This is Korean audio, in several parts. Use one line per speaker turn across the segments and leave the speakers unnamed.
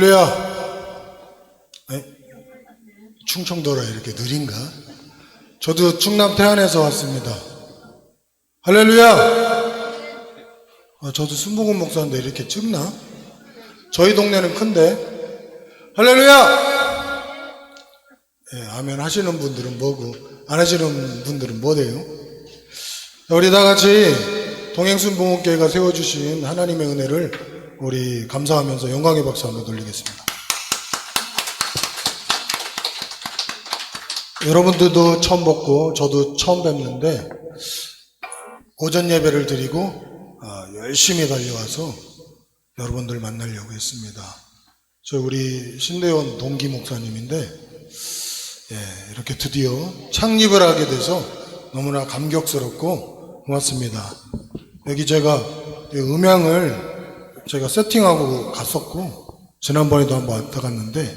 할렐루야. 충청도라 이렇게 느린가? 저도 충남 태안에서 왔습니다. 할렐루야. 저도 순복음 목사인데 이렇게 적나? 저희 동네는 큰데. 할렐루야. 아멘 하시는 분들은 뭐고 안 하시는 분들은 뭐래요? 우리 다 같이 동행순복음교회가 세워주신 하나님의 은혜를 우리 감사하면서 영광의 박수 한번 돌리겠습니다. 여러분들도 처음 뵙고 저도 처음 뵙는데 오전 예배를 드리고 열심히 달려와서 여러분들 만나려고 했습니다. 저 우리 신대원 동기 목사님인데 이렇게 드디어 창립을 하게 돼서 너무나 감격스럽고 고맙습니다. 여기 제가 음향을 제가 세팅하고 갔었고 지난번에도 한번 왔다 갔는데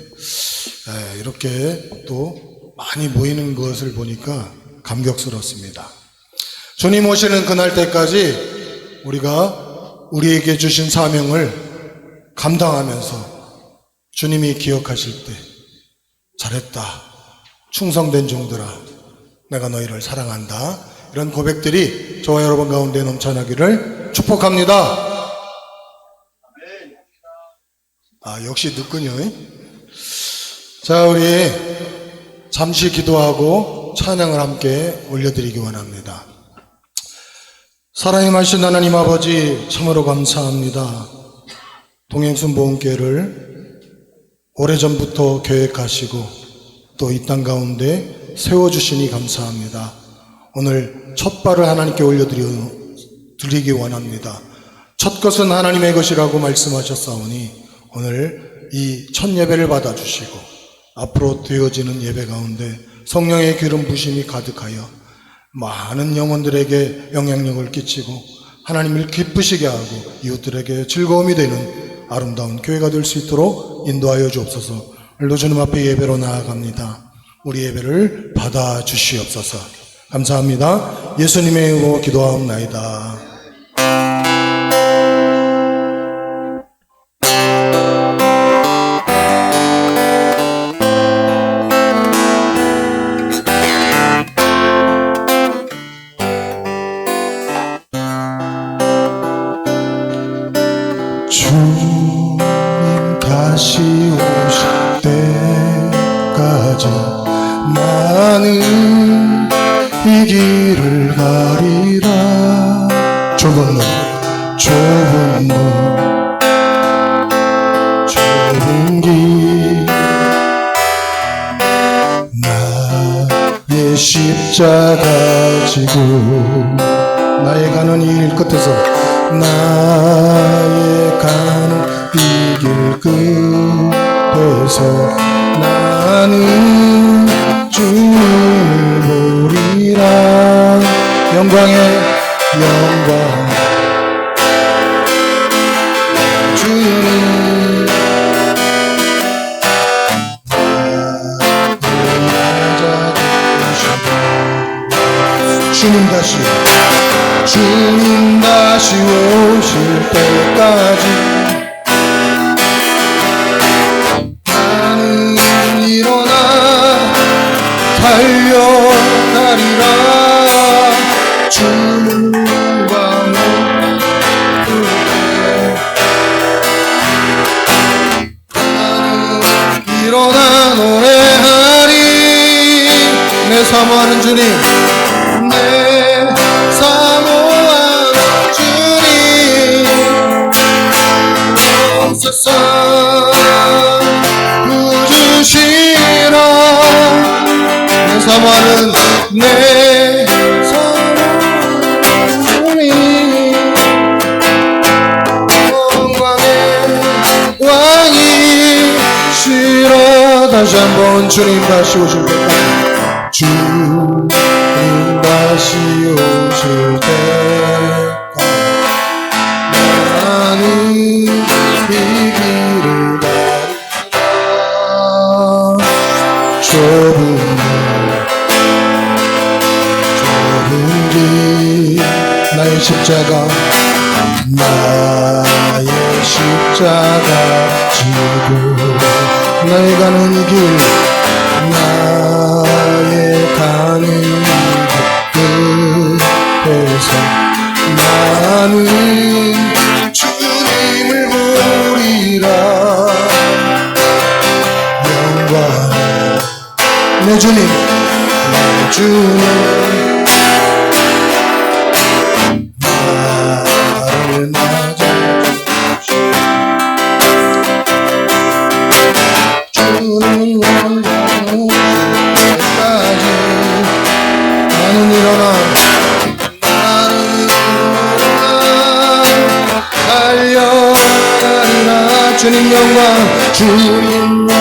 이렇게 또 많이 모이는 것을 보니까 감격스럽습니다. 주님 오시는 그날 때까지 우리가 우리에게 주신 사명을 감당하면서 주님이 기억하실 때 잘했다, 충성된 종들아, 내가 너희를 사랑한다, 이런 고백들이 저와 여러분 가운데 넘쳐나기를 축복합니다. 역시 늦군요. 자, 우리 잠시 기도하고 찬양을 함께 올려드리기 원합니다. 사랑의 하나님 아버지, 참으로 감사합니다. 동행순복음교회를 오래전부터 계획하시고 또 이 땅 가운데 세워주시니 감사합니다. 오늘 첫 발을 하나님께 올려드리기 원합니다. 첫 것은 하나님의 것이라고 말씀하셨사오니 오늘 이 첫 예배를 받아주시고 앞으로 되어지는 예배 가운데 성령의 기름 부심이 가득하여 많은 영혼들에게 영향력을 끼치고 하나님을 기쁘시게 하고 이웃들에게 즐거움이 되는 아름다운 교회가 될 수 있도록 인도하여 주옵소서. 오늘도 주님 앞에 예배로 나아갑니다. 우리 예배를 받아주시옵소서. 감사합니다. 예수님의 이름으로 기도하옵나이다.
주님 다시 오실 때까지 나는 이 길을 가리라. 좁은 길 나의 십자가 지고 나의 가는 이 길 끝에서 나의 가는 이 길 끝에서 나는 주님을 보리라. 영광의 영광 주님 주님 다시 오실 때까지 나는 일어나 달려가리라. 주님과 나는 일어나 노래하리. 내 사모하는 주님, 내 사모하는 주님, 세상 구주시라. 내 사모하는 내 사모하는 주님, 영광의 왕이시라. 다시 한번 주님 다시 오실 때까지, 주님 다시 오실 때까지 나는 이 길을 가리라. 좁은 길 나의 십자가 십자가 지고 나의 가는 길 나의 가는 길 끝에서 나는 주님을 보리라 영광 내 주님 내 주님 나를 맞아주시오 주는 영광 때까지 나는 일어나 달려가리라 주님 영광 주님 영광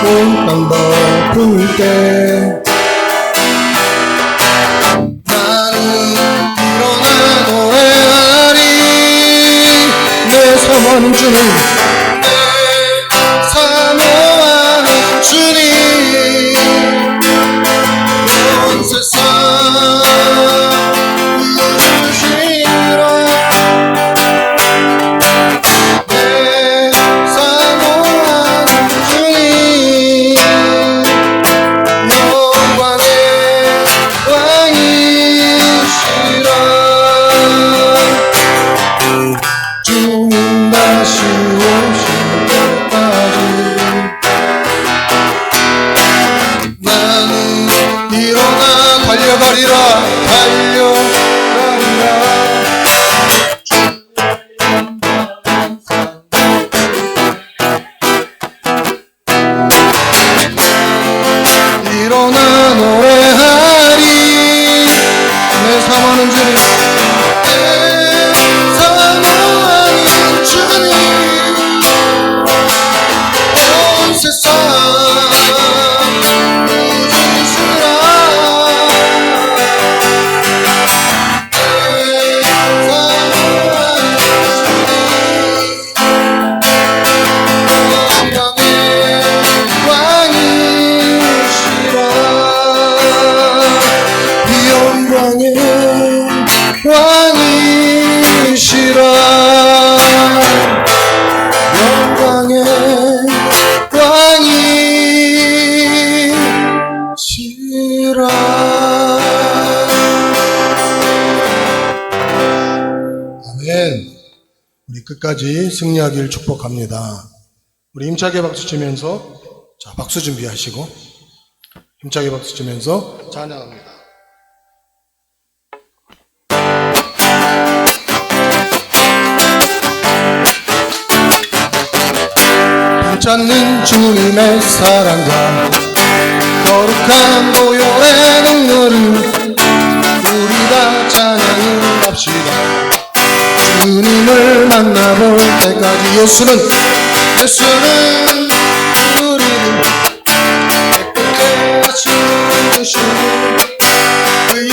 온 땅 덮을 때 나는 일어나 노래하리 내 사모하는 주님 내 사모하는 주님 온 세상 주시라 내 사모하는 주님 영광의 왕이시라 주님 다시 오실 때까지 나는 일어나 달려가리라 일어나 노래하리 내 사모하는 주님 내 사모하는 주님 온 세상 누구시라 내 사모하는 주님 영광의 왕이시라 영광의 왕이시라 영광의 왕이시라 아멘. 우리 끝까지 승리하길 축복합니다. 우리 힘차게 박수 치면서 자 박수 준비하시고 힘차게 박수 치면서 찬양합니다. 찾는 주님의 사랑과 거룩한 보혈의 능력을 우리 다 찬양을 합시다. 주님을 만나볼 때까지 예수는 우리를 깨끗게 하시는 그의 피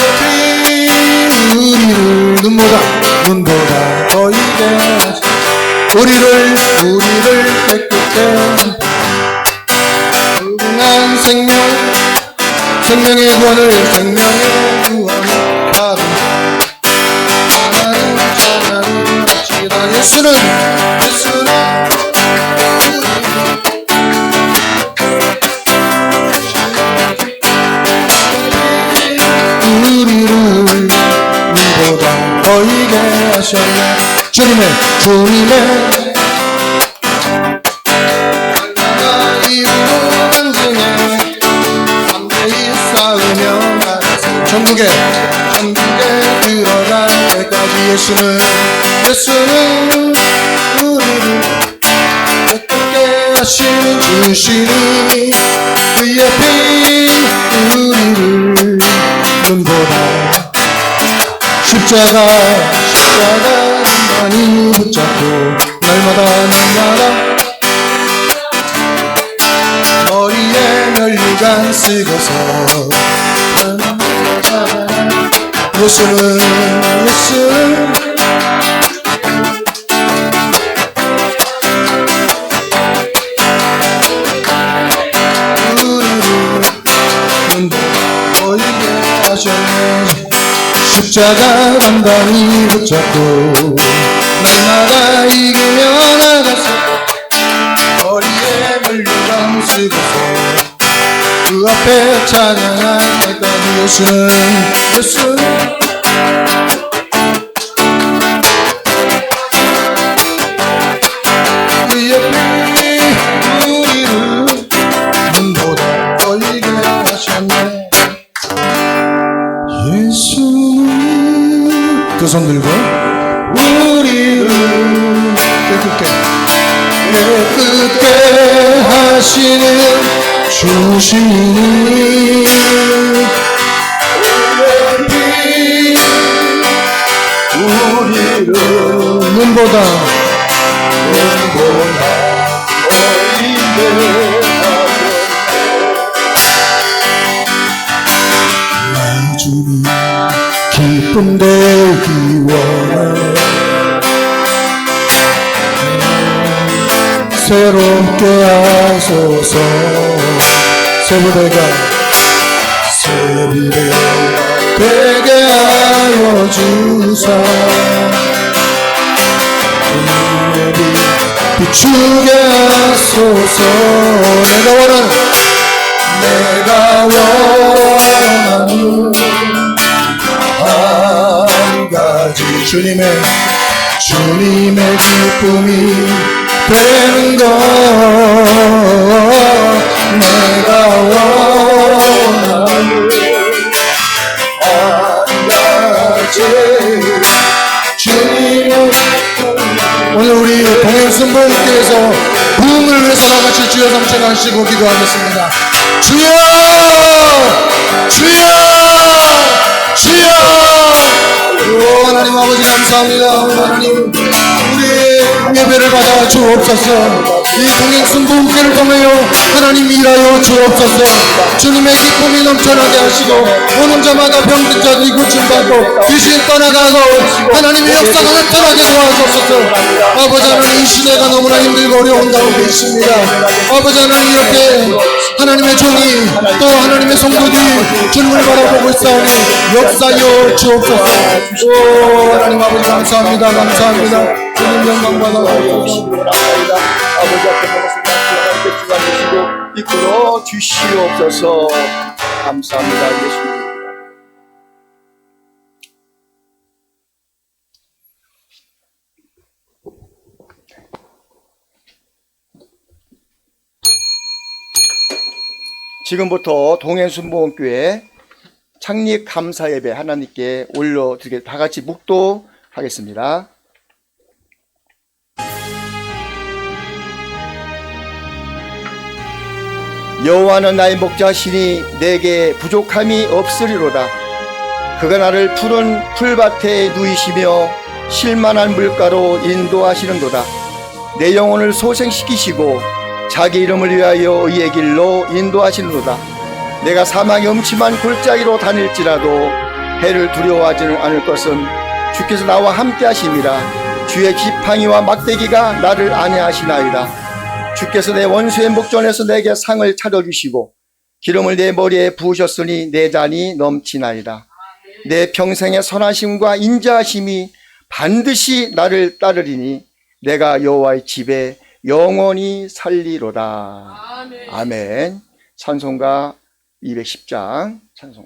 우리를 눈보다 더 이게 하시 우리를 깨끗게 무궁한 생명의 구원을 생명의 구원을 가득 하나님 합시다. 예수는 우리를 눈보다 보이게 하셨네. 주님의 이루는 중에 담대히 싸우며 나가서 천국에 들어갈 때까지 예수는 우리를 깨끗게 하시는 주시니 그의 피 우리를 눈보다 십자가 많이 붙잡고 날마다 머리에 면류관 쓰고서 예수는 우리를 눈보다 보이게 하셨네. 십자가 단단히 붙잡고 날마다 이기며 나가서 머리에 물려감 쓰고서 그 앞에 찬양할 때까지 예수는 그의 피 우리를 눈보다 떨리게 하셨네. 예수는 두 손 들고 우리를 깨끗게 하시는 주시니 우리를 눈보다 나의 주님 기쁨 되기 원하네. 새롭게 하소서. 새부대가 되게 하여 주사 주님의 빛 비추게 하소서. 내가 원하는 한 가지 주님의 기쁨이 되는 것. 내가 원하는 한 가지 주님의. 오늘 우리 동행순복교에서 부흥을 위해서 다 같이 주여 삼천 하시고 기도하겠습니다. 주여 주여 주여. 하나님 아버지 감사합니다. 하나님 우리 예배를 받아 주옵소서. 이 동행순복음교를 통하여 하나님 일하여 주옵소서. 주님의 기쁨이 넘쳐나게 하시고 오는 자마다 병든 자들이 고침받고 귀신 떠나가고 하나님의 역사가 나타나게 도와주옵소서. 아버지 하나님 이 시대가 너무나 힘들고 어려운 가운데 있습니다. 아버지 하나님 이렇게 하나님의 종이 또 하나님의 성도들이 주님을 바라보고 있사오니 역사여 주옵소서. 오 하나님 아버지 감사합니다. 감사합니다. 주님 영광 받아주옵소서.
아버지 앞에 먹어서 하나님께 주가 되시고 이끌어 주시옵소서. 감사합니다. 예수님. 지금부터 동행순복음교회 창립 감사 예배 하나님께 올려드리게 다 같이 묵도하겠습니다. 여호와는 나의 목자시니 내게 부족함이 없으리로다. 그가 나를 푸른 풀밭에 누이시며 쉴만한 물가로 인도하시는도다. 내 영혼을 소생시키시고 자기 이름을 위하여 의의 길로 인도하시는도다. 내가 사망의 음침한 골짜기로 다닐지라도 해를 두려워하지는 않을 것은 주께서 나와 함께 하심이라. 주의 지팡이와 막대기가 나를 안위하시나이다. 주께서 내 원수의 목전에서 내게 상을 차려주시고 기름을 내 머리에 부으셨으니 내 잔이 넘치나이다. 내 평생의 선하심과 인자하심이 반드시 나를 따르리니 내가 여호와의 집에 영원히 살리로다. 아멘. 아멘. 찬송가 210장 찬송.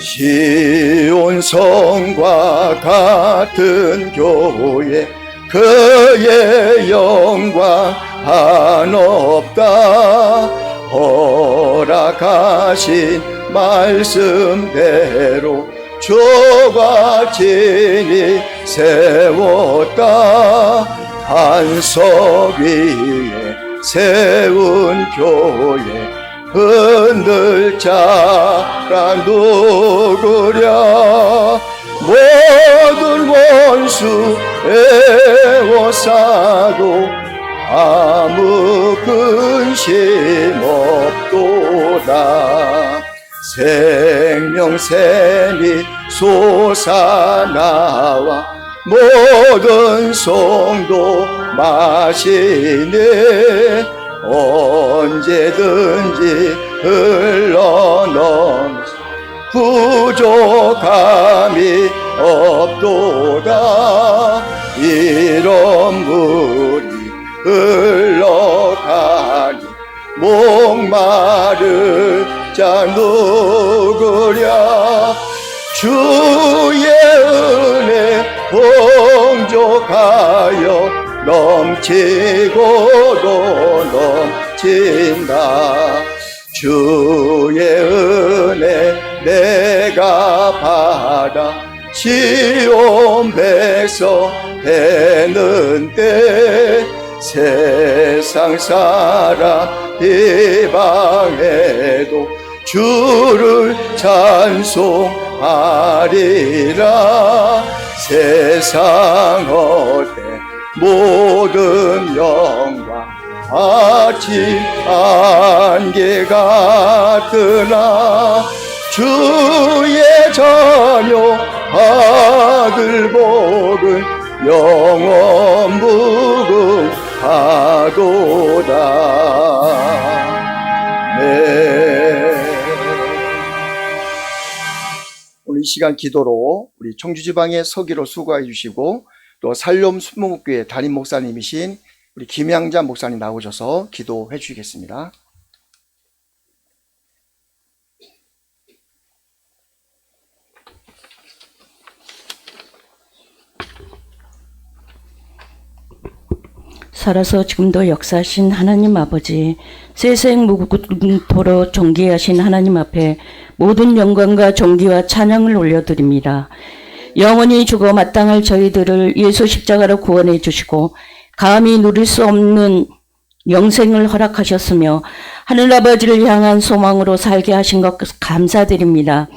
시온 성과 같은 교회 그의 영광 한없다. 허락하신 말씀대로 주가 친히 세웠다. 반석 위에 세운 교회 흔들 자가 누구랴. 모든 원수 애워싸도 아무 근심 없도다. 생명샘이 솟아나와 모든 성도 마시네 언제든지 흘러넘 부족함이 없도다 이런 물이 흘러가니 목마를 자 누구랴 주의 은혜 풍족하여 넘치고도 넘친다 주의 은혜 내가 받아 시온 백성 되는 때 세상 사람 이방에도 주를 찬송하리라 세상 어때 모든 영광 아침 안개 같으나 주의 자녀 아들 복은 영원 무궁하도다. 네. 오늘 이 시간 기도로 우리 청주지방의 서기로 수고해 주시고 또 살롬 순복음교회 담임 목사님이신 우리 김양자 목사님 나오셔서 기도해 주시겠습니다.
살아서 지금도 역사하신 하나님 아버지, 세생 무궁토록 존귀하신 하나님 앞에 모든 영광과 존귀와 찬양을 올려드립니다. 영원히 죽어 마땅할 저희들을 예수 십자가로 구원해 주시고 감히 누릴 수 없는 영생을 허락하셨으며 하늘아버지를 향한 소망으로 살게 하신 것 감사드립니다.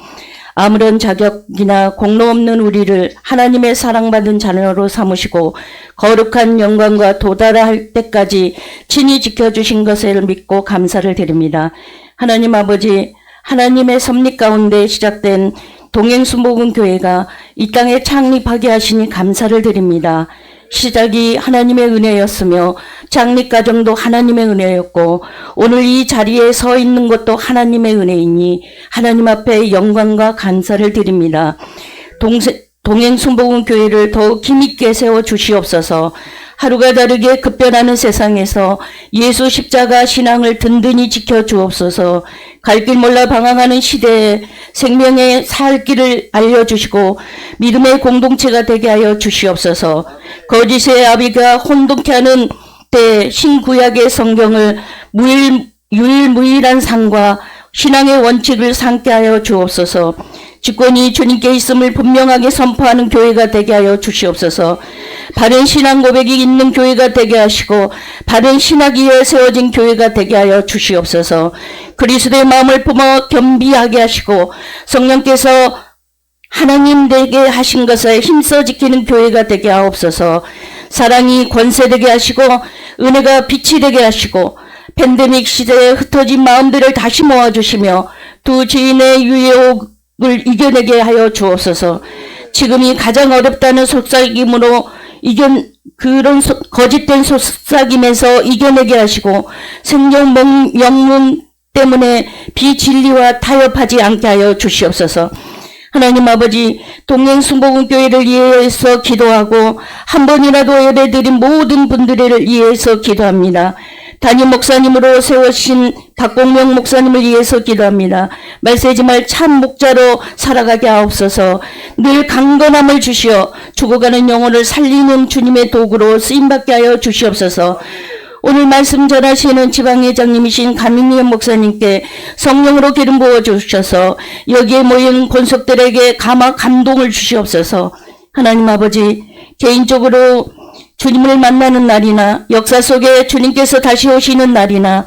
아무런 자격이나 공로 없는 우리를 하나님의 사랑받은 자녀로 삼으시고 거룩한 영광과 도달할 때까지 친히 지켜주신 것을 믿고 감사를 드립니다. 하나님 아버지, 하나님의 섭리 가운데 시작된 동행순복음교회가 이 땅에 창립하게 하시니 감사를 드립니다. 시작이 하나님의 은혜였으며 창립 과정도 하나님의 은혜였고 오늘 이 자리에 서 있는 것도 하나님의 은혜이니 하나님 앞에 영광과 감사를 드립니다. 동행순복음교회를 더욱 힘있게 세워 주시옵소서. 하루가 다르게 급변하는 세상에서 예수 십자가 신앙을 든든히 지켜 주옵소서. 갈 길 몰라 방황하는 시대에 생명의 살 길을 알려주시고 믿음의 공동체가 되게 하여 주시옵소서. 거짓의 아비가 혼돈케 하는 때 신구약의 성경을 유일무이한 상과 신앙의 원칙을 삼게 하여 주옵소서. 주권이 주님께 있음을 분명하게 선포하는 교회가 되게 하여 주시옵소서. 바른 신앙 고백이 있는 교회가 되게 하시고 바른 신학 위에 세워진 교회가 되게 하여 주시옵소서. 그리스도의 마음을 품어 겸비하게 하시고 성령께서 하나님 되게 하신 것을 힘써 지키는 교회가 되게 하옵소서. 사랑이 권세되게 하시고 은혜가 빛이 되게 하시고 팬데믹 시대에 흩어진 마음들을 다시 모아주시며 두 지인의 유혹을 이겨내게 하여 주옵소서. 지금이 가장 어렵다는 속삭임으로 그런 거짓된 속삭임에서 이겨내게 하시고 생명 영문 때문에 비진리와 타협하지 않게 하여 주시옵소서. 하나님 아버지, 동행순복음교회를 위해서 기도하고 한 번이라도 예배드린 모든 분들을 위해서 기도합니다. 담임 목사님으로 세우신 박공명 목사님을 위해서 기도합니다. 말세지말 참 목자로 살아가게 하옵소서. 늘 강건함을 주시어 죽어가는 영혼을 살리는 주님의 도구로 쓰임받게 하여 주시옵소서. 오늘 말씀 전하시는 지방회장님이신 감인님 목사님께 성령으로 기름 부어 주셔서 여기에 모인 권속들에게 감동을 주시옵소서. 하나님 아버지, 개인적으로 주님을 만나는 날이나 역사 속에 주님께서 다시 오시는 날이나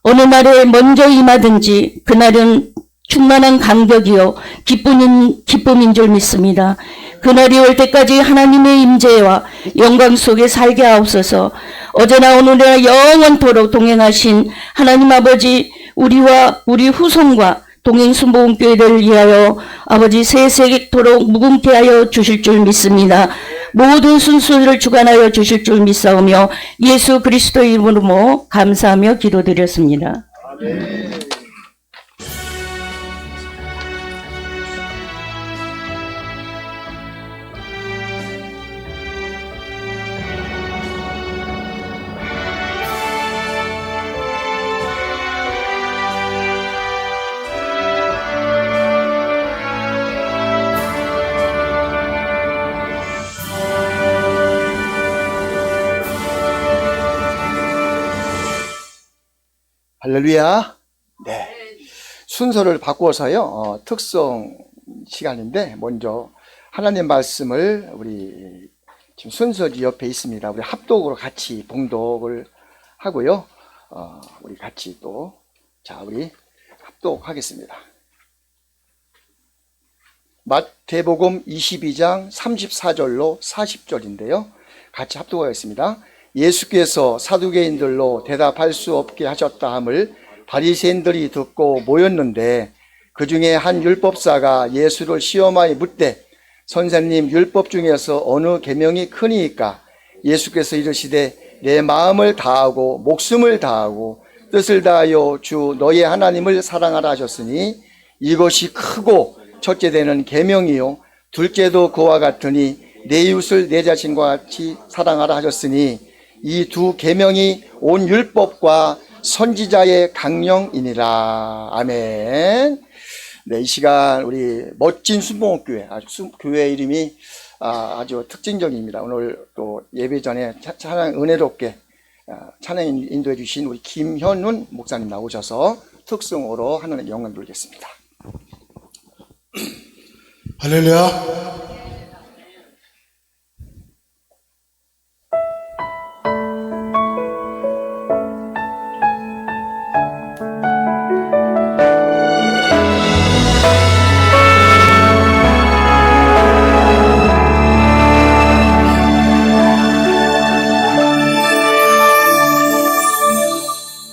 어느 날에 먼저 임하든지 그날은 충만한 감격이요 기쁨인 줄 믿습니다. 그날이 올 때까지 하나님의 임재와 영광 속에 살게 하옵소서. 어제나 오늘이나 영원토록 동행하신 하나님 아버지, 우리와 우리 후손과 동행순복음교회를 위하여 아버지 세세토록 무궁케 하여 주실 줄 믿습니다. 모든 순서를 주관하여 주실 줄 믿사오며 예수 그리스도 이름으로 감사하며 기도드렸습니다.
할렐루야. 네. 순서를 바꿔서요, 특성 시간인데, 먼저 하나님 말씀을 우리 지금 순서지 옆에 있습니다. 우리 합독으로 같이 봉독을 하고요, 우리 같이 또, 자, 우리 합독하겠습니다. 마태복음 22장 34절로 40절인데요. 같이 합독하겠습니다. 예수께서 사두개인들로 대답할 수 없게 하셨다 함을 바리새인들이 듣고 모였는데 그 중에 한 율법사가 예수를 시험하여 묻되 선생님 율법 중에서 어느 계명이 크니이까? 예수께서 이르시되 내 마음을 다하고 목숨을 다하고 뜻을 다하여 주 너의 하나님을 사랑하라 하셨으니 이것이 크고 첫째 되는 계명이요 둘째도 그와 같으니 내 이웃을 내 자신과 같이 사랑하라 하셨으니 이 두 계명이 온 율법과 선지자의 강령이니라. 아멘. 네, 이 시간 우리 멋진 순복음교회, 교회 이름이 아주 특징적입니다. 오늘 또 예배 전에 찬양 은혜롭게 찬양 인도해 주신 우리 김현훈 목사님 나오셔서 특성으로 하나님 영광 돌리겠습니다.
할렐루야.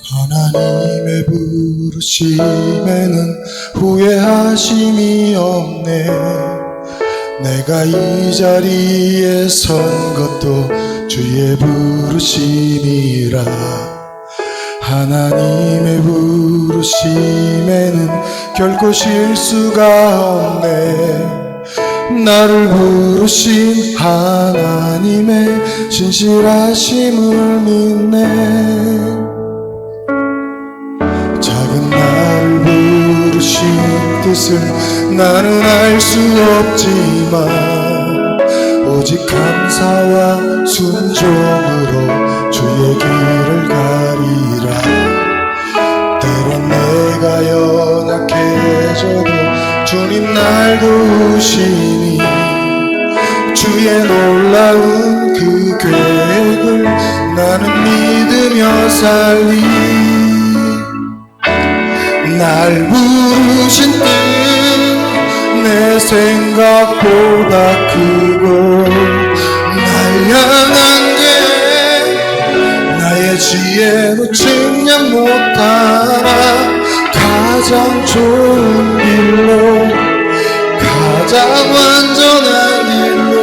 하나님의 부르심에는 후회하심이 없네. 내가 이 자리에 선 것도 주의 부르심이라. 하나님의 부르심에는 결코 실수가 없네. 나를 부르신 하나님의 신실하심을 믿네. 작은 나를 부르신 뜻을 나는 알 수 없지만 오직 감사와 순종으로 주의 길을 가리라. 때론 내가 연약해져도 주님 날 도우시니 주의 놀라운 그 계획을 나는 믿으며 살리. 날 부르신 뜻 내 생각보다 크고 날 향한 게 나의 지혜로 측량 못하나 가장 좋은 길로 가장 완전한 길로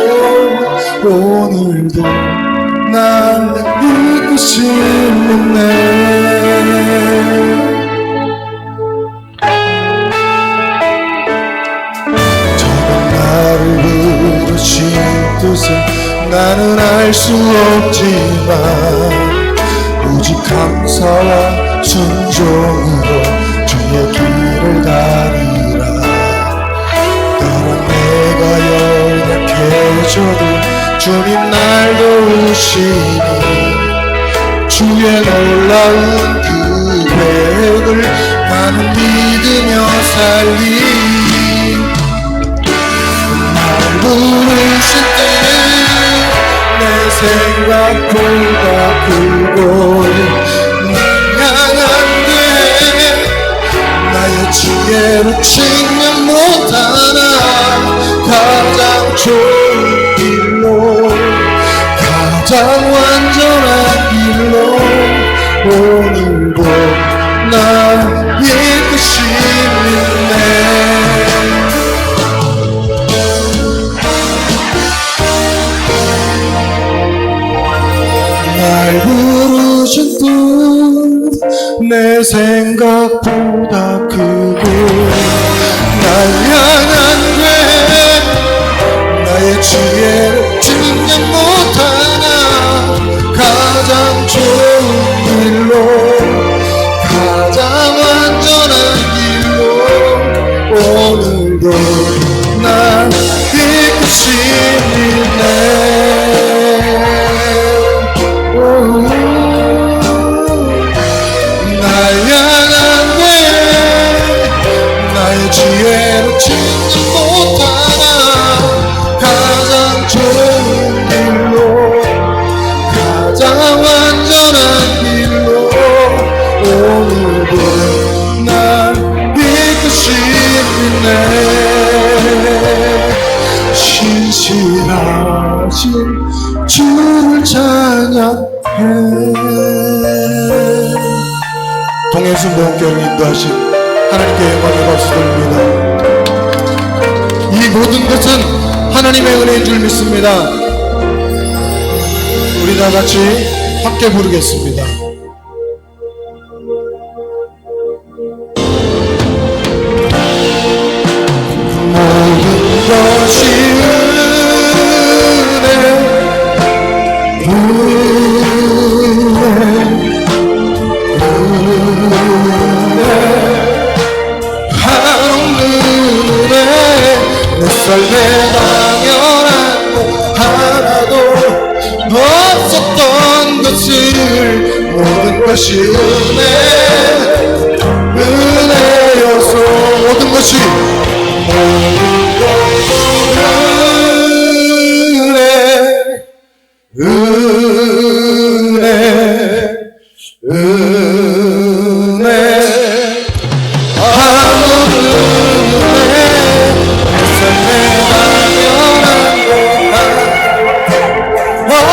오늘도 날 이끄시네. 나를 부르신 뜻은 나는 알 수 없지만 오직 감사와 순종으로 주의 길을 가리라. 때론 내가 연약해져도 주님 날 도우시니 주의 놀라운 그 계획을 나는 믿으며 살리. 부르신 뜻내 생각보다 크고 향한 게 나의 지혜로 측량 못하나 가장 좋은 길로 가장 완전한 길로 오늘도 날 이끄시네.
날 이끄시네. 날 향한 내 나의 지혜로 찾지 못하나 가장 좋은 길로 가장 완전한 길로 오늘도 날 이끄시네. 신실하신 주를 찬양해.
동해순복음교회를 인도하신 하나님께 영광의 박수 드립니다.
이 모든 것은 하나님의 은혜인 줄 믿습니다.
우리 다 같이 함께 부르겠습니다.
모든 것이 내 삶에 당연한 것 하나도 없었던 것을 모든 것이 은혜여서 모든 것이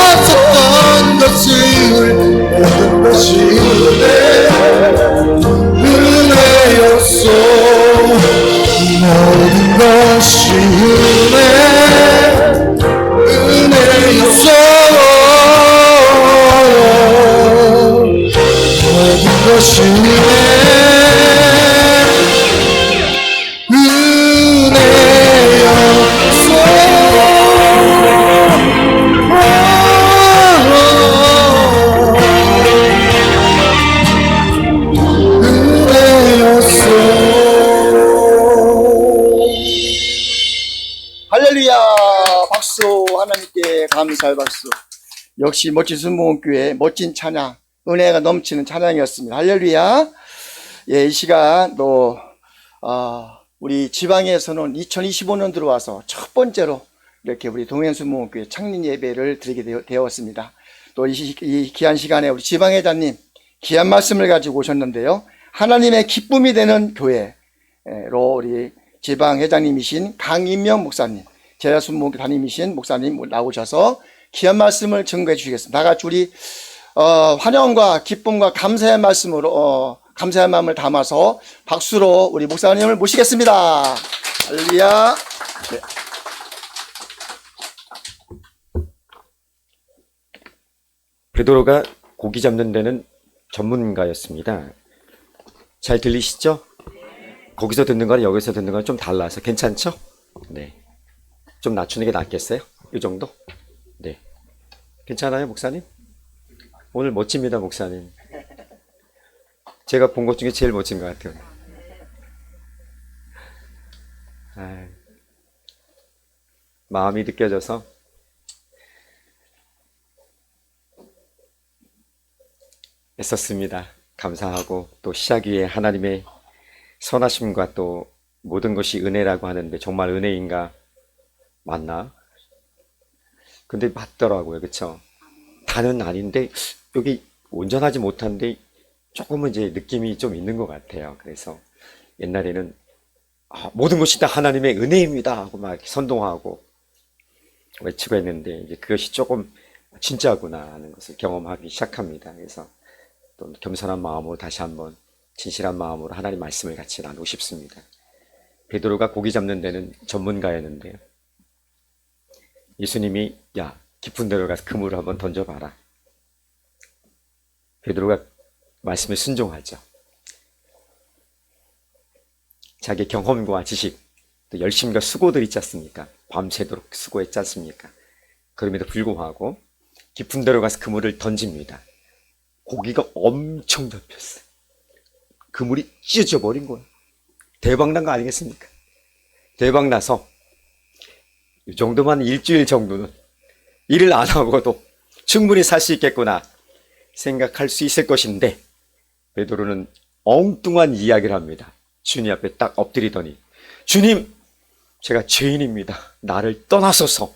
없었던 것을 모든 것이 은혜였소. 모든 것이 은혜였소. 모든 것이
할렐루야! 박수! 하나님께 감사의 박수. 역시 멋진 순복음교회 멋진 찬양, 은혜가 넘치는 찬양이었습니다. 할렐루야! 예, 이 시간 또 우리 지방에서는 2025년 들어와서 첫 번째로 이렇게 우리 동해순복음교회 창립 예배를 드리게 되었습니다. 또 이 귀한 시간에 우리 지방회장님 귀한 말씀을 가지고 오셨는데요. 하나님의 기쁨이 되는 교회로 우리 지방회장님이신 강인명 목사님, 제자순복음교회 담임이신 목사님 나오셔서 귀한 말씀을 증거해 주시겠습니다. 다 같이 우리 환영과 기쁨과 감사의 말씀으로 감사의 마음을 담아서 박수로 우리 목사님을 모시겠습니다. 할렐루야. 네.
베드로가 고기 잡는 데는 전문가였습니다. 잘 들리시죠? 거기서 듣는 거랑 여기서 듣는 거랑 좀 달라서 괜찮죠? 네. 좀 낮추는 게 낫겠어요? 이 정도? 네. 괜찮아요, 목사님? 오늘 멋집니다, 목사님. 제가 본 것 중에 제일 멋진 것 같아요. 마음이 느껴져서 애썼습니다. 감사하고 또 시작 위에 하나님의 선하심과 또 모든 것이 은혜라고 하는데 정말 은혜인가? 맞나? 근데 맞더라고요. 그쵸? 다는 아닌데 여기 온전하지 못한데 조금은 이제 느낌이 좀 있는 것 같아요. 그래서 옛날에는 모든 것이 다 하나님의 은혜입니다 하고 막 이렇게 선동하고 외치고 했는데 이제 그것이 조금 진짜구나 하는 것을 경험하기 시작합니다. 그래서 또 겸손한 마음으로 다시 한번 진실한 마음으로 하나님 말씀을 같이 나누고 싶습니다. 베드로가 고기 잡는 데는 전문가였는데요. 예수님이 야 깊은 데로 가서 그물을 한번 던져봐라. 베드로가 말씀에 순종하죠. 자기 경험과 지식, 또 열심과 수고들 있지 않습니까? 밤새도록 수고했지 않습니까? 그럼에도 불구하고 깊은 데로 가서 그물을 던집니다. 고기가 엄청 잡혔어요. 그물이 찢어져 버린 거예요. 대박난 거 아니겠습니까? 대박나서 이 정도만 일주일 정도는 일을 안 하고도 충분히 살 수 있겠구나 생각할 수 있을 것인데 베드로는 엉뚱한 이야기를 합니다. 주님 앞에 딱 엎드리더니 주님, 제가 죄인입니다. 나를 떠나소서.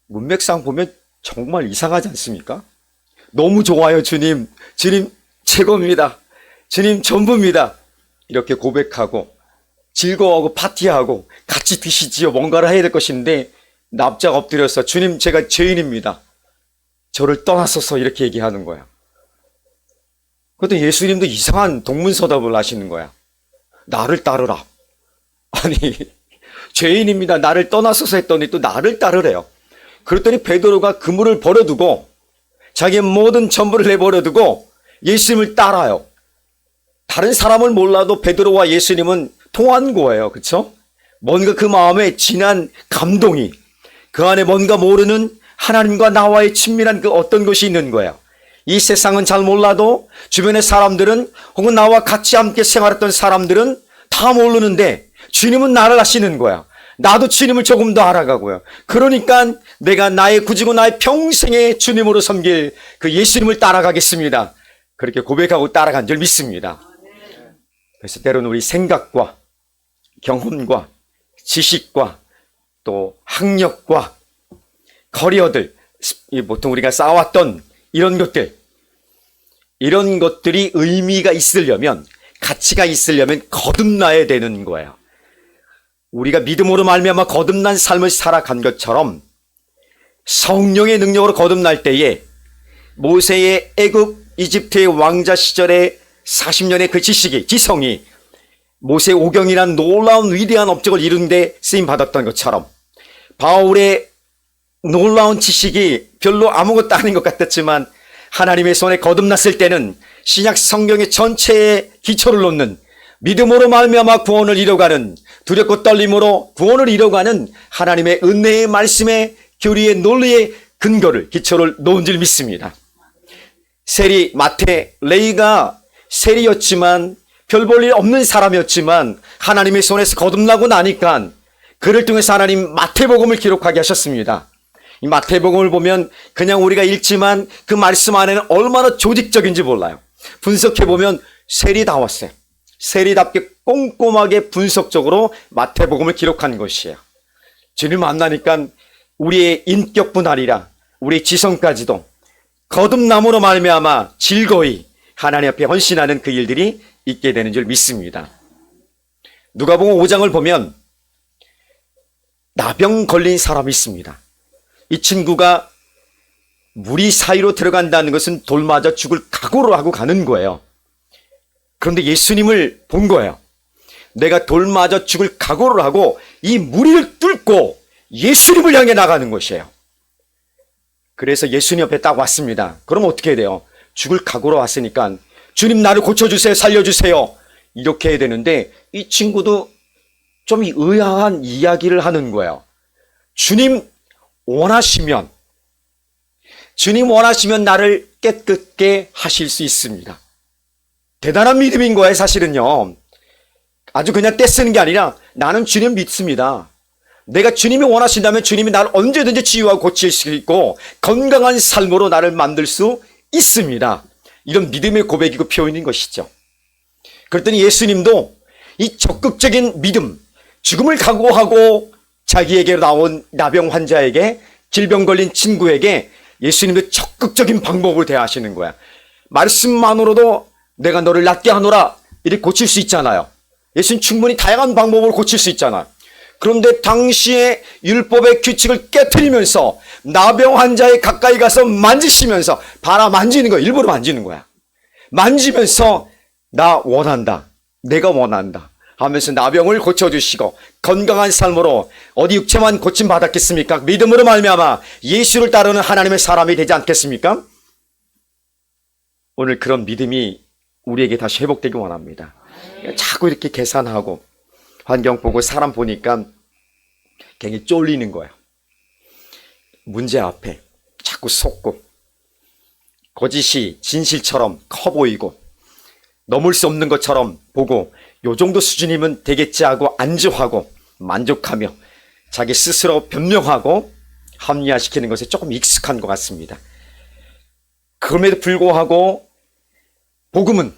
문맥상 보면 정말 이상하지 않습니까? 너무 좋아요, 주님. 주님 최고입니다. 주님 전부입니다. 이렇게 고백하고 즐거워하고 파티하고 같이 드시지요. 뭔가를 해야 될 것인데 납작 엎드려서 주님, 제가 죄인입니다. 저를 떠나소서 이렇게 얘기하는 거야. 그런데 예수님도 이상한 동문서답을 하시는 거야. 나를 따르라. 아니, 죄인입니다. 나를 떠나소서 했더니 또 나를 따르래요. 그랬더니 베드로가 그물을 버려두고 자기의 모든 전부를 내버려두고 예수님을 따라요. 다른 사람을 몰라도 베드로와 예수님은 통한 거예요. 그렇죠? 뭔가 그 마음에 진한 감동이, 그 안에 뭔가 모르는 하나님과 나와의 친밀한 그 어떤 것이 있는 거예요. 이 세상은 잘 몰라도 주변의 사람들은 혹은 나와 같이 함께 생활했던 사람들은 다 모르는데 주님은 나를 아시는 거야. 나도 주님을 조금 더 알아가고요. 그러니까 내가 나의 굳이고 나의 평생의 주님으로 섬길 그 예수님을 따라가겠습니다. 그렇게 고백하고 따라간 줄 믿습니다. 그래서 때로는 우리 생각과 경험과 지식과 또 학력과 커리어들, 보통 우리가 쌓아왔던 이런 것들이 의미가 있으려면, 가치가 있으려면 거듭나야 되는 거예요. 우리가 믿음으로 말미암아 거듭난 삶을 살아간 것처럼 성령의 능력으로 거듭날 때에 모세의 애굽 이집트의 왕자 시절의 40년의 그 지식이, 지성이 모세 오경이란 놀라운 위대한 업적을 이룬 데 쓰임 받았던 것처럼 바울의 놀라운 지식이 별로 아무것도 아닌 것 같았지만 하나님의 손에 거듭났을 때는 신약 성경의 전체의 기초를 놓는, 믿음으로 말미암아 구원을 이뤄가는, 두렵고 떨림으로 구원을 이뤄가는 하나님의 은혜의 말씀의 교리의 논리의 근거를, 기초를 놓은 줄 믿습니다. 세리, 마태, 레위가 세리였지만 별 볼 일 없는 사람이었지만 하나님의 손에서 거듭나고 나니까 그를 통해서 하나님 마태복음을 기록하게 하셨습니다. 이 마태복음을 보면 그냥 우리가 읽지만 그 말씀 안에는 얼마나 조직적인지 몰라요. 분석해보면 세리다웠어요. 세리답게 꼼꼼하게 분석적으로 마태복음을 기록한 것이에요. 주님 만나니까 우리의 인격뿐 아니라 우리의 지성까지도 거듭남으로 말미암아 즐거이 하나님 앞에 헌신하는 그 일들이 있게 되는 줄 믿습니다. 누가복음 5장을 보면 나병 걸린 사람이 있습니다. 이 친구가 무리 사이로 들어간다는 것은 돌 맞아 죽을 각오를 하고 가는 거예요. 그런데 예수님을 본 거예요. 내가 돌 맞아 죽을 각오를 하고 이 무리를 뚫고 예수님을 향해 나가는 것이에요. 그래서 예수님 옆에 딱 왔습니다. 그럼 어떻게 해야 돼요? 죽을 각오로 왔으니까 주님, 나를 고쳐주세요, 살려주세요, 이렇게 해야 되는데 이 친구도 좀 의아한 이야기를 하는 거예요. 주님 원하시면 나를 깨끗게 하실 수 있습니다. 대단한 믿음인 거예요. 사실은요, 아주 그냥 떼쓰는 게 아니라 나는 주님 믿습니다. 내가 주님이 원하신다면 주님이 나를 언제든지 치유하고 고칠 수 있고 건강한 삶으로 나를 만들 수 있습니다. 이런 믿음의 고백이고 표현인 것이죠. 그랬더니 예수님도 이 적극적인 믿음, 죽음을 각오하고 자기에게로 나온 나병 환자에게, 질병 걸린 친구에게 예수님도 적극적인 방법을 대하시는 거야. 말씀만으로도 내가 너를 낫게 하노라 이렇게 고칠 수 있잖아요. 예수님 충분히 다양한 방법으로 고칠 수 있잖아요. 그런데 당시의 율법의 규칙을 깨트리면서 나병 환자에 가까이 가서 만지시면서, 봐라, 만지는 거야. 일부러 만지는 거야. 만지면서 나 원한다, 내가 원한다 하면서 나병을 고쳐주시고 건강한 삶으로 어디 육체만 고침받았겠습니까? 믿음으로 말미암아 예수를 따르는 하나님의 사람이 되지 않겠습니까? 오늘 그런 믿음이 우리에게 다시 회복되기 원합니다. 자꾸 이렇게 계산하고 환경 보고 사람 보니까 괜히 쫄리는 거예요. 문제 앞에 자꾸 속고 거짓이 진실처럼 커 보이고 넘을 수 없는 것처럼 보고 요 정도 수준이면 되겠지 하고 안주하고 만족하며 자기 스스로 변명하고 합리화시키는 것에 조금 익숙한 것 같습니다. 그럼에도 불구하고 복음은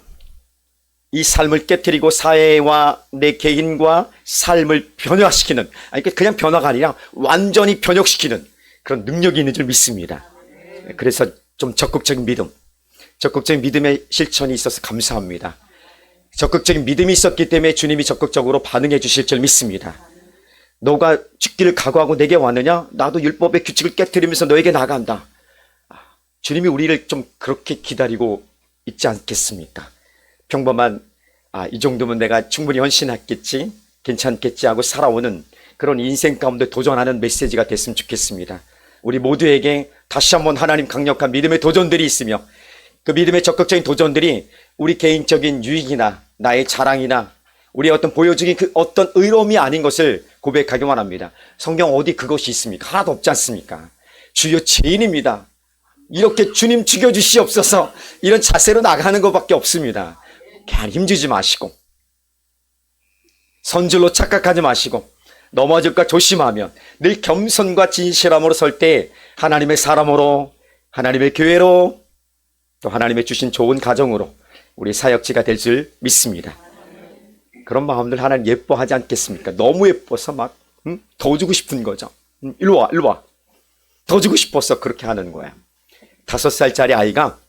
이 삶을 깨트리고 사회와 내 개인과 삶을 변화시키는, 아니 그냥 변화가 아니라 완전히 변혁시키는 그런 능력이 있는 줄 믿습니다. 그래서 좀 적극적인 믿음의 실천이 있어서 감사합니다. 적극적인 믿음이 있었기 때문에 주님이 적극적으로 반응해 주실 줄 믿습니다. 너가 죽기를 각오하고 내게 왔느냐? 나도 율법의 규칙을 깨트리면서 너에게 나간다. 주님이 우리를 좀 그렇게 기다리고 있지 않겠습니까? 평범한 이 정도면 내가 충분히 헌신했겠지, 괜찮겠지 하고 살아오는 그런 인생 가운데 도전하는 메시지가 됐으면 좋겠습니다. 우리 모두에게 다시 한번 하나님 강력한 믿음의 도전들이 있으며 그 믿음의 적극적인 도전들이 우리 개인적인 유익이나 나의 자랑이나 우리의 어떤 보여주기 그 어떤 의로움이 아닌 것을 고백하기만 합니다. 성경 어디 그것이 있습니까? 하나도 없지 않습니까? 주여 죄인입니다. 이렇게 주님 죽여주시옵소서 이런 자세로 나가는 것밖에 없습니다. 그냥 힘주지 마시고 선줄로 착각하지 마시고 넘어질까 조심하며 늘 겸손과 진실함으로 설 때 하나님의 사람으로, 하나님의 교회로, 또 하나님의 주신 좋은 가정으로 우리 사역지가 될 줄 믿습니다. 그런 마음들 하나님 예뻐하지 않겠습니까? 너무 예뻐서 막 더 주고 싶은 거죠. 일로 와. 더 주고 싶어서 그렇게 하는 거야. 5살짜리 아이가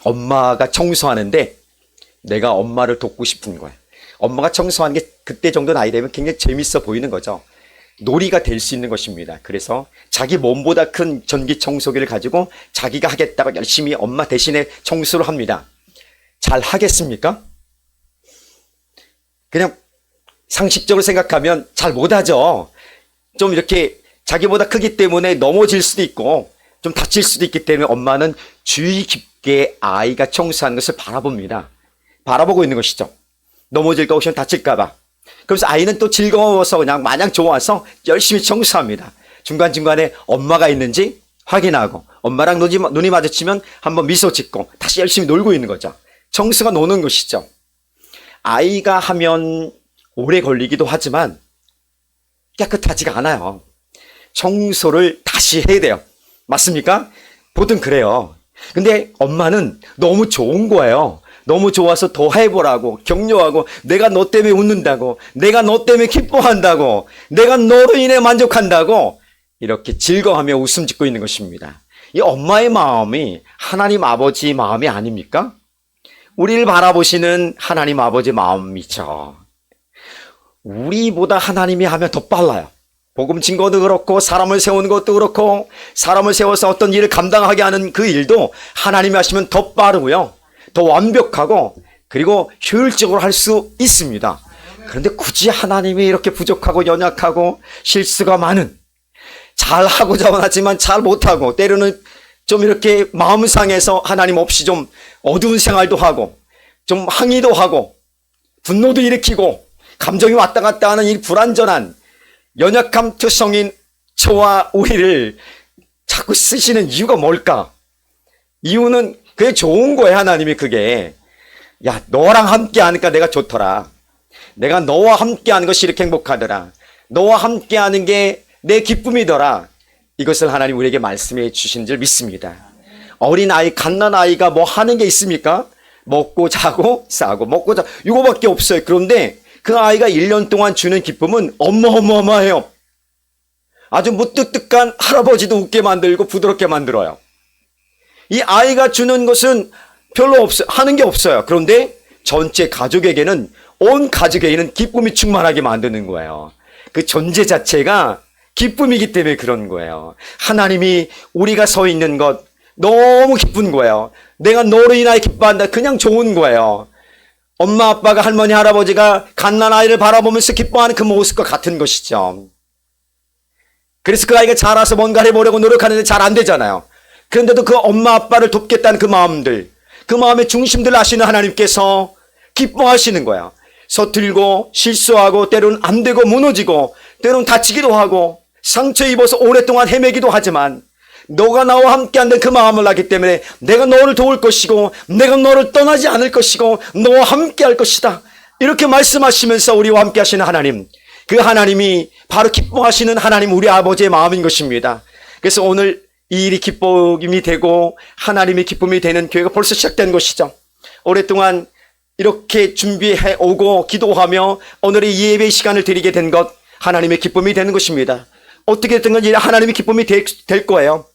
엄마가 청소하는데 내가 엄마를 돕고 싶은 거야. 엄마가 청소하는 게 그때 정도 나이 되면 굉장히 재밌어 보이는 거죠. 놀이가 될 수 있는 것입니다. 그래서 자기 몸보다 큰 전기 청소기를 가지고 자기가 하겠다고 열심히 엄마 대신에 청소를 합니다. 잘 하겠습니까? 그냥 상식적으로 생각하면 잘 못하죠. 좀 이렇게 자기보다 크기 때문에 넘어질 수도 있고 좀 다칠 수도 있기 때문에 엄마는 주의 깊게 아이가 청소하는 것을 바라봅니다. 바라보고 있는 것이죠. 넘어질까 혹시 다칠까 봐. 그래서 아이는 또 즐거워서 그냥 마냥 좋아서 열심히 청소합니다. 중간중간에 엄마가 있는지 확인하고 엄마랑 눈이 마주치면 한번 미소 짓고 다시 열심히 놀고 있는 거죠. 청소가 노는 것이죠. 아이가 하면 오래 걸리기도 하지만 깨끗하지가 않아요. 청소를 다시 해야 돼요. 맞습니까? 보통 그래요. 근데 엄마는 너무 좋은 거예요. 너무 좋아서 더 해보라고 격려하고 내가 너 때문에 웃는다고 내가 너 때문에 기뻐한다고 내가 너로 인해 만족한다고 이렇게 즐거워하며 웃음 짓고 있는 것입니다. 이 엄마의 마음이 하나님 아버지 마음이 아닙니까? 우리를 바라보시는 하나님 아버지 마음이죠. 우리보다 하나님이 하면 더 빨라요. 복음 증거도 그렇고 사람을 세우는 것도 그렇고 사람을 세워서 어떤 일을 감당하게 하는 그 일도 하나님이 하시면 더 빠르고요. 더 완벽하고 그리고 효율적으로 할 수 있습니다. 그런데 굳이 하나님이 이렇게 부족하고 연약하고 실수가 많은 잘하고자 하지만 잘 못하고 때로는 좀 이렇게 마음 상해서 하나님 없이 좀 어두운 생활도 하고 좀 항의도 하고 분노도 일으키고 감정이 왔다 갔다 하는 이 불완전한 연약함 투성인 저와 우리를 자꾸 쓰시는 이유가 뭘까? 이유는 그게 좋은 거예요. 하나님이 그게 야 너랑 함께 하니까 내가 좋더라. 내가 너와 함께 하는 것이 이렇게 행복하더라. 너와 함께 하는 게 내 기쁨이더라. 이것을 하나님 우리에게 말씀해 주신 줄 믿습니다. 어린아이 갓난아이가 뭐 하는 게 있습니까? 먹고 자고 싸고 먹고 자고 이거밖에 없어요. 그런데 그 아이가 1년 동안 주는 기쁨은 어마어마해요. 아주 무뚝뚝한 할아버지도 웃게 만들고 부드럽게 만들어요. 이 아이가 주는 것은 별로 없어요. 하는 게 없어요. 그런데 전체 가족에게는 온 가족에게는 기쁨이 충만하게 만드는 거예요. 그 존재 자체가 기쁨이기 때문에 그런 거예요. 하나님이 우리가 서 있는 것 너무 기쁜 거예요. 내가 너로 인하여 기뻐한다. 그냥 좋은 거예요. 엄마 아빠가 할머니 할아버지가 갓난아이를 바라보면서 기뻐하는 그 모습과 같은 것이죠. 그래서 그 아이가 자라서 뭔가를 해보려고 노력하는데 잘 안 되잖아요. 그런데도 그 엄마 아빠를 돕겠다는 그 마음들, 그 마음의 중심들 아시는 하나님께서 기뻐하시는 거야. 서툴고 실수하고 때로는 안 되고 무너지고 때로는 다치기도 하고 상처 입어서 오랫동안 헤매기도 하지만 너가 나와 함께 한다는 그 마음을 하기 때문에 내가 너를 도울 것이고 내가 너를 떠나지 않을 것이고 너와 함께 할 것이다. 이렇게 말씀하시면서 우리와 함께 하시는 하나님, 그 하나님이 바로 기뻐하시는 하나님 우리 아버지의 마음인 것입니다. 그래서 오늘 이 일이 기쁨이 되고 하나님의 기쁨이 되는 교회가 벌써 시작된 것이죠. 오랫동안 이렇게 준비해 오고 기도하며 오늘의 예배 시간을 드리게 된 것, 하나님의 기쁨이 되는 것입니다. 어떻게 된 건지 하나님의 기쁨이 될 거예요.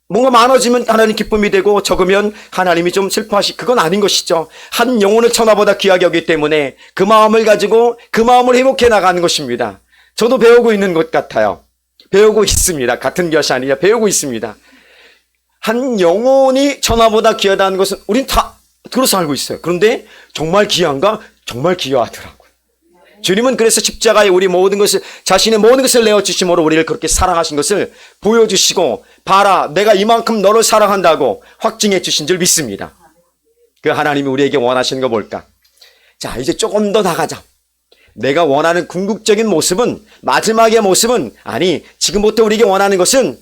뭔가 많아지면 하나님 기쁨이 되고 적으면 하나님이 좀 그건 아닌 것이죠. 한 영혼을 천하보다 귀하게 여기기 때문에 그 마음을 가지고 그 마음을 회복해 나가는 것입니다. 저도 배우고 있는 것 같아요. 배우고 있습니다. 같은 것이 아니라 배우고 있습니다. 한 영혼이 천하보다 귀하다는 것은 우린 다 들어서 알고 있어요. 그런데 정말 귀한가? 정말 귀하더라고요. 주님은 그래서 십자가에 우리 모든 것을, 자신의 모든 것을 내어주심으로 우리를 그렇게 사랑하신 것을 보여주시고, 봐라, 내가 이만큼 너를 사랑한다고 확증해 주신 줄 믿습니다. 그 하나님이 우리에게 원하시는 거 뭘까? 자, 이제 조금 더 나가자. 내가 원하는 궁극적인 모습은, 마지막의 모습은, 아니, 지금부터 우리에게 원하는 것은,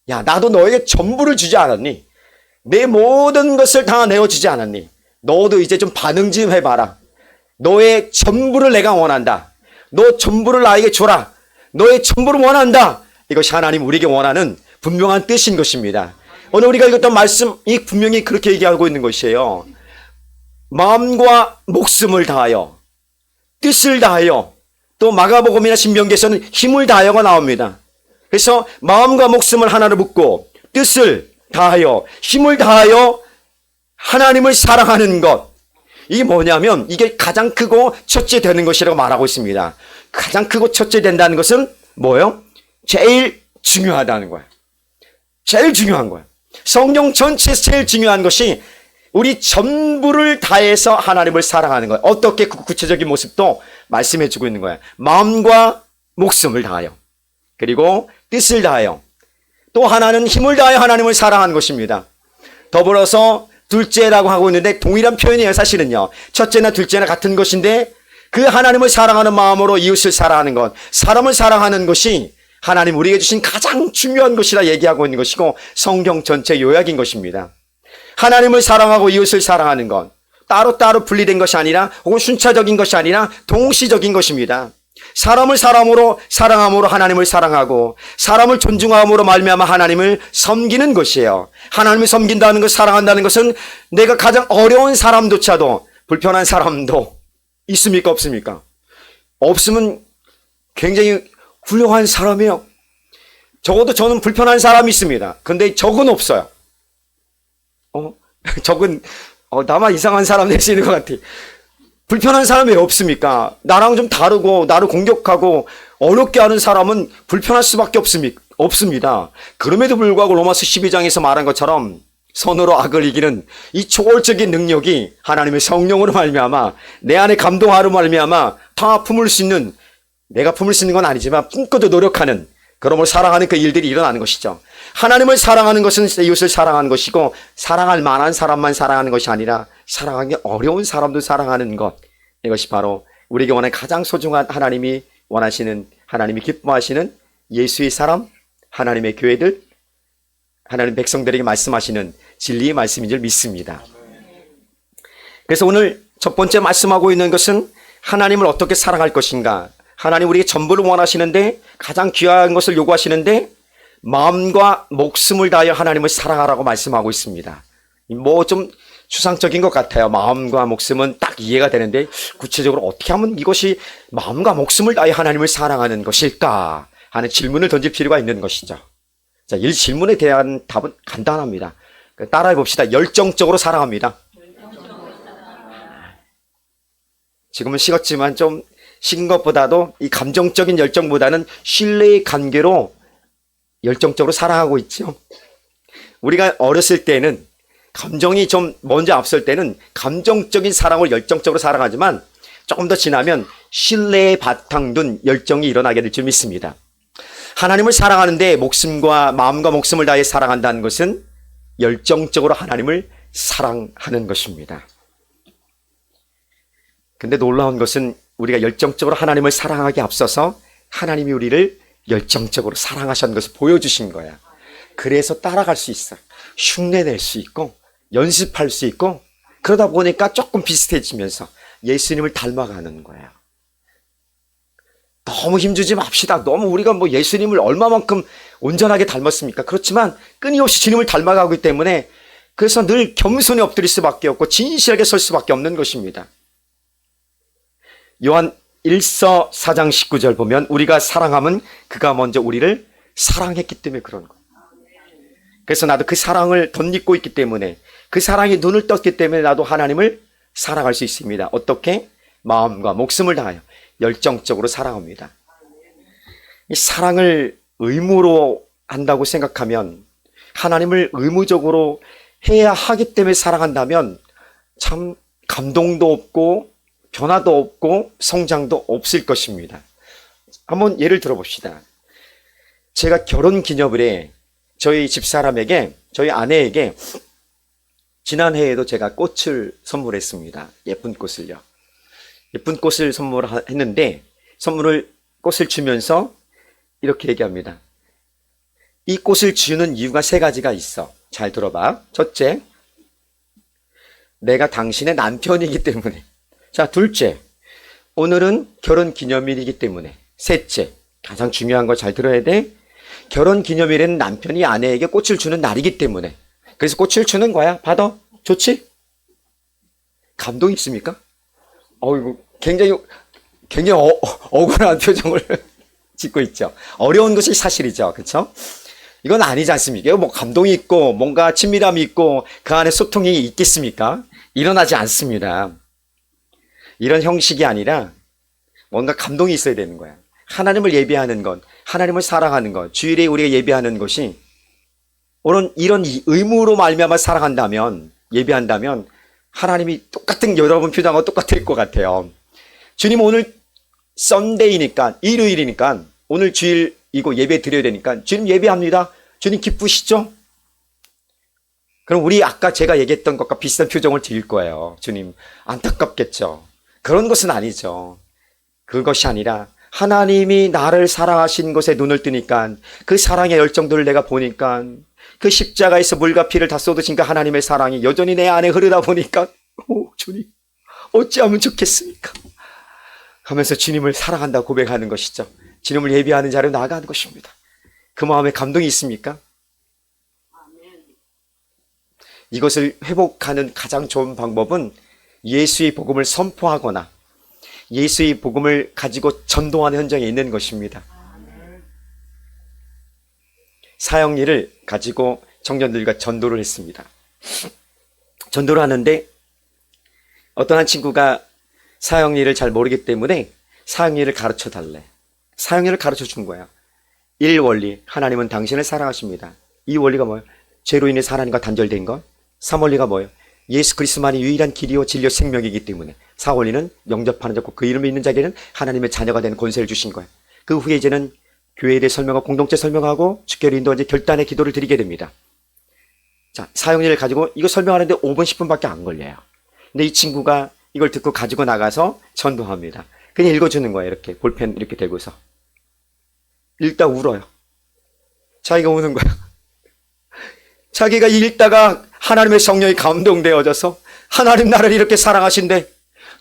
야, 나도 너에게 전부를 주지 않았니? 내 모든 것을 다 내어주지 않았니? 너도 이제 좀 반응 좀 해봐라. 너의 전부를 내가 원한다. 너 전부를 나에게 줘라. 너의 전부를 원한다. 이것이 하나님 우리에게 원하는 분명한 뜻인 것입니다. 오늘 우리가 읽었던 말씀이 분명히 그렇게 얘기하고 있는 것이에요. 마음과 목숨을 다하여, 뜻을 다하여, 또 마가복음이나 신명기에서는 힘을 다하여가 나옵니다. 그래서 마음과 목숨을 하나로 묶고 뜻을 다하여, 힘을 다하여 하나님을 사랑하는 것, 이게 뭐냐면 이게 가장 크고 첫째 되는 것이라고 말하고 있습니다. 가장 크고 첫째 된다는 것은 뭐예요? 제일 중요하다는 거예요. 제일 중요한 거예요. 성경 전체에서 제일 중요한 것이 우리 전부를 다해서 하나님을 사랑하는 거예요. 어떻게 그 구체적인 모습도 말씀해 주고 있는 거예요. 마음과 목숨을 다하여, 그리고 뜻을 다하여, 또 하나는 힘을 다하여 하나님을 사랑하는 것입니다. 더불어서 둘째라고 하고 있는데 동일한 표현이에요. 사실은요, 첫째나 둘째나 같은 것인데 그 하나님을 사랑하는 마음으로 이웃을 사랑하는 것, 사람을 사랑하는 것이 하나님 우리에게 주신 가장 중요한 것이라 얘기하고 있는 것이고 성경 전체 요약인 것입니다. 하나님을 사랑하고 이웃을 사랑하는 것, 따로따로 분리된 것이 아니라 혹은 순차적인 것이 아니라 동시적인 것입니다. 사람을 사랑함으로 하나님을 사랑하고 사람을 존중함으로 말미암아 하나님을 섬기는 것이에요. 하나님을 섬긴다는 것, 사랑한다는 것은 내가 가장 어려운 사람조차도, 불편한 사람도 있습니까? 없습니까? 없으면 굉장히 훌륭한 사람이에요. 적어도 저는 불편한 사람이 있습니다. 근데 적은 없어요. 적은 나만 이상한 사람 될 수 있는 것 같아. 불편한 사람이 없습니까? 나랑 좀 다르고 나를 공격하고 어렵게 하는 사람은 불편할 수밖에 없습니다. 그럼에도 불구하고 로마서 12장에서 말한 것처럼 선으로 악을 이기는 이 초월적인 능력이 하나님의 성령으로 말미암아 내 안에 감동하러 말미암아 다 품을 수 있는, 내가 품을 수 있는 건 아니지만 품고도 노력하는, 그러므로 사랑하는 그 일들이 일어나는 것이죠. 하나님을 사랑하는 것은 이웃을 사랑하는 것이고 사랑할 만한 사람만 사랑하는 것이 아니라 사랑하기 어려운 사람도 사랑하는 것, 이것이 바로 우리에게 원하는 가장 소중한, 하나님이 원하시는, 하나님이 기뻐하시는 예수의 사람, 하나님의 교회들, 하나님 백성들에게 말씀하시는 진리의 말씀인 줄 믿습니다. 그래서 오늘 첫 번째 말씀하고 있는 것은 하나님을 어떻게 사랑할 것인가. 하나님 우리에게 전부를 원하시는데, 가장 귀한 것을 요구하시는데 마음과 목숨을 다하여 하나님을 사랑하라고 말씀하고 있습니다. 뭐 좀 추상적인 것 같아요. 마음과 목숨은 딱 이해가 되는데 구체적으로 어떻게 하면 이것이 마음과 목숨을 다하여 하나님을 사랑하는 것일까 하는 질문을 던질 필요가 있는 것이죠. 자, 이 질문에 대한 답은 간단합니다. 따라해 봅시다. 열정적으로 사랑합니다. 지금은 식었지만 좀 식은 것보다도 이 감정적인 열정보다는 신뢰의 관계로 열정적으로 사랑하고 있죠. 우리가 어렸을 때는 감정이 좀 먼저 앞설 때는 감정적인 사랑을 열정적으로 사랑하지만 조금 더 지나면 신뢰에 바탕 둔 열정이 일어나게 될 줄 믿습니다. 하나님을 사랑하는데 목숨과 마음과 목숨을 다해 사랑한다는 것은 열정적으로 하나님을 사랑하는 것입니다. 근데 놀라운 것은 우리가 열정적으로 하나님을 사랑하기에 앞서서 하나님이 우리를 열정적으로 사랑하신 것을 보여주신 거야. 그래서 따라갈 수 있어. 흉내낼 수 있고 연습할 수 있고, 그러다 보니까 조금 비슷해지면서 예수님을 닮아가는 거야. 너무 힘주지 맙시다. 너무 우리가 뭐 예수님을 얼마만큼 온전하게 닮았습니까? 그렇지만 끊임없이 주님을 닮아가기 때문에 그래서 늘 겸손히 엎드릴 수밖에 없고 진실하게 설 수밖에 없는 것입니다. 요한 1서 4장 19절 보면 우리가 사랑함은 그가 먼저 우리를 사랑했기 때문에 그런 거예요. 그래서 나도 그 사랑을 덧입고 있기 때문에 그 사랑에 눈을 떴기 때문에 나도 하나님을 사랑할 수 있습니다. 어떻게? 마음과 목숨을 다하여 열정적으로 사랑합니다. 이 사랑을 의무로 한다고 생각하면 하나님을 의무적으로 해야 하기 때문에 사랑한다면 참 감동도 없고 변화도 없고 성장도 없을 것입니다. 한번 예를 들어봅시다. 제가 결혼 기념일에 저희 집사람에게, 저희 아내에게 지난해에도 제가 꽃을 선물했습니다. 예쁜 꽃을요. 예쁜 꽃을 선물했는데 꽃을 주면서 이렇게 얘기합니다. 이 꽃을 주는 이유가 3가지가 있어. 잘 들어봐. 첫째, 내가 당신의 남편이기 때문에. 자, 둘째, 오늘은 결혼 기념일이기 때문에. 셋째, 가장 중요한 거 잘 들어야 돼. 결혼 기념일에는 남편이 아내에게 꽃을 주는 날이기 때문에. 그래서 꽃을 주는 거야. 받아. 좋지? 감동 있습니까? 이거 굉장히 억울한 표정을 짓고 있죠. 어려운 것이 사실이죠. 그렇죠? 이건 아니지 않습니까? 뭐 감동이 있고 뭔가 친밀함이 있고 그 안에 소통이 있겠습니까? 일어나지 않습니다. 이런 형식이 아니라 뭔가 감동이 있어야 되는 거야. 하나님을 예배하는 것, 하나님을 사랑하는 것, 주일에 우리가 예배하는 것이 오늘 이런 의무로 말미암아 사랑한다면, 예배한다면 하나님이 똑같은 여러분 표정하고 똑같을 것 같아요. 주님 오늘 썬데이니까, 일요일이니까 오늘 주일이고 예배 드려야 되니까 주님 예배합니다. 주님 기쁘시죠? 그럼 우리 아까 제가 얘기했던 것과 비슷한 표정을 드릴 거예요. 주님 안타깝겠죠? 그런 것은 아니죠. 그것이 아니라 하나님이 나를 사랑하신 것에 눈을 뜨니까 그 사랑의 열정들을 내가 보니까 그 십자가에서 물과 피를 다 쏟으신가 하나님의 사랑이 여전히 내 안에 흐르다 보니까 주님 어찌하면 좋겠습니까? 하면서 주님을 사랑한다 고백하는 것이죠. 주님을 예배하는 자리로 나아가는 것입니다. 그 마음에 감동이 있습니까? 이것을 회복하는 가장 좋은 방법은 예수의 복음을 선포하거나 예수의 복음을 가지고 전도하는 현장에 있는 것입니다. 사형리를 가지고 청년들과 전도를 했습니다. 전도를 하는데 어떤 한 친구가 사형리를 잘 모르기 때문에 사형리를 가르쳐 달래. 사형리를 가르쳐 준 거야. 1원리, 하나님은 당신을 사랑하십니다. 2원리가 뭐예요? 죄로 인해 하나님과 단절된 것. 3원리가 뭐예요? 예수 그리스도만이 유일한 길이요 진리요 생명이기 때문에. 4원리는 영접하는 자고 그 이름을 믿는 자에게는 하나님의 자녀가 되는 권세를 주신 거예요. 그 후에 이제는 교회에 대해 설명하고 공동체 설명하고 주께로 인도한 이제 결단의 기도를 드리게 됩니다. 자, 사형리를 가지고 이거 설명하는데 5분 10분밖에 안 걸려요. 근데 이 친구가 이걸 듣고 가지고 나가서 전도합니다. 그냥 읽어주는 거예요. 이렇게 볼펜 이렇게 대고서 읽다 울어요. 자기가 우는 거야. 자기가 읽다가 하나님의 성령이 감동되어져서 하나님 나를 이렇게 사랑하신대.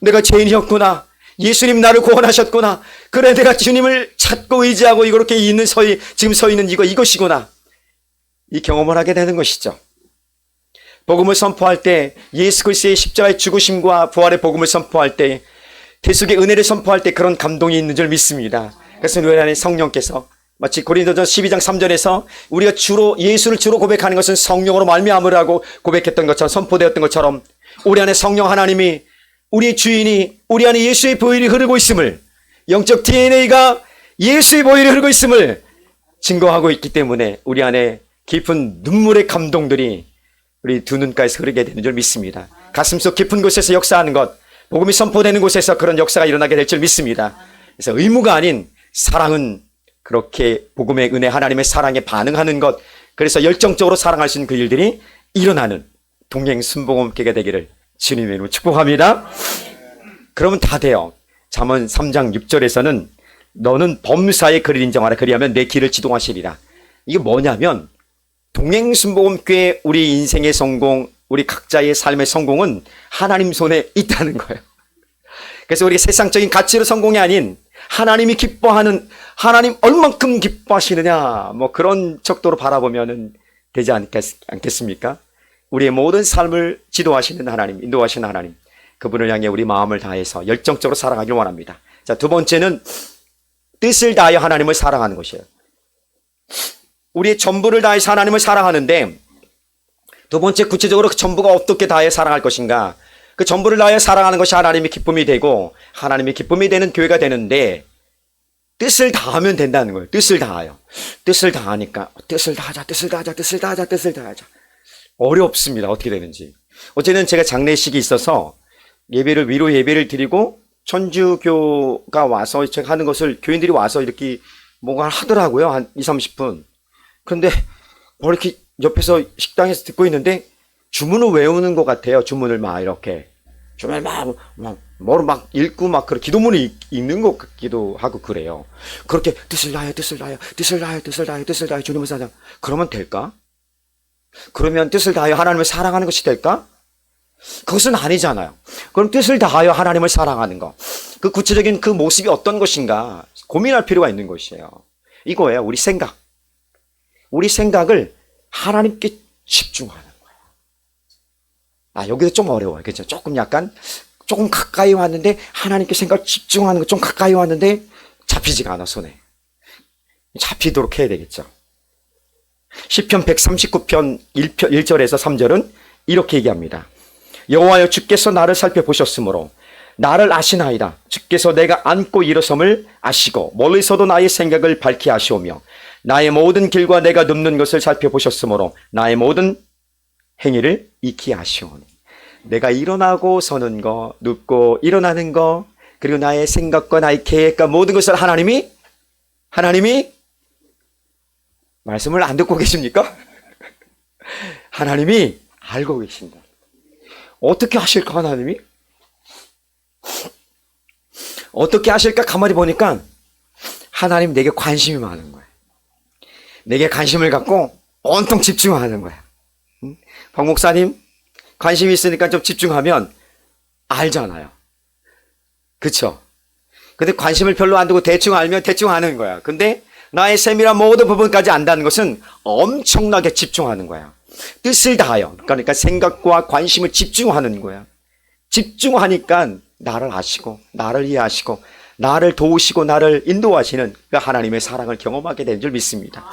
내가 죄인이었구나. 예수님 나를 구원하셨구나. 그래 내가 주님을 찾고 의지하고 이렇게 지금 서 있는 이것이구나. 이 경험을 하게 되는 것이죠. 복음을 선포할 때 예수 그리스도의 십자가의 죽으심과 부활의 복음을 선포할 때 대속의 은혜를 선포할 때 그런 감동이 있는 줄 믿습니다. 그래서 우리 안에 성령께서 마치 고린도전 12장 3절에서 우리가 예수를 주로 고백하는 것은 성령으로 말미암으라고 고백했던 것처럼 선포되었던 것처럼 우리 안에 성령 하나님이 우리의 주인이 우리 안에 예수의 보혈이 흐르고 있음을 영적 DNA가 예수의 보혈이 흐르고 있음을 증거하고 있기 때문에 우리 안에 깊은 눈물의 감동들이 우리 두 눈가에서 흐르게 되는 줄 믿습니다. 가슴속 깊은 곳에서 역사하는 것, 복음이 선포되는 곳에서 그런 역사가 일어나게 될 줄 믿습니다. 그래서 의무가 아닌 사랑은 그렇게 복음의 은혜, 하나님의 사랑에 반응하는 것, 그래서 열정적으로 사랑할 수 있는 그 일들이 일어나는 동행 순복음교회가 되기를 주님의 이름으로 축복합니다. 그러면 다 돼요. 잠언 3장 6절에서는 너는 범사의 글을 인정하라. 그리하면 내 길을 지동하시리라. 이게 뭐냐면 동행 순복음교회 우리 인생의 성공, 우리 각자의 삶의 성공은 하나님 손에 있다는 거예요. 그래서 우리 세상적인 가치로 성공이 아닌 하나님이 기뻐하는, 하나님 얼만큼 기뻐하시느냐, 뭐 그런 척도로 바라보면 되지 않겠습니까? 우리의 모든 삶을 지도하시는 하나님, 인도하시는 하나님, 그분을 향해 우리 마음을 다해서 열정적으로 사랑하길 원합니다. 자, 두 번째는 뜻을 다하여 하나님을 사랑하는 것이에요. 우리의 전부를 다해서 하나님을 사랑하는데, 두 번째 구체적으로 그 전부가 어떻게 다해 사랑할 것인가? 그 전부를 다해 사랑하는 것이 하나님의 기쁨이 되고 하나님의 기쁨이 되는 교회가 되는데, 뜻을 다하면 된다는 거예요. 뜻을 다하여. 뜻을 다하니까 뜻을 다하자, 뜻을 다하자, 뜻을 다하자, 뜻을 다하자. 어렵습니다. 어떻게 되는지. 어제는 제가 장례식이 있어서 예배를, 위로 예배를 드리고 천주교가 와서 제가 하는 것을 교인들이 와서 이렇게 뭔가 하더라고요. 한 2, 30분. 그런데 뭐 이렇게 옆에서 식당에서 듣고 있는데 주문을 외우는 것 같아요. 주문을 막 이렇게. 주문을 뭐를 막 읽고 막 그런 기도문을 읽는 것 같기도 하고 그래요. 그렇게 뜻을 다하여, 뜻을 다하여, 뜻을 다하여, 뜻을 다하여, 뜻을 다하여 주님을 사랑. 그러면 될까? 그러면 뜻을 다하여 하나님을 사랑하는 것이 될까? 그것은 아니잖아요. 그럼 뜻을 다하여 하나님을 사랑하는 것, 그 구체적인 그 모습이 어떤 것인가 고민할 필요가 있는 것이에요. 이거예요. 우리 생각. 우리 생각을 하나님께 집중하는 거예요. 아, 여기서 좀 어려워요. 그렇죠? 조금 가까이 왔는데 하나님께 생각 집중하는 거 좀 가까이 왔는데 잡히지가 않아, 손에. 잡히도록 해야 되겠죠. 시편 139편 1절에서 3절은 이렇게 얘기합니다. 여호와여, 주께서 나를 살펴보셨으므로 나를 아시나이다. 주께서 내가 앉고 일어섬을 아시고 멀리서도 나의 생각을 밝히 아시오며 나의 모든 길과 내가 눕는 것을 살펴보셨으므로 나의 모든 행위를 익히 아시오니. 내가 일어나고 서는 거, 눕고 일어나는 거, 그리고 나의 생각과 나의 계획과 모든 것을 하나님이 말씀을 안 듣고 계십니까? 하나님이 알고 계신다. 어떻게 하실까, 하나님이? 어떻게 하실까 가만히 보니까 하나님 내게 관심이 많은 거야. 내게 관심을 갖고 온통 집중하는 거야. 박 목사님, 관심이 있으니까 좀 집중하면 알잖아요. 그쵸? 근데 관심을 별로 안 두고 대충 알면 대충 하는 거야. 근데 나의 세밀한 모든 부분까지 안다는 것은 엄청나게 집중하는 거야. 뜻을 다하여, 그러니까 생각과 관심을 집중하는 거야. 집중하니까 나를 아시고 나를 이해하시고 나를 도우시고 나를 인도하시는 그 하나님의 사랑을 경험하게 된 줄 믿습니다.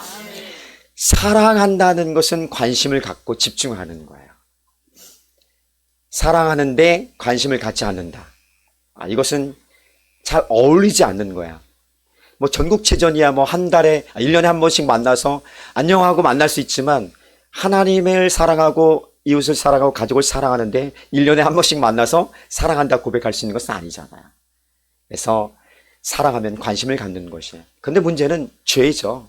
사랑한다는 것은 관심을 갖고 집중하는 거예요. 사랑하는데 관심을 갖지 않는다. 이것은 잘 어울리지 않는 거야. 뭐 전국체전이야 뭐 한 달에 1년에 한 번씩 만나서 안녕하고 만날 수 있지만 하나님을 사랑하고 이웃을 사랑하고 가족을 사랑하는데 1년에 한 번씩 만나서 사랑한다 고백할 수 있는 것은 아니잖아요. 그래서 사랑하면 관심을 갖는 것이에요. 근데 문제는 죄죠.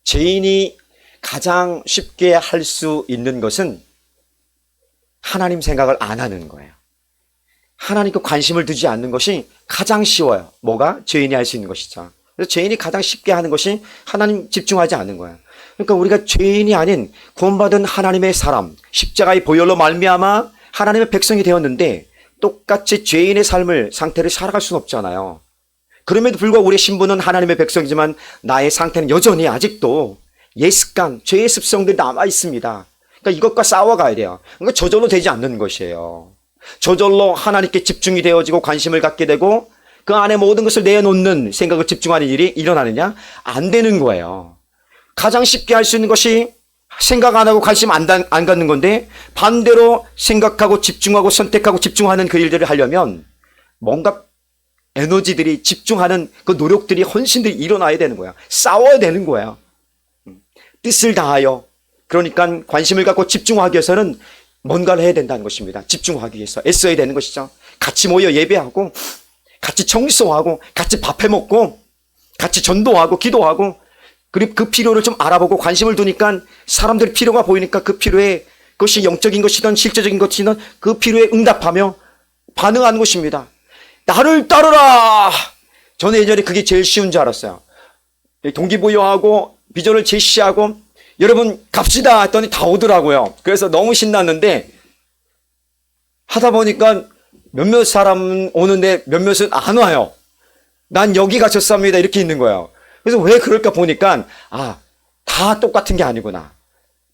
죄인이 가장 쉽게 할 수 있는 것은 하나님 생각을 안 하는 거예요. 하나님께 관심을 두지 않는 것이 가장 쉬워요. 뭐가? 죄인이 할 수 있는 것이죠. 그래서 죄인이 가장 쉽게 하는 것이 하나님 집중하지 않는 거예요. 그러니까 우리가 죄인이 아닌 구원받은 하나님의 사람, 십자가의 보혈로 말미암아 하나님의 백성이 되었는데 똑같이 죄인의 상태를 살아갈 수는 없잖아요. 그럼에도 불구하고 우리의 신분은 하나님의 백성이지만 나의 상태는 여전히 아직도 예습관, 죄의 습성들이 남아 있습니다. 그러니까 이것과 싸워가야 돼요. 그러니까 저절로 되지 않는 것이에요. 저절로 하나님께 집중이 되어지고 관심을 갖게 되고 그 안에 모든 것을 내놓는 생각을 집중하는 일이 일어나느냐? 안 되는 거예요. 가장 쉽게 할 수 있는 것이 생각 안 하고 관심 안 갖는 건데 반대로 생각하고 집중하고 선택하고 집중하는 그 일들을 하려면 뭔가 에너지들이 집중하는 그 노력들이 헌신들이 일어나야 되는 거야. 싸워야 되는 거야. 뜻을 다하여, 그러니까 관심을 갖고 집중하기 위해서는 뭔가를 해야 된다는 것입니다. 집중하기 위해서 애써야 되는 것이죠. 같이 모여 예배하고 같이 청소하고 같이 밥해 먹고 같이 전도하고 기도하고 그리고 그 필요를 좀 알아보고 관심을 두니까 사람들의 필요가 보이니까 그 필요에, 그것이 영적인 것이든 실제적인 것이든 그 필요에 응답하며 반응하는 것입니다. 나를 따르라! 저는 예전에 그게 제일 쉬운 줄 알았어요. 동기부여하고 비전을 제시하고 여러분 갑시다 했더니 다 오더라고요. 그래서 너무 신났는데 하다 보니까 몇몇 사람은 오는데 몇몇은 안 와요. 난 여기 갇혔습니다. 이렇게 있는 거예요. 그래서 왜 그럴까 보니까, 다 똑같은 게 아니구나.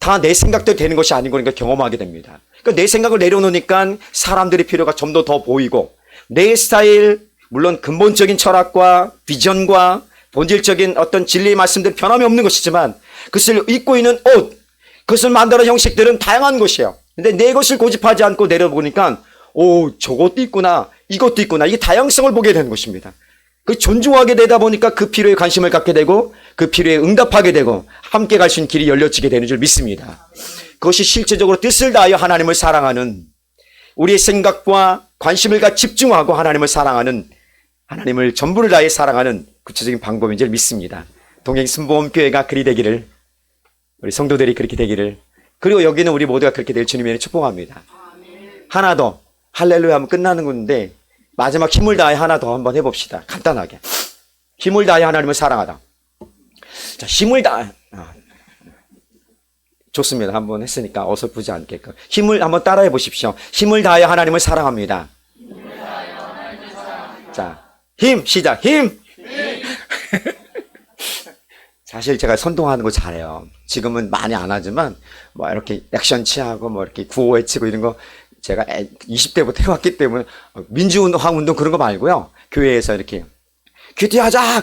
다 내 생각대로 되는 것이 아닌 거니까 경험하게 됩니다. 그러니까 내 생각을 내려놓으니까 사람들의 필요가 좀 더 보이고, 내 스타일, 물론 근본적인 철학과 비전과 본질적인 어떤 진리의 말씀들은 변함이 없는 것이지만, 그것을 입고 있는 옷, 그것을 만드는 형식들은 다양한 것이에요. 근데 내 것을 고집하지 않고 내려보니까, 저것도 있구나, 이것도 있구나, 이게 다양성을 보게 되는 것입니다. 그 존중하게 되다 보니까 그 필요에 관심을 갖게 되고, 그 필요에 응답하게 되고, 함께 갈 수 있는 길이 열려지게 되는 줄 믿습니다. 그것이 실제적으로 뜻을 다하여 하나님을 사랑하는, 우리의 생각과 관심을 집중하고 하나님을 사랑하는, 하나님을 전부를 다해 사랑하는 구체적인 방법인 줄 믿습니다. 동행순복음교회가 그리 되기를, 우리 성도들이 그렇게 되기를, 그리고 여기는 우리 모두가 그렇게 될 주님의 축복합니다. 하나 더, 할렐루야 하면 끝나는 건데, 마지막 힘을 다해 하나 더 한번 해봅시다. 간단하게. 힘을 다해 하나님을 사랑하다. 자, 힘을 다해. 좋습니다. 한번 했으니까 어설프지 않게끔. 힘을 한번 따라해 보십시오. 힘을 다해 하나님을 사랑합니다. 자, 힘, 시작. 힘! 사실 제가 선동하는 거 잘해요. 지금은 많이 안 하지만, 이렇게 액션 취하고, 이렇게 구호 외치고 이런 거, 제가 20대부터 해왔기 때문에, 민주운동, 황운동 그런 거 말고요. 교회에서 이렇게, 큐티하자!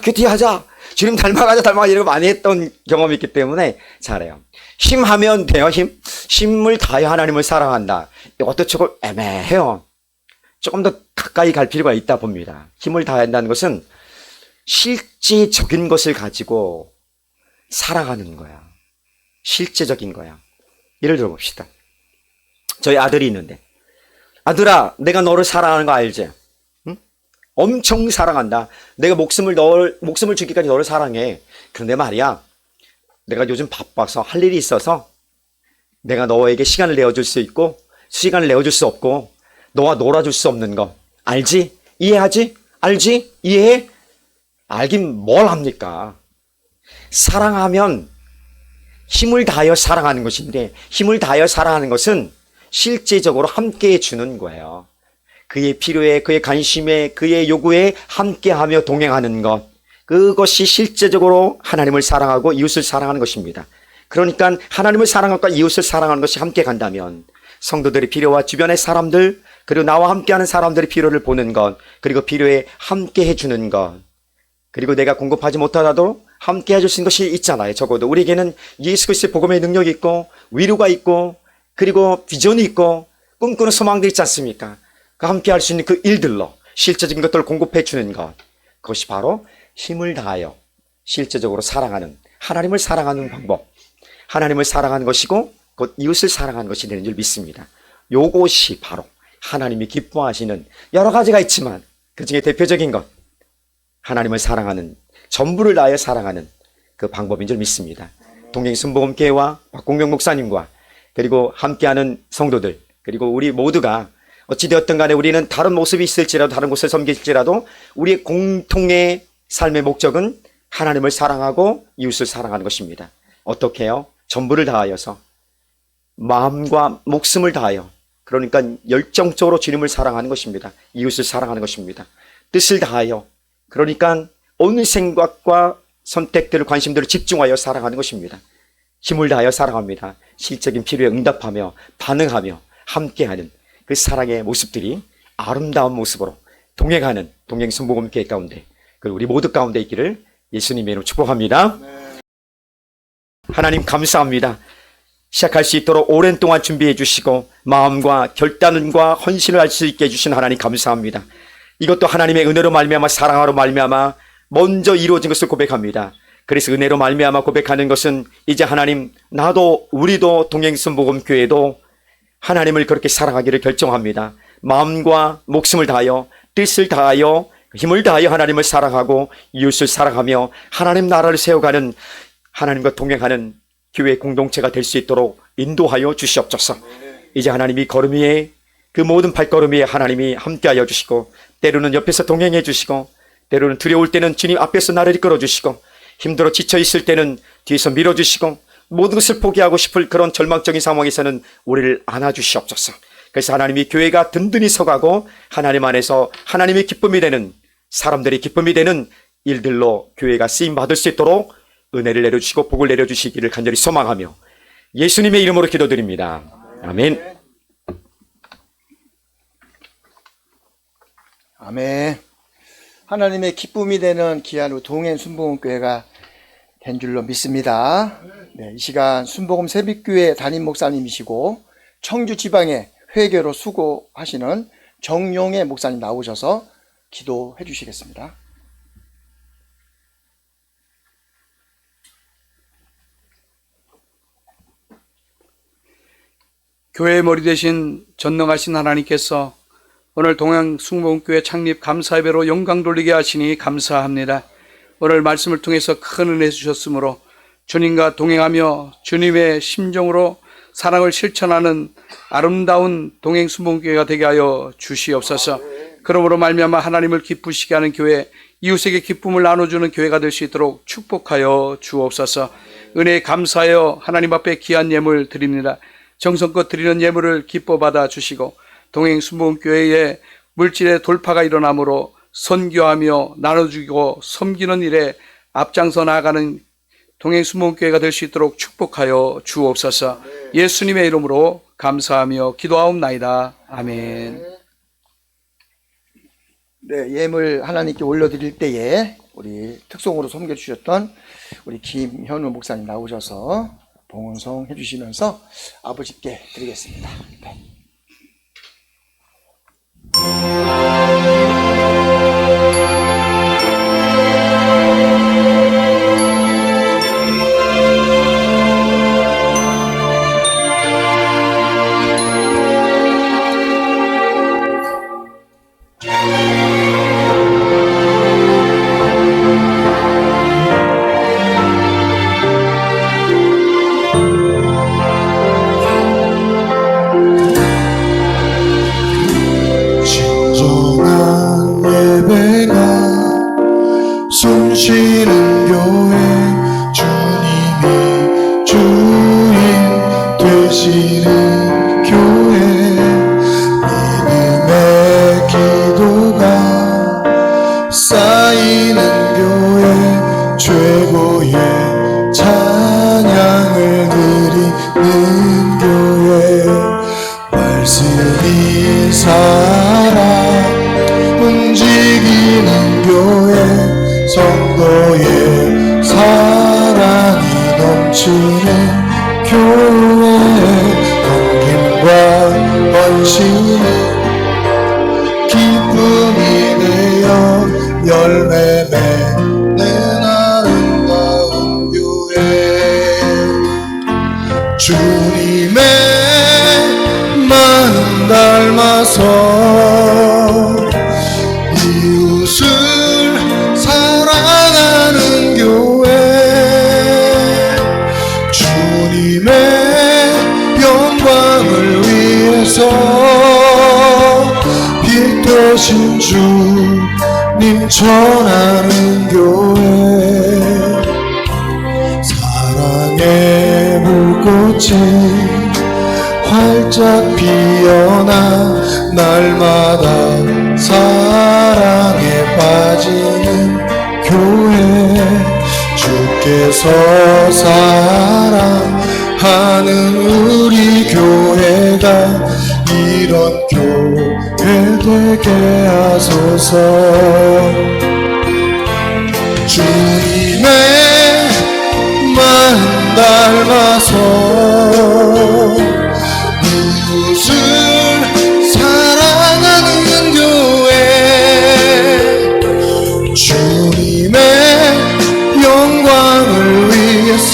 주님 닮아가자! 이런 거 많이 했던 경험이 있기 때문에 잘해요. 힘하면 돼요, 힘. 힘을 다해 하나님을 사랑한다. 이것도 조금 애매해요. 조금 더 가까이 갈 필요가 있다 봅니다. 힘을 다한다는 것은 실제적인 것을 가지고 사랑하는 거야. 실제적인 거야. 예를 들어 봅시다. 저희 아들이 있는데, 아들아, 내가 너를 사랑하는 거 알지? 응? 엄청 사랑한다. 내가 목숨을 주기까지 너를 사랑해. 그런데 말이야, 내가 요즘 바빠서 할 일이 있어서 내가 너에게 시간을 내어줄 수 있고 시간을 내어줄 수 없고 너와 놀아줄 수 없는 거 알지? 이해하지? 알지? 이해해? 알긴 뭘 합니까? 사랑하면 힘을 다하여 사랑하는 것인데, 힘을 다하여 사랑하는 것은 실제적으로 함께해 주는 거예요. 그의 필요에, 그의 관심에, 그의 요구에 함께하며 동행하는 것, 그것이 실제적으로 하나님을 사랑하고 이웃을 사랑하는 것입니다. 그러니까 하나님을 사랑하고 이웃을 사랑하는 것이 함께 간다면 성도들의 필요와 주변의 사람들, 그리고 나와 함께하는 사람들의 필요를 보는 것, 그리고 필요에 함께 해주는 것, 그리고 내가 공급하지 못하더라도 함께 해줄 수 있는 것이 있잖아요. 적어도 우리에게는 예수 그리스도의 복음의 능력이 있고 위로가 있고 그리고 비전이 있고 꿈꾸는 소망도 있지 않습니까? 그 함께 할 수 있는 그 일들로 실제적인 것들을 공급해 주는 것, 그것이 바로 힘을 다하여 실제적으로 사랑하는, 하나님을 사랑하는 방법, 하나님을 사랑하는 것이고 곧 이웃을 사랑하는 것이 되는 줄 믿습니다. 요것이 바로 하나님이 기뻐하시는, 여러 가지가 있지만 그 중에 대표적인 것, 하나님을 사랑하는, 전부를 다하여 사랑하는 그 방법인 줄 믿습니다. 동행순복음교회와 박공명 목사님과 그리고 함께하는 성도들, 그리고 우리 모두가 어찌되었든 간에 우리는 다른 모습이 있을지라도, 다른 곳을 섬길지라도 우리의 공통의 삶의 목적은 하나님을 사랑하고 이웃을 사랑하는 것입니다. 어떻게 해요? 전부를 다하여서, 마음과 목숨을 다하여, 그러니까 열정적으로 주님을 사랑하는 것입니다. 이웃을 사랑하는 것입니다. 뜻을 다하여, 그러니까 온 생각과 선택들을, 관심들을 집중하여 사랑하는 것입니다. 힘을 다하여 사랑합니다. 실적인 필요에 응답하며 반응하며 함께하는 그 사랑의 모습들이 아름다운 모습으로 동행하는 동행순복음교회 가운데, 그리고 우리 모두 가운데 있기를 예수님의 이름으로 축복합니다. 하나님 감사합니다. 시작할 수 있도록 오랜 동안 준비해 주시고 마음과 결단과 헌신을 할 수 있게 해주신 하나님 감사합니다. 이것도 하나님의 은혜로 말미암아, 사랑하로 말미암아 먼저 이루어진 것을 고백합니다. 그래서 은혜로 말미암아 고백하는 것은 이제 하나님, 나도 우리도 동행순복음교회도 하나님을 그렇게 사랑하기를 결정합니다. 마음과 목숨을 다하여, 뜻을 다하여, 힘을 다하여 하나님을 사랑하고 이웃을 사랑하며 하나님 나라를 세워가는, 하나님과 동행하는 교회 공동체가 될 수 있도록 인도하여 주시옵소서. 이제 하나님이 걸음 위에, 그 모든 발걸음 위에 하나님이 함께하여 주시고, 때로는 옆에서 동행해 주시고, 때로는 두려울 때는 주님 앞에서 나를 이끌어 주시고, 힘들어 지쳐 있을 때는 뒤에서 밀어주시고, 모든 것을 포기하고 싶을 그런 절망적인 상황에서는 우리를 안아주시옵소서. 그래서 하나님이 교회가 든든히 서가고 하나님 안에서 하나님의 기쁨이 되는 사람들이 기쁨이 되는 일들로 교회가 쓰임받을 수 있도록 은혜를 내려주시고 복을 내려주시기를 간절히 소망하며 예수님의 이름으로 기도드립니다. 아멘.
아멘. 하나님의 기쁨이 되는 귀한 동행 순복음교회가 된 줄로 믿습니다. 네, 이 시간 순복음 새벽교회 담임 목사님이시고 청주 지방에 회계로 수고하시는 정용혜 목사님 나오셔서 기도해 주시겠습니다.
교회의 머리 되신 전능하신 하나님께서 오늘 동양 순복음교회 창립 감사예배로 영광 돌리게 하시니 감사합니다. 오늘 말씀을 통해서 큰 은혜 주셨으므로 주님과 동행하며 주님의 심정으로 사랑을 실천하는 아름다운 동행 순복음교회가 되게 하여 주시옵소서. 그러므로 말미암아 하나님을 기쁘시게 하는 교회, 이웃에게 기쁨을 나눠주는 교회가 될 수 있도록 축복하여 주옵소서. 은혜에 감사하여 하나님 앞에 귀한 예물 드립니다. 정성껏 드리는 예물을 기뻐 받아 주시고 동행 순복음교회에 물질의 돌파가 일어나므로 선교하며 나눠주고 섬기는 일에 앞장서 나아가는 동행 순복음교회가 될 수 있도록 축복하여 주옵소서. 예수님의 이름으로 감사하며 기도하옵나이다. 아멘.
네, 예물 하나님께 올려드릴 때에 우리 특송으로 섬겨주셨던 우리 김현우 목사님 나오셔서 봉헌송 해주시면서 아버지께 드리겠습니다. 네.
진정한 예배가 숨쉬는 교회, 주님이 주인 되시는 교회, 믿음의 기도가 쌓이는 교회, 최고의 찬양을 드리는 교회, 말씀이 살아 움직이는 교회, 성도의 사랑이 넘치는 교회, 섬김과 헌신이 기쁨이 되어 열매 맺는 아름다운 교회, 주님의 마음 닮아서 이웃을 사랑하는 교회, 주님의 영광을 위해서 빛 되신 주님 전하는 교회, 사랑의 불꽃이 활짝 피어나 날마다 사랑에 빠지는 교회, 주께서 사랑하는 우리 교회가 이런 교회 되게 하소서. 주님의 마음 닮아서 이웃을 사랑하는 교회, 주님의 영광을 위해서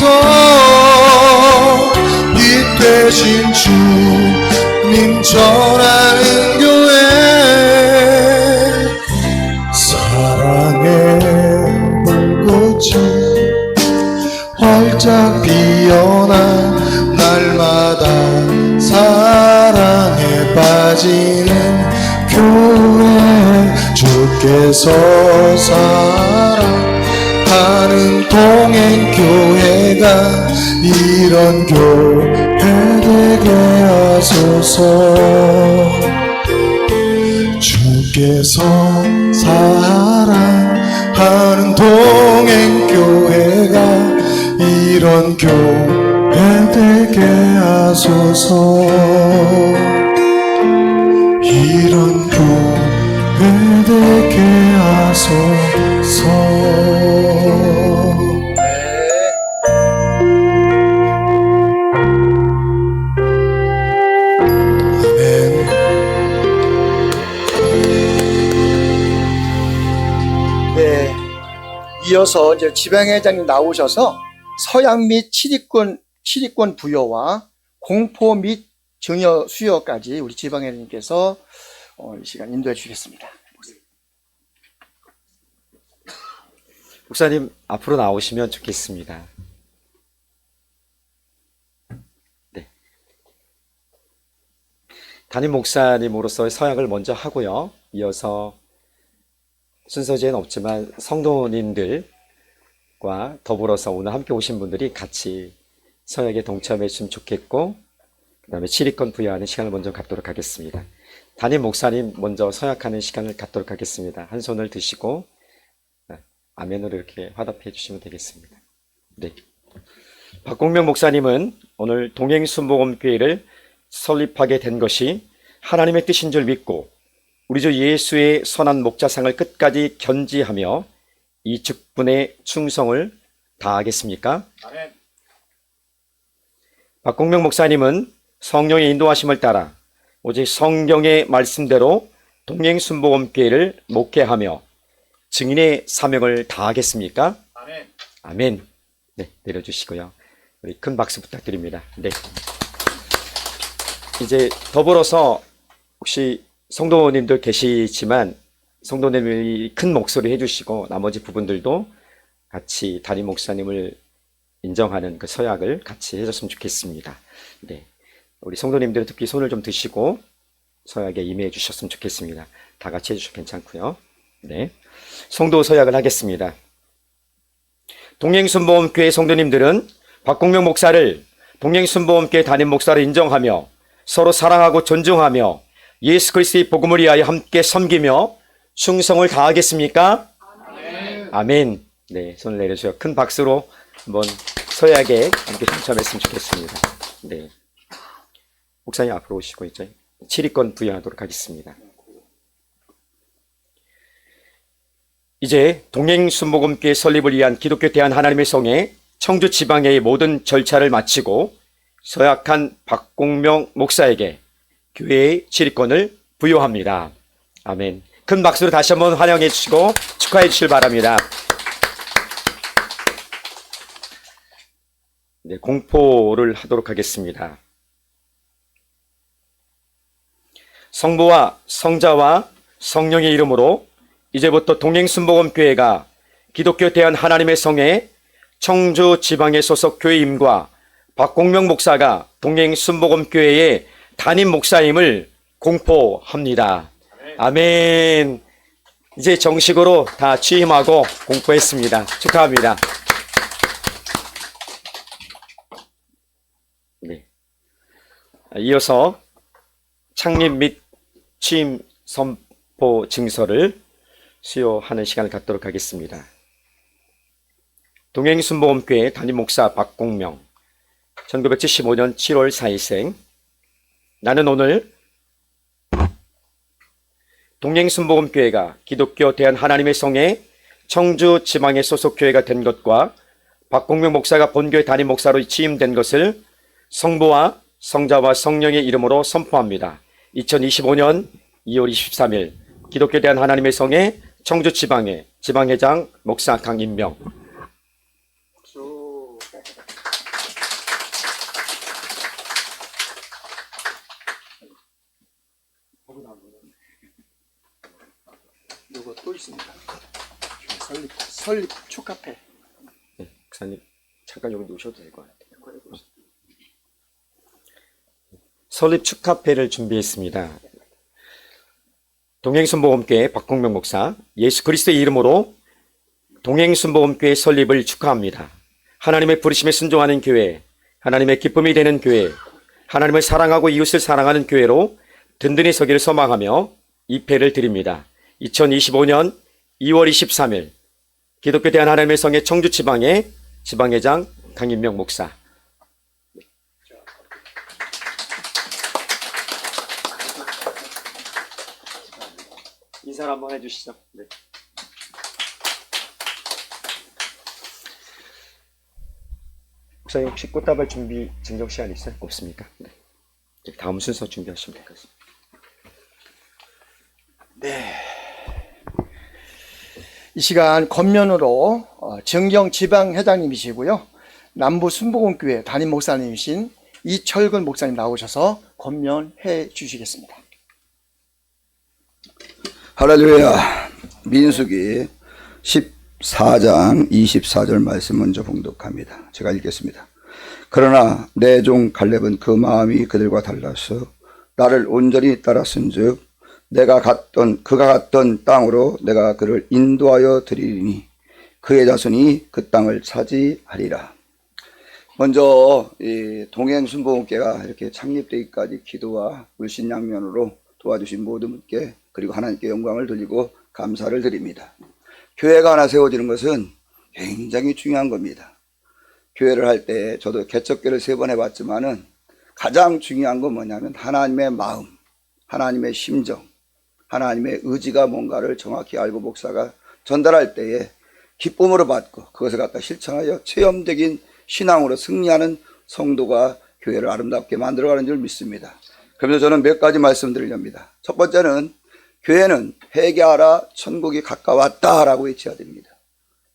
빛 되신 주님 전하는 교회, 사랑의 불꽃이 활짝 피어나 날마다 사랑에 빠지는 교회, 주께서 사랑하는 동행교회가 이런 교회 되게 하소서. 주께서 사랑
동행교회가 이런 교회 되게 하소서. 이런 교회 되게 하소서. 아멘.
네. 이어서 이제 지방회장님 나오셔서 서약 및 치리권 부여와 공포 및 증여 수여까지 우리 지방회장님께서 이 시간 인도해 주시겠습니다.
목사님 앞으로 나오시면 좋겠습니다. 네. 담임 목사님으로서 서약을 먼저 하고요. 이어서 순서제는 없지만 성도님들과 더불어서 오늘 함께 오신 분들이 같이 서약에 동참해 주시면 좋겠고, 그 다음에 치리권 부여하는 시간을 먼저 갖도록 하겠습니다. 담임 목사님 먼저 서약하는 시간을 갖도록 하겠습니다. 한 손을 드시고 아멘으로 이렇게 화답해 주시면 되겠습니다. 네. 박공명 목사님은 오늘 동행순복음교회를 설립하게 된 것이 하나님의 뜻인 줄 믿고 우리 주 예수의 선한 목자상을 끝까지 견지하며 이 직분에 충성을 다하겠습니까? 아멘. 박공명 목사님은 성령의 인도하심을 따라 오직 성경의 말씀대로 동행순복음교회를 목회하며 증인의 사명을 다하겠습니까? 아멘. 아멘. 네, 내려주시고요. 우리 큰 박수 부탁드립니다. 네. 이제 더불어서 혹시 성도님들 계시지만 성도님이 큰 목소리 해주시고 나머지 부분들도 같이 담임 목사님을 인정하는 그 서약을 같이 해줬으면 좋겠습니다. 네. 우리 성도님들은 특히 손을 좀 드시고 서약에 임해 주셨으면 좋겠습니다. 다 같이 해주셔도 괜찮고요. 네. 성도 서약을 하겠습니다. 동행순복음교회 성도님들은 박공명 목사를 동행순복음교회 담임 목사로 인정하며 서로 사랑하고 존중하며 예수 그리스도의 복음을 위하여 함께 섬기며 충성을 다하겠습니까? 아멘. 아멘. 네, 손을 내려주세요. 큰 박수로 한번 서약에 함께 동참했으면 좋겠습니다. 네. 목사님 앞으로 오시고 이제 치리권 부여하도록 하겠습니다. 이제 동행순복음교회 설립을 위한 기독교 대한 하나님의 성에 청주 지방회의 모든 절차를 마치고 서약한 박공명 목사에게 교회의 치리권을 부여합니다. 아멘. 큰 박수로 다시 한번 환영해 주시고 축하해 주시길 바랍니다. 네, 공포를 하도록 하겠습니다. 성부와 성자와 성령의 이름으로 이제부터 동행순복음교회가 기독교 대한 하나님의 성에 청주 지방의 소속 교회임과 박공명 목사가 동행순복음교회의 담임 목사임을 공포합니다. 아멘. 이제 정식으로 다 취임하고 공포했습니다. 축하합니다. 네. 이어서 창립 및 취임 선포 증서를 수여하는 시간을 갖도록 하겠습니다. 동행순복음교회 담임 목사 박공명, 1975년 7월 4일생. 나는 오늘 동행순복음교회가 기독교 대한 하나님의 성에 청주 지방의 소속 교회가 된 것과 박공명 목사가 본교회 담임 목사로 취임된 것을 성부와 성자와 성령의 이름으로 선포합니다. 2025년 2월 23일 기독교 대한 하나님의 성에 청주 지방의 지방회장 목사 강인명.
이거 또 있습니다. 설립 축하패.
네, 목사님 잠깐 여기 놓으셔도 될 것 같아요. 설립 축하패를 준비했습니다. 동행순복음교회 박공명 목사, 예수 그리스도의 이름으로 동행순복음교회 설립을 축하합니다. 하나님의 부르심에 순종하는 교회, 하나님의 기쁨이 되는 교회, 하나님을 사랑하고 이웃을 사랑하는 교회로 든든히 서기를 소망하며 이 패를 드립니다. 2025년 2월 23일 기독교 대한 하나님의 성의 청주 지방의 지방회장 강인명 목사. 인사를 한번 해주시죠. 네. 목사님 혹시 꽃다발 준비 증정 시간 있어요? 없습니까? 네. 다음 순서 준비하시면 될 것 같습니다.
이 시간 권면으로 정경 지방회장님이시고요. 남부 순복음교회 담임 목사님이신 이철근 목사님 나오셔서 권면해 주시겠습니다.
할렐루야. 민수기 14장 24절 말씀 먼저 봉독합니다. 제가 읽겠습니다. 그러나 내 종 갈렙은 그 마음이 그들과 달라서 나를 온전히 따랐은즉 그가 갔던 땅으로 내가 그를 인도하여 드리리니 그의 자손이 그 땅을 차지하리라. 먼저 이 동행순복음교회가 이렇게 창립되기까지 기도와 물신양면으로 도와주신 모든 분께 그리고 하나님께 영광을 돌리고 감사를 드립니다. 교회가 하나 세워지는 것은 굉장히 중요한 겁니다. 교회를 할 때 저도 개척교를 3번 해봤지만은 가장 중요한 건 뭐냐면 하나님의 마음, 하나님의 심정, 하나님의 의지가 뭔가를 정확히 알고 목사가 전달할 때에 기쁨으로 받고 그것을 갖다 실천하여 체험적인 신앙으로 승리하는 성도가 교회를 아름답게 만들어가는 줄 믿습니다. 그러면서 저는 몇 가지 말씀드리렵니다. 첫 번째는 교회는 회개하라 천국이 가까웠다라고 외쳐야 됩니다.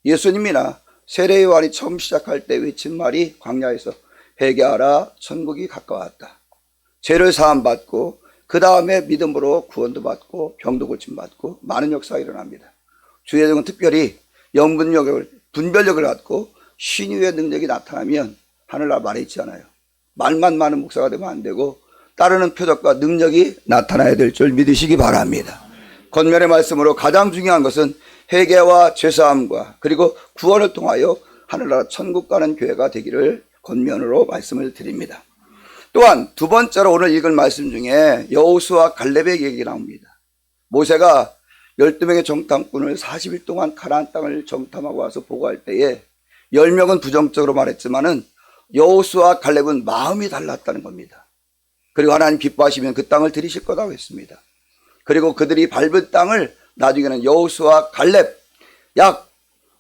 예수님이나 세례 요한이 처음 시작할 때 외친 말이 광야에서 회개하라 천국이 가까웠다. 죄를 사함 받고 그 다음에 믿음으로 구원도 받고 병도 고침 받고 많은 역사가 일어납니다. 주의종은 특별히 영분력을 분별력을 갖고 신유의 능력이 나타나면 하늘나라 말에 있지 않아요. 말만 많은 목사가 되면 안 되고 따르는 표적과 능력이 나타나야 될 줄 믿으시기 바랍니다. 권면의 말씀으로 가장 중요한 것은 회개와 죄사함과 그리고 구원을 통하여 하늘나라 천국 가는 교회가 되기를 권면으로 말씀을 드립니다. 또한 두 번째로 오늘 읽은 말씀 중에 여호수아 갈렙의 얘기가 나옵니다. 모세가 12명의 정탐꾼을 40일 동안 가나안 땅을 정탐하고 와서 보고할 때에 10명은 부정적으로 말했지만은 여호수아 갈렙은 마음이 달랐다는 겁니다. 그리고 하나님 기뻐하시면 그 땅을 들이실 거라고 했습니다. 그리고 그들이 밟은 땅을 나중에는 여호수아 갈렙 약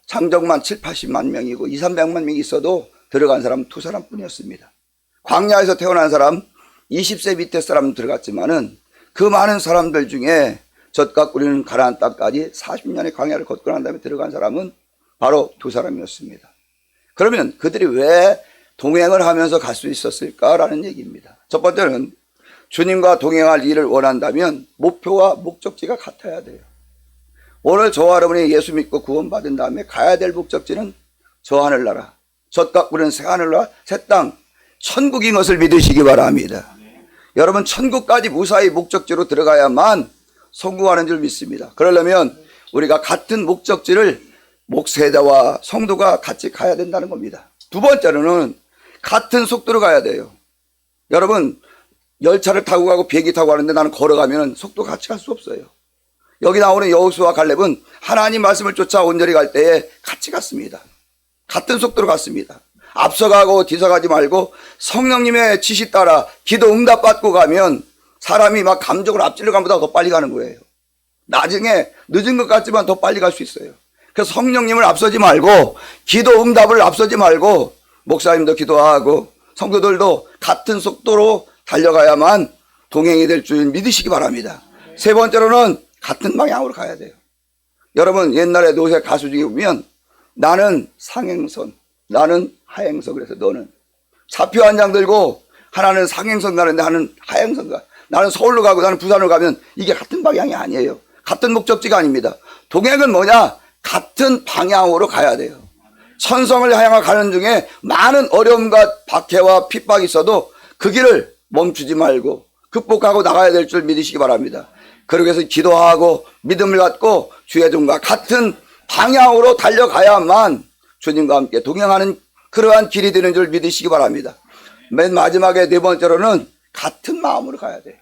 장정만 7, 80만 명이고 2, 300만 명이 있어도 들어간 사람은 2사람뿐이었습니다. 광야에서 태어난 사람 20세 밑에 사람 들어갔지만은 그 많은 사람들 중에 젖과 꿀리는 가나안 땅까지 40년의 광야를 걷고 난 다음에 들어간 사람은 바로 2사람이었습니다. 그러면 그들이 왜 동행을 하면서 갈 수 있었을까라는 얘기입니다. 첫 번째는 주님과 동행할 일을 원한다면 목표와 목적지가 같아야 돼요. 오늘 저와 여러분이 예수 믿고 구원받은 다음에 가야 될 목적지는 저 하늘나라, 젖과 꿀은 새 하늘나라, 새 땅, 천국인 것을 믿으시기 바랍니다. 여러분 천국까지 무사히 목적지로 들어가야만 성공하는 줄 믿습니다. 그러려면 우리가 같은 목적지를 목세자와 성도가 같이 가야 된다는 겁니다. 두 번째로는 같은 속도로 가야 돼요. 여러분 열차를 타고 가고 비행기 타고 가는데 나는 걸어가면 속도 같이 갈 수 없어요. 여기 나오는 여호수아 갈렙은 하나님 말씀을 쫓아 온전히 갈 때에 같이 갔습니다. 같은 속도로 갔습니다. 앞서가고 뒤서가지 말고 성령님의 지시 따라 기도 응답 받고 가면 사람이 막 감정으로 앞질러 가보다 더 빨리 가는 거예요. 나중에 늦은 것 같지만 더 빨리 갈 수 있어요. 그래서 성령님을 앞서지 말고 기도 응답을 앞서지 말고 목사님도 기도하고 성도들도 같은 속도로 달려가야만 동행이 될 줄 믿으시기 바랍니다. 세 번째로는 같은 방향으로 가야 돼요. 여러분 옛날에 노세 가수 중에 보면 나는 상행선, 나는 하행선, 그래서 너는 사표 한 장 들고 하나는 상행선 가는데 하나는 하행선 가. 나는 서울로 가고 나는 부산으로 가면 이게 같은 방향이 아니에요. 같은 목적지가 아닙니다. 동행은 뭐냐? 같은 방향으로 가야 돼요. 천성을 향해 가는 중에 많은 어려움과 박해와 핍박이 있어도 그 길을 멈추지 말고 극복하고 나가야 될 줄 믿으시기 바랍니다. 그러기 위해서 기도하고 믿음을 갖고 주의 종과 같은 방향으로 달려가야만 주님과 함께 동행하는 그러한 길이 되는 줄 믿으시기 바랍니다. 맨 마지막에 네 번째로는 같은 마음으로 가야 돼요.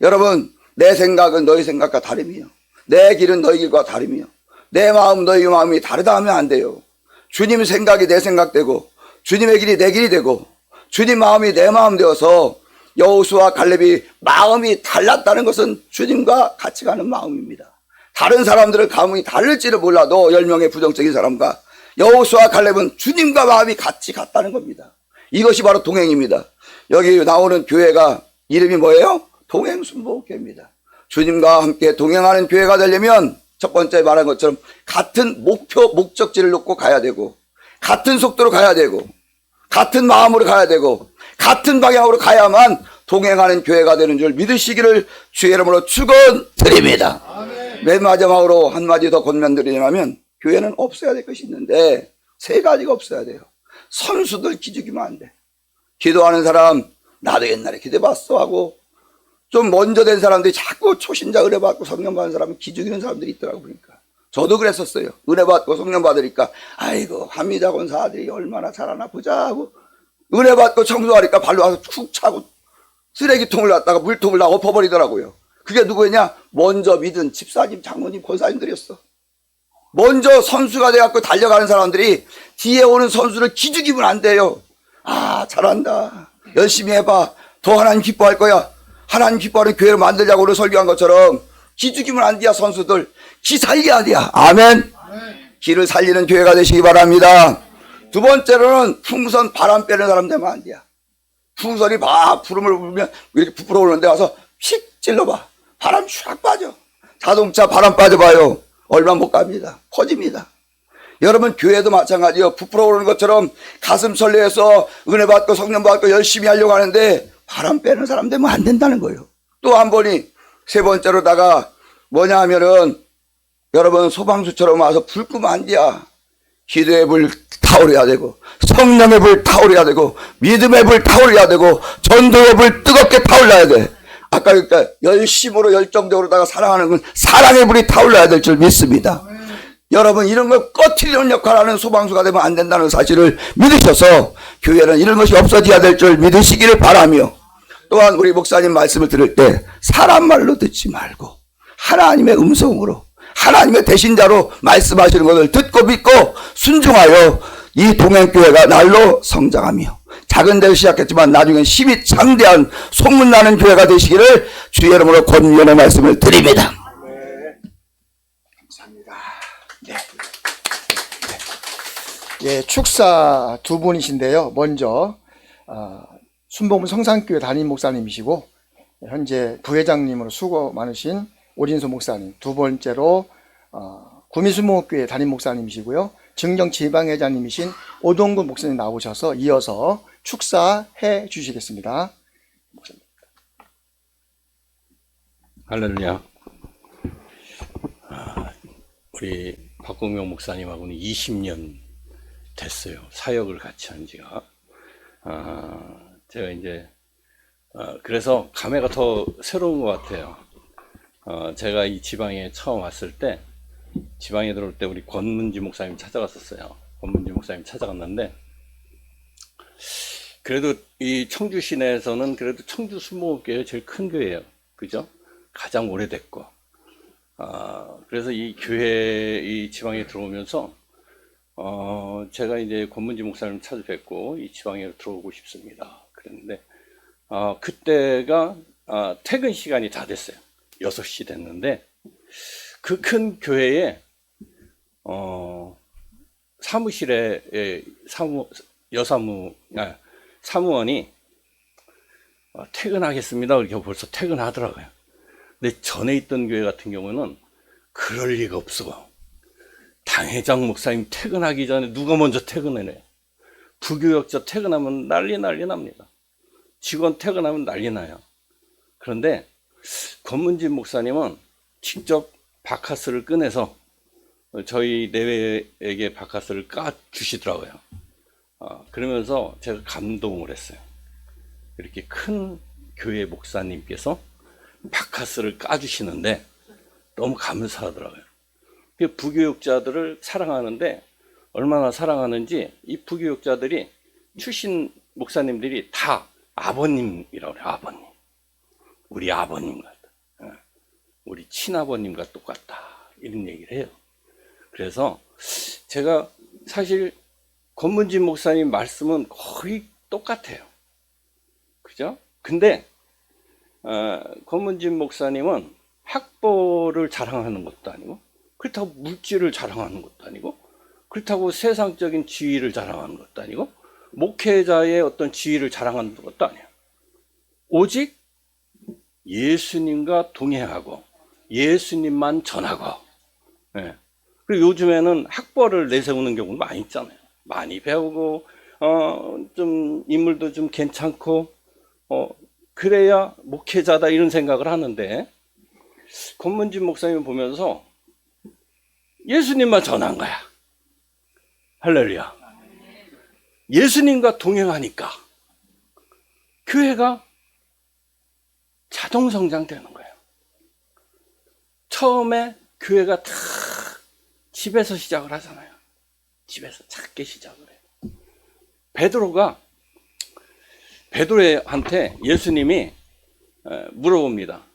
여러분 내 생각은 너희 생각과 다름이요, 내 길은 너희 길과 다름이요, 내 마음 너희 마음이 다르다 하면 안 돼요. 주님 생각이 내 생각되고 주님의 길이 내 길이 되고 주님 마음이 내 마음 되어서 여호수아 갈렙이 마음이 달랐다는 것은 주님과 같이 가는 마음입니다. 다른 사람들은 감흥이 다를지를 몰라도 10명의 부정적인 사람과 여호수아 갈렙은 주님과 마음이 같이 갔다는 겁니다. 이것이 바로 동행입니다. 여기 나오는 교회가 이름이 뭐예요? 동행순복음교회입니다. 주님과 함께 동행하는 교회가 되려면 첫 번째 말한 것처럼 같은 목표, 목적지를 놓고 가야 되고 같은 속도로 가야 되고 같은 마음으로 가야 되고 같은 방향으로 가야만 동행하는 교회가 되는 줄 믿으시기를 주의 이름으로 축원드립니다. 맨 마지막으로 한마디 더 권면드리냐면 교회는 없어야 될 것이 있는데 세 가지가 없어야 돼요. 선수들 기죽이면 안 돼. 기도하는 사람 나도 옛날에 기도해봤어 하고 좀 먼저 된 사람들이 자꾸 초신자 은혜 받고 성령 받는 사람은 기죽이는 사람들이 있더라고 보니까. 저도 그랬었어요. 은혜 받고 성령 받으니까 아이고 한미자 권사들이 얼마나 잘하나 보자 하고 은혜 받고 청소하니까 발로 와서 툭 차고 쓰레기통을 놨다가 물통을 다 엎어버리더라고요. 그게 누구냐? 먼저 믿은 집사님, 장로님, 권사님들이었어. 먼저 선수가 돼갖고 달려가는 사람들이 뒤에 오는 선수를 기죽이면 안 돼요. 아, 잘한다. 열심히 해봐. 더 하나님 기뻐할 거야. 하나님 기뻐하는 교회를 만들자고 오늘 설교한 것처럼 기죽이면 안 돼야 선수들. 기 살려야 돼야. 아멘. 기를 살리는 교회가 되시기 바랍니다. 두 번째로는 풍선 바람 빼는 사람 되면 안 돼야. 풍선이 막 부름을 불면 이렇게 부풀어 오는데 와서 휙 찔러봐. 바람 쫙 빠져. 자동차 바람 빠져봐요. 얼마 못 갑니다. 커집니다. 여러분 교회도 마찬가지요. 부풀어 오르는 것처럼 가슴 설레해서 은혜 받고 성령 받고 열심히 하려고 하는데 바람 빼는 사람 되면 안 된다는 거예요. 또 한 번이 세 번째로다가 뭐냐 하면은 여러분 소방수처럼 와서 불 끄면 안 돼야. 기도의 불 타오르야 되고 성령의 불 타오르야 되고 믿음의 불 타오르야 되고 전도의 불 뜨겁게 타올라야 돼. 아까 그러니까 열심으로 열정적으로다가 사랑하는 건 사랑의 불이 타올라야 될 줄 믿습니다. 여러분 이런 걸 꺼트리는 역할하는 소방수가 되면 안 된다는 사실을 믿으셔서 교회는 이런 것이 없어져야 될 줄 믿으시기를 바라며 또한 우리 목사님 말씀을 들을 때 사람 말로 듣지 말고 하나님의 음성으로 하나님의 대신자로 말씀하시는 것을 듣고 믿고 순종하여 이 동행교회가 날로 성장하며 작은 데로 시작했지만 나중엔 힘이 장대한 소문나는 교회가 되시기를 주의 이름으로 권면의 말씀을 드립니다.
예, 축사 두 분이신데요. 먼저 순복음 성산교회 담임 목사님이시고 현재 부회장님으로 수고 많으신 오진수 목사님, 두 번째로 구미순복음교회 담임 목사님이시고요. 증정 지방회장님이신 오동근 목사님 나오셔서 이어서 축사해 주시겠습니다.
할렐루야. 우리 박공명 목사님하고는 20년 됐어요. 사역을 같이 한 지가. 제가 이제 그래서 감회가 더 새로운 것 같아요. 제가 이 지방에 처음 왔을 때 지방에 들어올 때 우리 권문지 목사님 찾아갔었어요. 권문지 목사님 찾아갔는데 그래도 이 청주 시내에서는 그래도 청주 순복음교회가 제일 큰 교회예요. 그죠? 가장 오래됐고 그래서 이 교회 이 지방에 들어오면서 제가 이제 권문지 목사님 찾아뵙고 이 지방에 들어오고 싶습니다. 그랬는데 그때가 퇴근 시간이 다 됐어요. 6시 됐는데 그 큰 교회에 사무실에 사무원이 퇴근하겠습니다. 이렇게 벌써 퇴근하더라고요. 근데 전에 있던 교회 같은 경우는 그럴 리가 없어. 당회장 목사님 퇴근하기 전에 누가 먼저 퇴근해요. 부교역자 퇴근하면 난리 납니다. 직원 퇴근하면 난리 나요. 그런데 권문진 목사님은 직접 바카스를 꺼내서 저희 내외에게 바카스를 까 주시더라고요. 그러면서 제가 감동을 했어요. 이렇게 큰 교회 목사님께서 바카스를 까 주시는데 너무 감사하더라고요. 부교육자들을 사랑하는데 얼마나 사랑하는지 이 부교육자들이 출신 목사님들이 다 아버님이라고 그래요. 아버님. 우리 아버님 같다. 우리 친아버님과 똑같다. 이런 얘기를 해요. 그래서 제가 사실 권문진 목사님 말씀은 거의 똑같아요. 그죠? 근데 권문진 목사님은 학벌을 자랑하는 것도 아니고, 그렇다고 물질을 자랑하는 것도 아니고, 그렇다고 세상적인 지위를 자랑하는 것도 아니고, 목회자의 어떤 지위를 자랑하는 것도 아니에요. 오직 예수님과 동행하고 예수님만 전하고. 예. 그리고 요즘에는 학벌을 내세우는 경우도 많이 있잖아요. 많이 배우고 좀 인물도 좀 괜찮고 그래야 목회자다 이런 생각을 하는데, 권문진 목사님 보면서 예수님만 전한 거야. 할렐루야. 예수님과 동행하니까 교회가 자동 성장되는 거예요. 처음에 교회가 다 집에서 시작을 하잖아요. 집에서 작게 시작을 해요. 베드로한테 예수님이 물어봅니다.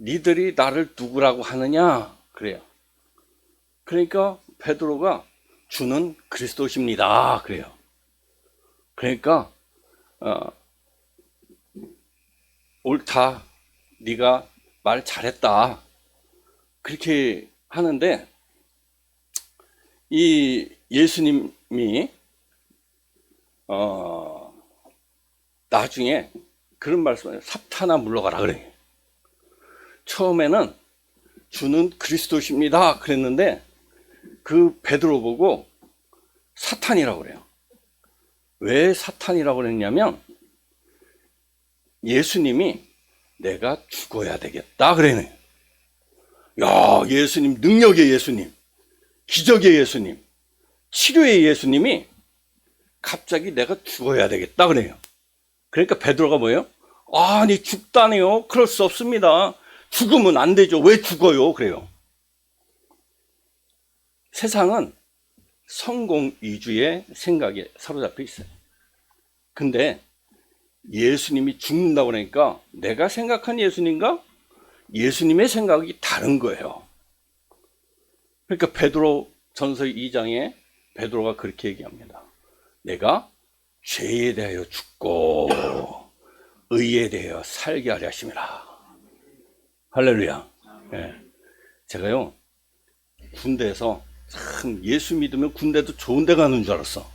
니들이 나를 누구라고 하느냐? 그래요. 그러니까 베드로가 주는 그리스도십니다. 그래요. 그러니까 옳다. 네가 말 잘했다. 그렇게 하는데, 이 예수님이 나중에 그런 말씀을 해요. 사탄아 물러가라 그래요. 처음에는 주는 그리스도십니다 그랬는데, 그 베드로 보고 사탄이라고 그래요. 왜 사탄이라고 그랬냐면, 예수님이 내가 죽어야 되겠다 그래요. 야, 예수님, 능력의 예수님, 기적의 예수님, 치료의 예수님이 갑자기 내가 죽어야 되겠다 그래요. 그러니까 베드로가 뭐예요? 아니, 죽다니요? 그럴 수 없습니다. 죽으면 안 되죠. 왜 죽어요? 그래요. 세상은 성공 위주의 생각에 사로잡혀 있어요. 근데 예수님이 죽는다고 그러니까 내가 생각한 예수님과 예수님의 생각이 다른 거예요. 그러니까 베드로 전서 2장에 베드로가 그렇게 얘기합니다. 내가 죄에 대하여 죽고 의에 대하여 살게 하려 하심이라. 할렐루야. 네. 제가요, 군대에서 참 예수 믿으면 군대도 좋은 데 가는 줄 알았어.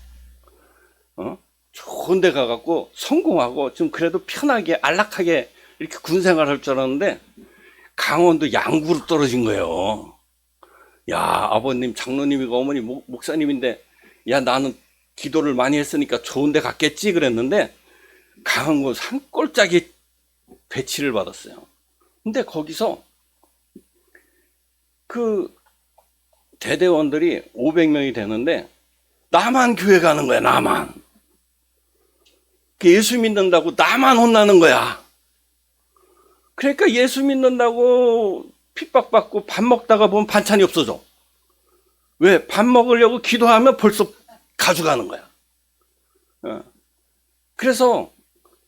좋은 데 가갖고 성공하고 좀 그래도 편하게 안락하게 이렇게 군 생활할 줄 알았는데, 강원도 양구로 떨어진 거예요. 야, 아버님, 장로님이고 어머니 목사님인데, 야, 나는 기도를 많이 했으니까 좋은 데 갔겠지 그랬는데, 강원도 산골짜기 배치를 받았어요. 근데 거기서 그 대대원들이 500명이 되는데 나만 교회 가는 거야. 나만. 예수 믿는다고 나만 혼나는 거야. 그러니까 예수 믿는다고 핍박받고 밥 먹다가 보면 반찬이 없어져. 왜? 밥 먹으려고 기도하면 벌써 가져가는 거야. 그래서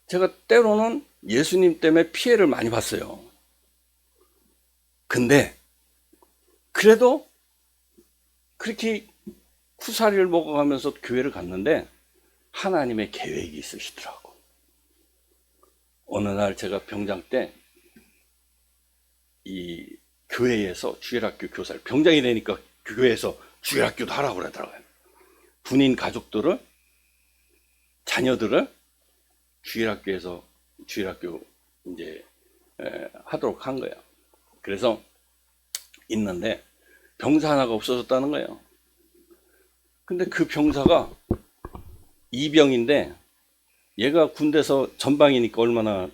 제가 때로는 예수님 때문에 피해를 많이 봤어요. 근데 그래도 그렇게 쿠사리를 먹어가면서 교회를 갔는데 하나님의 계획이 있으시더라고. 어느 날 제가 병장 때 이 교회에서 주일학교 교사를, 병장이 되니까 교회에서 주일학교도 하라고 그러더라고요. 군인 가족들을, 자녀들을 주일학교에서 주일학교 이제 하도록 한 거예요. 그래서 있는데 병사 하나가 없어졌다는 거예요. 근데 그 병사가 이병인데, 얘가 군대에서 전방이니까 얼마나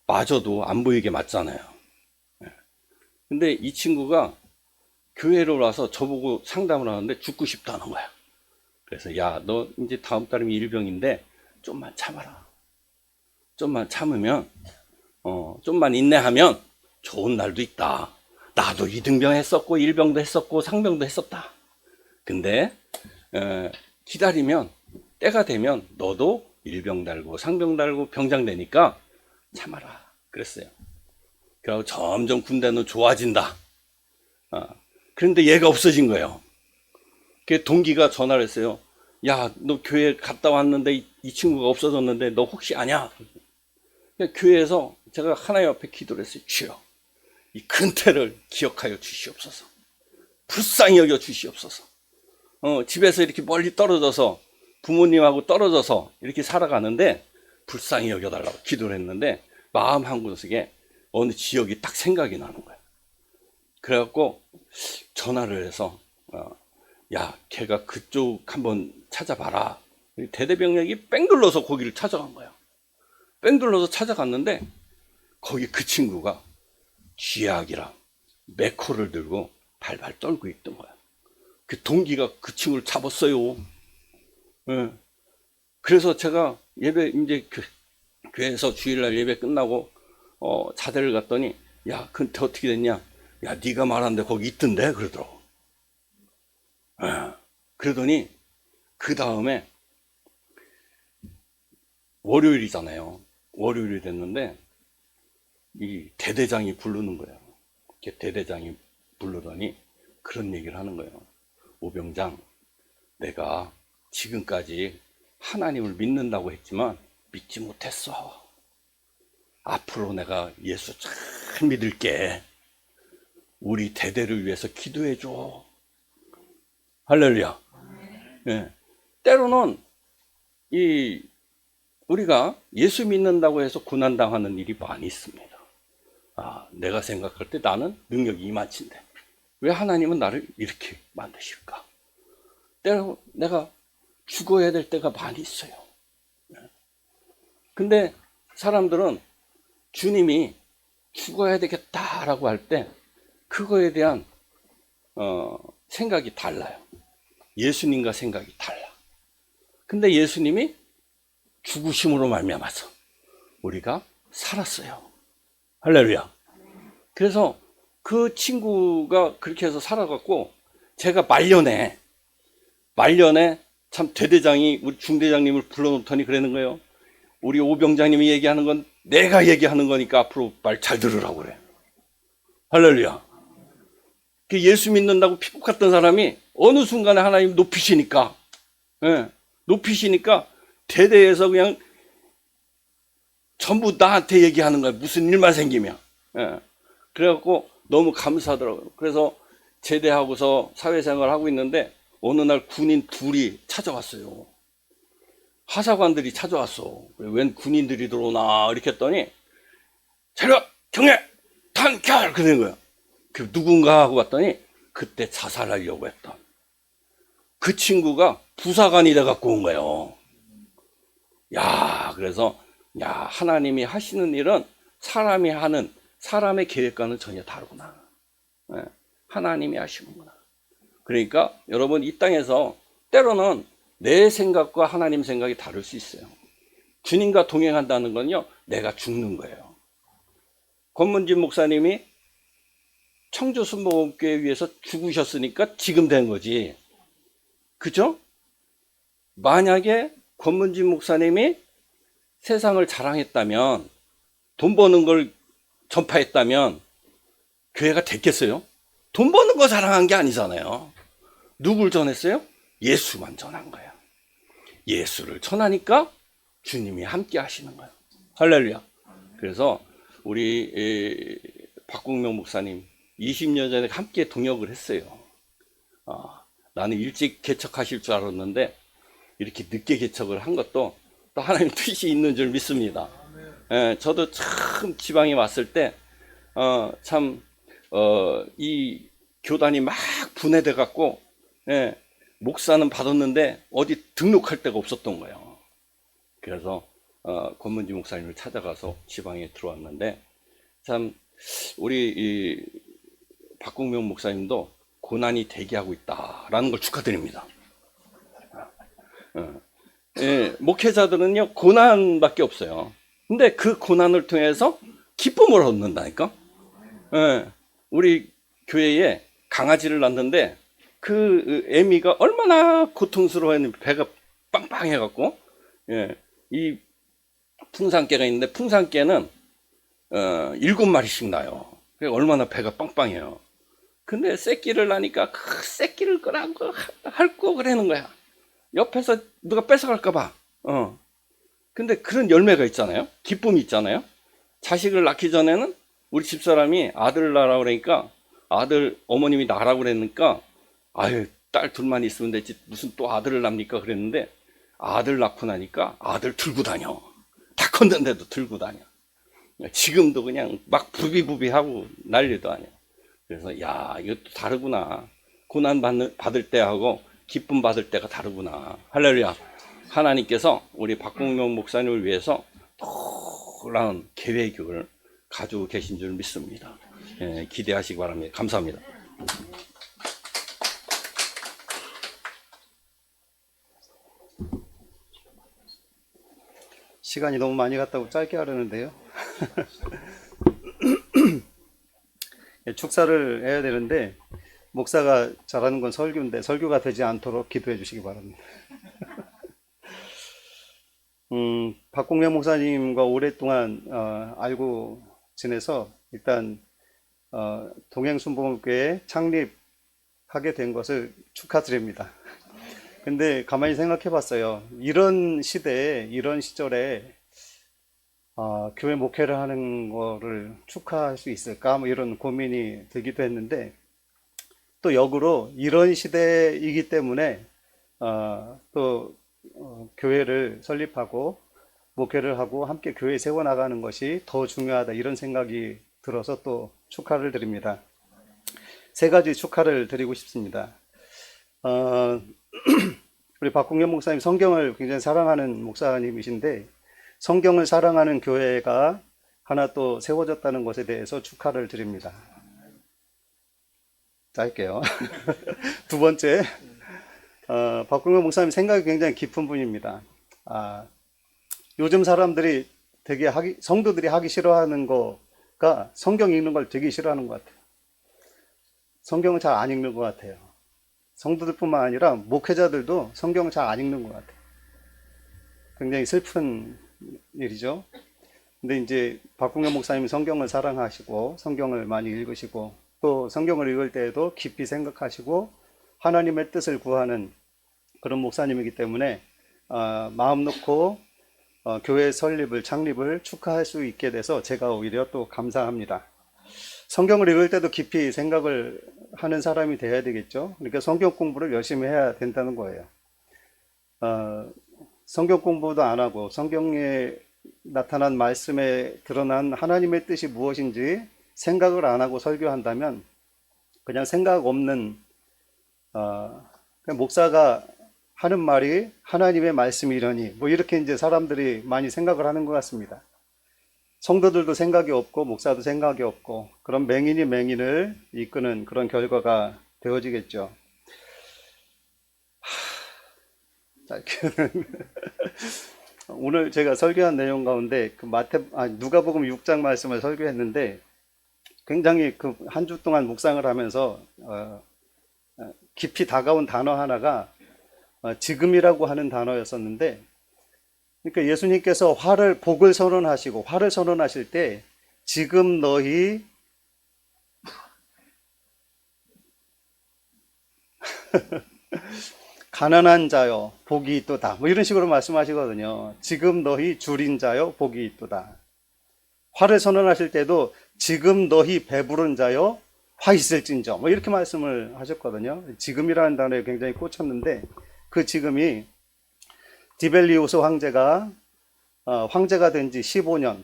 맞아도 안 보이게 맞잖아요. 근데 이 친구가 교회로 와서 저보고 상담을 하는데 죽고 싶다는 거야. 그래서 야, 너 이제 다음 달이면 일병인데 좀만 참아라. 좀만 참으면, 좀만 인내하면 좋은 날도 있다. 나도 이등병 했었고 일병도 했었고 상병도 했었다. 근데 기다리면, 때가 되면 너도 일병 달고 상병 달고 병장 되니까 참아라. 그랬어요. 그리고 점점 군대는 좋아진다. 그런데 얘가 없어진 거예요. 그 동기가 전화를 했어요. 야, 너 교회 갔다 왔는데 이 친구가 없어졌는데 너 혹시 아냐? 교회에서 제가 하나님 앞에 기도를 했어요. 주여, 이 근태를 기억하여 주시옵소서. 불쌍히 여겨 주시옵소서. 집에서 이렇게 멀리 떨어져서 부모님하고 떨어져서 이렇게 살아가는데 불쌍히 여겨달라고 기도를 했는데 마음 한구석에 어느 지역이 딱 생각이 나는 거예요. 그래갖고 전화를 해서 야, 걔가 그쪽 한번 찾아봐라. 대대병력이 뺑 둘러서 거기를 찾아간 거예요. 뺑 둘러서 찾아갔는데 거기 그 친구가 쥐약이랑 메코를 들고 발발 떨고 있던 거야. 그 동기가 그 친구를 잡았어요. 예. 그래서 제가 예배 이제 교회에서 주일날 예배 끝나고 자대를 갔더니 야, 근데 어떻게 됐냐? 야, 네가 말한데 거기 있던데 그러더라고. 예. 그러더니 그 다음에 월요일이잖아요. 월요일이 됐는데 이 대대장이 부르는 거예요. 대대장이 부르더니 그런 얘기를 하는 거예요. 오병장, 내가 지금까지 하나님을 믿는다고 했지만 믿지 못했어. 앞으로 내가 예수 잘 믿을게. 우리 대대를 위해서 기도해 줘. 할렐루야. 네. 때로는 우리가 예수 믿는다고 해서 고난당하는 일이 많이 있습니다. 내가 생각할 때 나는 능력이 이만치인데 왜 하나님은 나를 이렇게 만드실까? 때로 내가 죽어야 될 때가 많이 있어요. 근데 사람들은 주님이 죽어야 되겠다라고 할 때 그거에 대한 생각이 달라요. 예수님과 생각이 달라. 근데 예수님이 죽으심으로 말미암아서 우리가 살았어요. 할렐루야. 그래서 그 친구가 그렇게 해서 살아갔고 제가 말년에 참 대대장이 우리 중대장님을 불러놓더니 그러는 거예요. 우리 오병장님이 얘기하는 건 내가 얘기하는 거니까 앞으로 말 잘 들으라고 그래. 할렐루야. 예수 믿는다고 피복 갔던 사람이 어느 순간에 하나님 높이시니까 대대에서 그냥 전부 나한테 얘기하는 거야. 무슨 일만 생기면. 그래갖고 너무 감사하더라고요. 그래서 제대하고서 사회생활을 하고 있는데 어느 날 군인 둘이 찾아왔어요. 하사관들이 찾아왔어. 웬 군인들이 들어오나 이렇게 했더니 자료 경례 단결 그러는 거야. 그 누군가 하고 봤더니 그때 자살하려고 했던 그 친구가 부사관이 돼 갖고 온 거예요. 그래서 하나님이 하시는 일은 사람이 하는 사람의 계획과는 전혀 다르구나. 하나님이 하시는구나. 그러니까 여러분 이 땅에서 때로는 내 생각과 하나님 생각이 다를 수 있어요. 주님과 동행한다는 건요, 내가 죽는 거예요. 권문진 목사님이 청주 순복음교회 위해서 죽으셨으니까 지금 된 거지. 그죠? 만약에 권문진 목사님이 세상을 자랑했다면, 돈 버는 걸 전파했다면 교회가 됐겠어요? 돈 버는 거 자랑한 게 아니잖아요. 누굴 전했어요? 예수만 전한 거예요. 예수를 전하니까 주님이 함께 하시는 거예요. 할렐루야. 그래서 우리 박국명 목사님 20년 전에 함께 동역을 했어요. 나는 일찍 개척하실 줄 알았는데 이렇게 늦게 개척을 한 것도 또 하나님 뜻이 있는 줄 믿습니다. 저도 참 지방에 왔을 때 이 교단이 막 분해돼 갖고 목사는 받았는데 어디 등록할 데가 없었던 거예요. 그래서 권문지 목사님을 찾아가서 지방에 들어왔는데 참 우리 이 박국명 목사님도 고난이 대기하고 있다라는 걸 축하드립니다. 목회자들은요 고난밖에 없어요. 근데 그 고난을 통해서 기쁨을 얻는다니까. 우리 교회에 강아지를 낳는데 그 애미가 얼마나 고통스러워했는지 배가 빵빵해갖고 이 풍산개가 있는데 풍산개는 7마리씩 나요. 그러니까 얼마나 배가 빵빵해요. 근데 새끼를 나니까 그 새끼를 끄라고 할거 그러는 거야. 옆에서 누가 뺏어갈까봐. 근데 그런 열매가 있잖아요. 기쁨이 있잖아요. 자식을 낳기 전에는 우리 집사람이 아들 낳으라고 그러니까 아들 어머님이 낳으라고 그러니까 아유 딸 둘만 있으면 되지 무슨 또 아들을 낳습니까 그랬는데 아들 낳고 나니까 아들 들고 다녀. 다 컸는데도 들고 다녀. 지금도 그냥 막 부비부비하고 난리도 아니야. 그래서 야 이것도 다르구나. 고난 받을 때하고 기쁨 받을 때가 다르구나. 할렐루야. 하나님께서 우리 박공명 목사님을 위해서 놀라운 계획을 가지고 계신 줄 믿습니다. 예, 기대하시기 바랍니다. 감사합니다.
시간이 너무 많이 갔다고 짧게 하려는데요. 축사를 해야 되는데 목사가 잘하는 건 설교인데 설교가 되지 않도록 기도해 주시기 바랍니다. 박공명 목사님과 오랫동안 알고 지내서 일단 동행순복음교회 창립하게 된 것을 축하드립니다. 근데 가만히 생각해 봤어요. 이런 시대에, 이런 시절에 교회 목회를 하는 거를 축하할 수 있을까? 뭐 이런 고민이 들기도 했는데, 또 역으로 이런 시대이기 때문에 또 교회를 설립하고 목회를 하고 함께 교회 세워나가는 것이 더 중요하다, 이런 생각이 들어서 또 축하를 드립니다. 세 가지 축하를 드리고 싶습니다. 우리 박공현 목사님 성경을 굉장히 사랑하는 목사님이신데, 성경을 사랑하는 교회가 하나 또 세워졌다는 것에 대해서 축하를 드립니다. 짧게요. 두 번째, 박공현 목사님 생각이 굉장히 깊은 분입니다. 요즘 사람들이 되게 성도들이 하기 싫어하는 거가 성경 읽는 걸 되게 싫어하는 것 같아요. 성경을 잘 안 읽는 것 같아요. 성도들뿐만 아니라 목회자들도 성경을 잘 안 읽는 것 같아요. 굉장히 슬픈 일이죠. 근데 이제 박공현 목사님은 성경을 사랑하시고 성경을 많이 읽으시고 또 성경을 읽을 때에도 깊이 생각하시고 하나님의 뜻을 구하는 그런 목사님이기 때문에 마음 놓고 교회 설립을, 창립을 축하할 수 있게 돼서 제가 오히려 또 감사합니다. 성경을 읽을 때도 깊이 생각을 하는 사람이 돼야 되겠죠. 그러니까 성경 공부를 열심히 해야 된다는 거예요. 성경 공부도 안 하고 성경에 나타난 말씀에 드러난 하나님의 뜻이 무엇인지 생각을 안 하고 설교한다면 그냥 생각 없는 그냥 목사가 하는 말이 하나님의 말씀이려니 뭐 이렇게 이제 사람들이 많이 생각을 하는 것 같습니다. 성도들도 생각이 없고 목사도 생각이 없고 그런 맹인이 맹인을 이끄는 그런 결과가 되어지겠죠. 오늘 제가 설교한 내용 가운데 그 누가복음 6장 말씀을 설교했는데 굉장히 그 한 주 동안 묵상을 하면서 깊이 다가온 단어 하나가 지금이라고 하는 단어였었는데, 그러니까 예수님께서 복을 선언하시고 화를 선언하실 때 지금 너희 가난한 자여 복이 있도다 뭐 이런 식으로 말씀하시거든요. 지금 너희 줄인 자여 복이 있도다. 화를 선언하실 때도 지금 너희 배부른 자여 화 있을진저 뭐 이렇게 말씀을 하셨거든요. 지금이라는 단어에 굉장히 꽂혔는데 그 지금이 디벨리우스 황제가 황제가 된 지 15년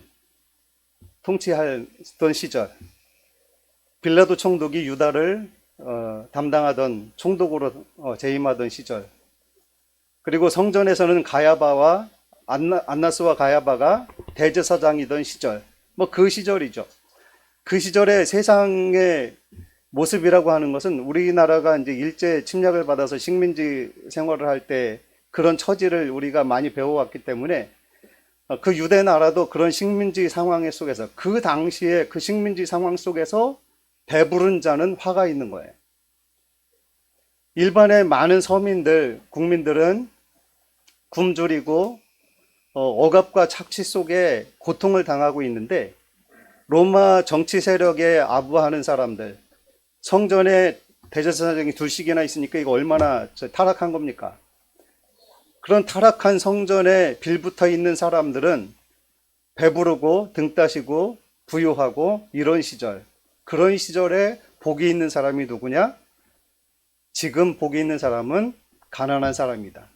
통치하던 시절, 빌라도 총독이 유다를 담당하던 총독으로 재임하던 시절, 그리고 성전에서는 가야바와 안나스와 가야바가 대제사장이던 시절, 뭐 그 시절이죠. 그 시절의 세상의 모습이라고 하는 것은 우리나라가 이제 일제 침략을 받아서 식민지 생활을 할 때 그런 처지를 우리가 많이 배워왔기 때문에 그 유대 나라도 그런 식민지 상황 속에서 그 당시에 그 식민지 상황 속에서 배부른 자는 화가 있는 거예요. 일반의 많은 서민들, 국민들은 굶주리고 억압과 착취 속에 고통을 당하고 있는데 로마 정치 세력에 아부하는 사람들, 성전에 대제사장이 둘씩이나 있으니까 이거 얼마나 타락한 겁니까? 그런 타락한 성전에 빌붙어 있는 사람들은 배부르고 등 따시고 부유하고 이런 시절, 그런 시절에 복이 있는 사람이 누구냐? 지금 복이 있는 사람은 가난한 사람이다.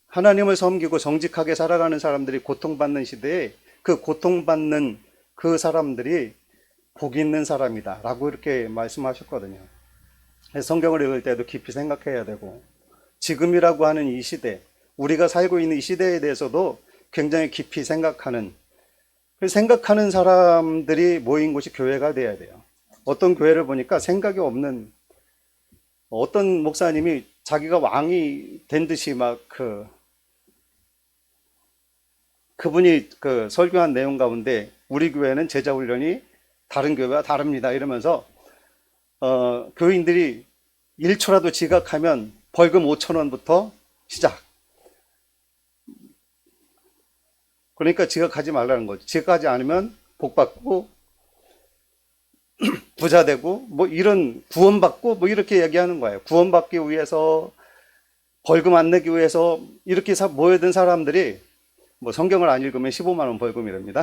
하나님을 섬기고 정직하게 살아가는 사람들이 고통받는 시대에 그 고통받는 그 사람들이 복 있는 사람이다 라고 이렇게 말씀하셨거든요. 성경을 읽을 때도 깊이 생각해야 되고, 지금이라고 하는 이 시대, 우리가 살고 있는 이 시대에 대해서도 굉장히 깊이 생각하는 사람들이 모인 곳이 교회가 돼야 돼요. 어떤 교회를 보니까 생각이 없는, 어떤 목사님이 자기가 왕이 된 듯이 막 그분이 설교한 내용 가운데 우리 교회는 제자 훈련이 다른 교회와 다릅니다 이러면서 교인들이 1초라도 지각하면 벌금 5,000원부터 시작. 그러니까 지각하지 말라는 거죠. 지각하지 않으면 복 받고 부자 되고 뭐 이런 구원받고 뭐 이렇게 얘기하는 거예요. 구원받기 위해서, 벌금 안 내기 위해서 이렇게 모여든 사람들이, 뭐 성경을 안 읽으면 15만 원 벌금이랍니다.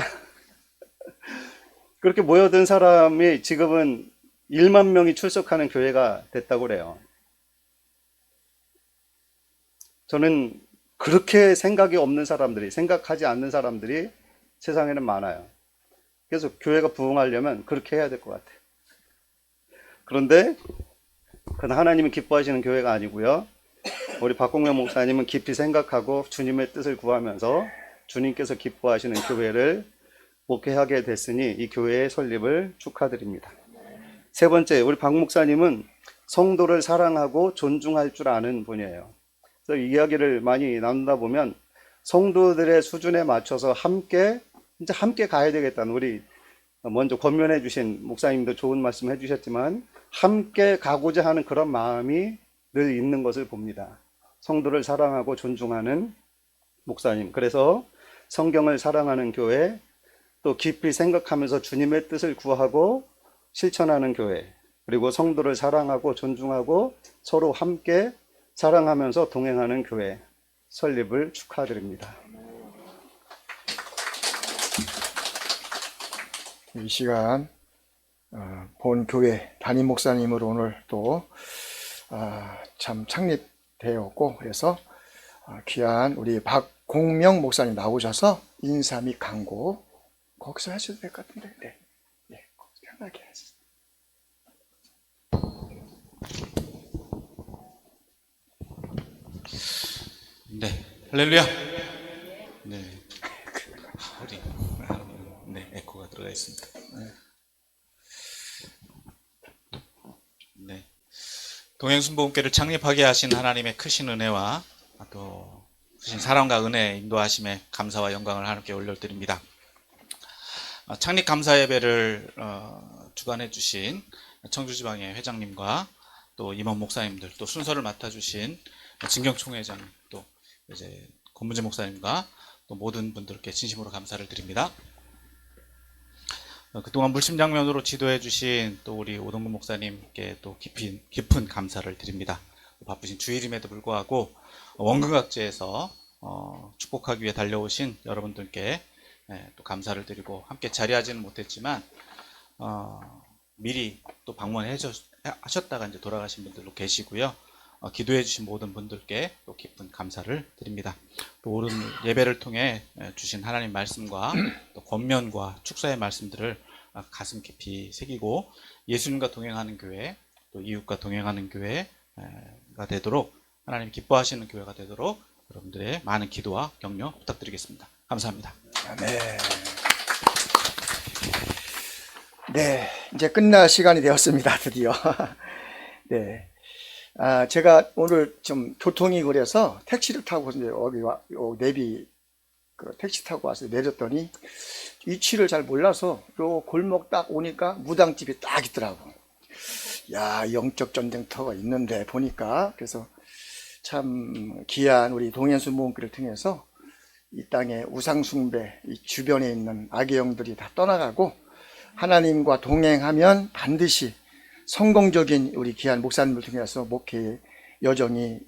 그렇게 모여든 사람이 지금은 1만 명이 출석하는 교회가 됐다고 그래요. 저는 그렇게 생각이 없는 사람들이, 생각하지 않는 사람들이 세상에는 많아요. 그래서 교회가 부흥하려면 그렇게 해야 될 것 같아요. 그런데 그건 하나님이 기뻐하시는 교회가 아니고요. 우리 박공명 목사님은 깊이 생각하고 주님의 뜻을 구하면서 주님께서 기뻐하시는 교회를 목회하게 됐으니 이 교회의 설립을 축하드립니다. 세 번째, 우리 박 목사님은 성도를 사랑하고 존중할 줄 아는 분이에요. 그래서 이야기를 많이 나누다 보면 성도들의 수준에 맞춰서 함께 가야 되겠다는, 우리 먼저 권면해 주신 목사님도 좋은 말씀 해주셨지만 함께 가고자 하는 그런 마음이 늘 있는 것을 봅니다. 성도를 사랑하고 존중하는 목사님. 그래서 성경을 사랑하는 교회, 또 깊이 생각하면서 주님의 뜻을 구하고 실천하는 교회, 그리고 성도를 사랑하고 존중하고 서로 함께 사랑하면서 동행하는 교회 설립을 축하드립니다.
이 시간 본 교회 담임 목사님으로 오늘 또 참 창립되었고, 그래서 귀한 우리 박공명 목사님 나오셔서 인사 및 강고 거기서 하셔도 될 것 같은데, 네, 편하게 하시죠.
네, 할렐루야. 네, 네, 에코가 들어가 있습니다. 네, 동행순복음교회를 창립하게 하신 하나님의 크신 은혜와 또 크신 사랑과 은혜 인도하심에 감사와 영광을 하나님께 올려드립니다. 창립 감사 예배를 주관해 주신 청주지방의 회장님과 또 임원 목사님들, 또 순서를 맡아주신 진경총회장, 또 이제 권문재 목사님과 또 모든 분들께 진심으로 감사를 드립니다. 그동안 물심장면으로 지도해 주신 또 우리 오동근 목사님께 또 깊은 감사를 드립니다. 바쁘신 주일임에도 불구하고 원근각지에서 축복하기 위해 달려오신 여러분들께 또 감사를 드리고, 함께 자리하지는 못했지만 미리 또 방문해 하셨다가 이제 돌아가신 분들도 계시고요. 기도해 주신 모든 분들께 또 깊은 감사를 드립니다. 또 오늘 예배를 통해 주신 하나님 말씀과 또 권면과 축사의 말씀들을 가슴 깊이 새기고 예수님과 동행하는 교회, 또 이웃과 동행하는 교회가 되도록, 하나님 기뻐하시는 교회가 되도록 여러분들의 많은 기도와 격려 부탁드리겠습니다. 감사합니다.
네, 이제 끝날 시간이 되었습니다. 드디어. 네. 제가 오늘 좀 교통이 그래서 택시를 타고 이제 여기 내비 택시 타고 와서 내렸더니 위치를 잘 몰라서 요 골목 딱 오니까 무당집이 딱 있더라고. 야, 영적 전쟁터가 있는데 보니까. 그래서 참 귀한 우리 동행순복음교회를 통해서 이 땅에 우상숭배, 이 주변에 있는 악의 영들이 다 떠나가고
하나님과 동행하면 반드시 성공적인 우리 귀한 목사님을 통해서 목회 여정이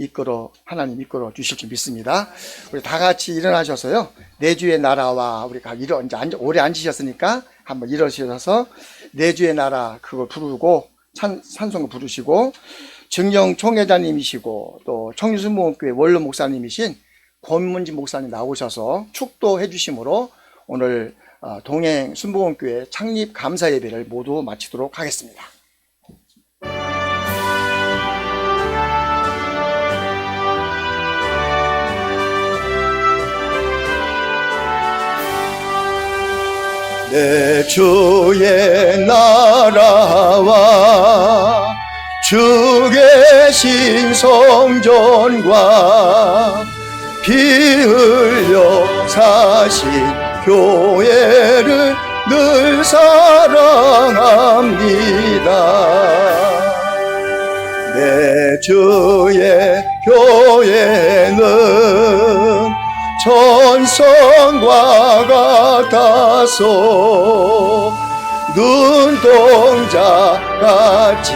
하나님 이끌어 주실 줄 믿습니다. 우리 다 같이 일어나셔서요. 내주의 나라와 우리가 이제 오래 앉으셨으니까 한번 일어서셔서 내주의 나라 그걸 부르고 찬송을 부르시고, 증령 총회장님이시고 또 청주순복음교회 원로 목사님이신 권문진 목사님 나오셔서 축도해 주심으로 오늘 동행 순복음교회 창립 감사 예배를 모두 마치도록 하겠습니다.
내 주의 나라와 주 계신 성전과 피 흘려 사신 교회를 늘 사랑합니다. 내 주의 교회는 천성과 같아서 눈동자같이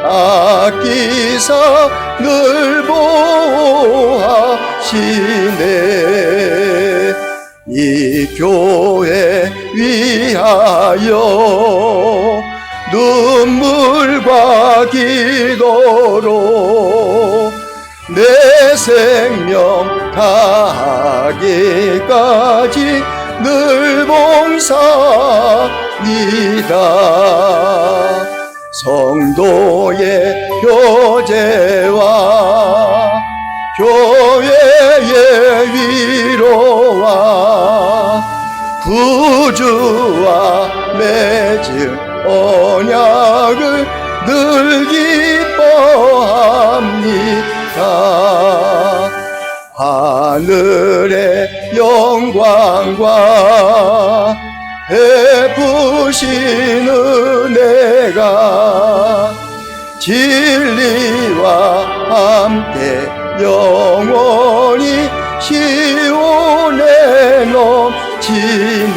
아끼사 늘 보호하시네. 이 교회 위하여 눈물과 기도로 내 생명 다하기까지 늘 봉사니다. 성도의 교제와 교회의 위로와 구주와 맺은 언약을 늘 기뻐합니다. 하늘의 영광과 베푸신 은혜가 진리와 함께 영원히 시온에 넘치네.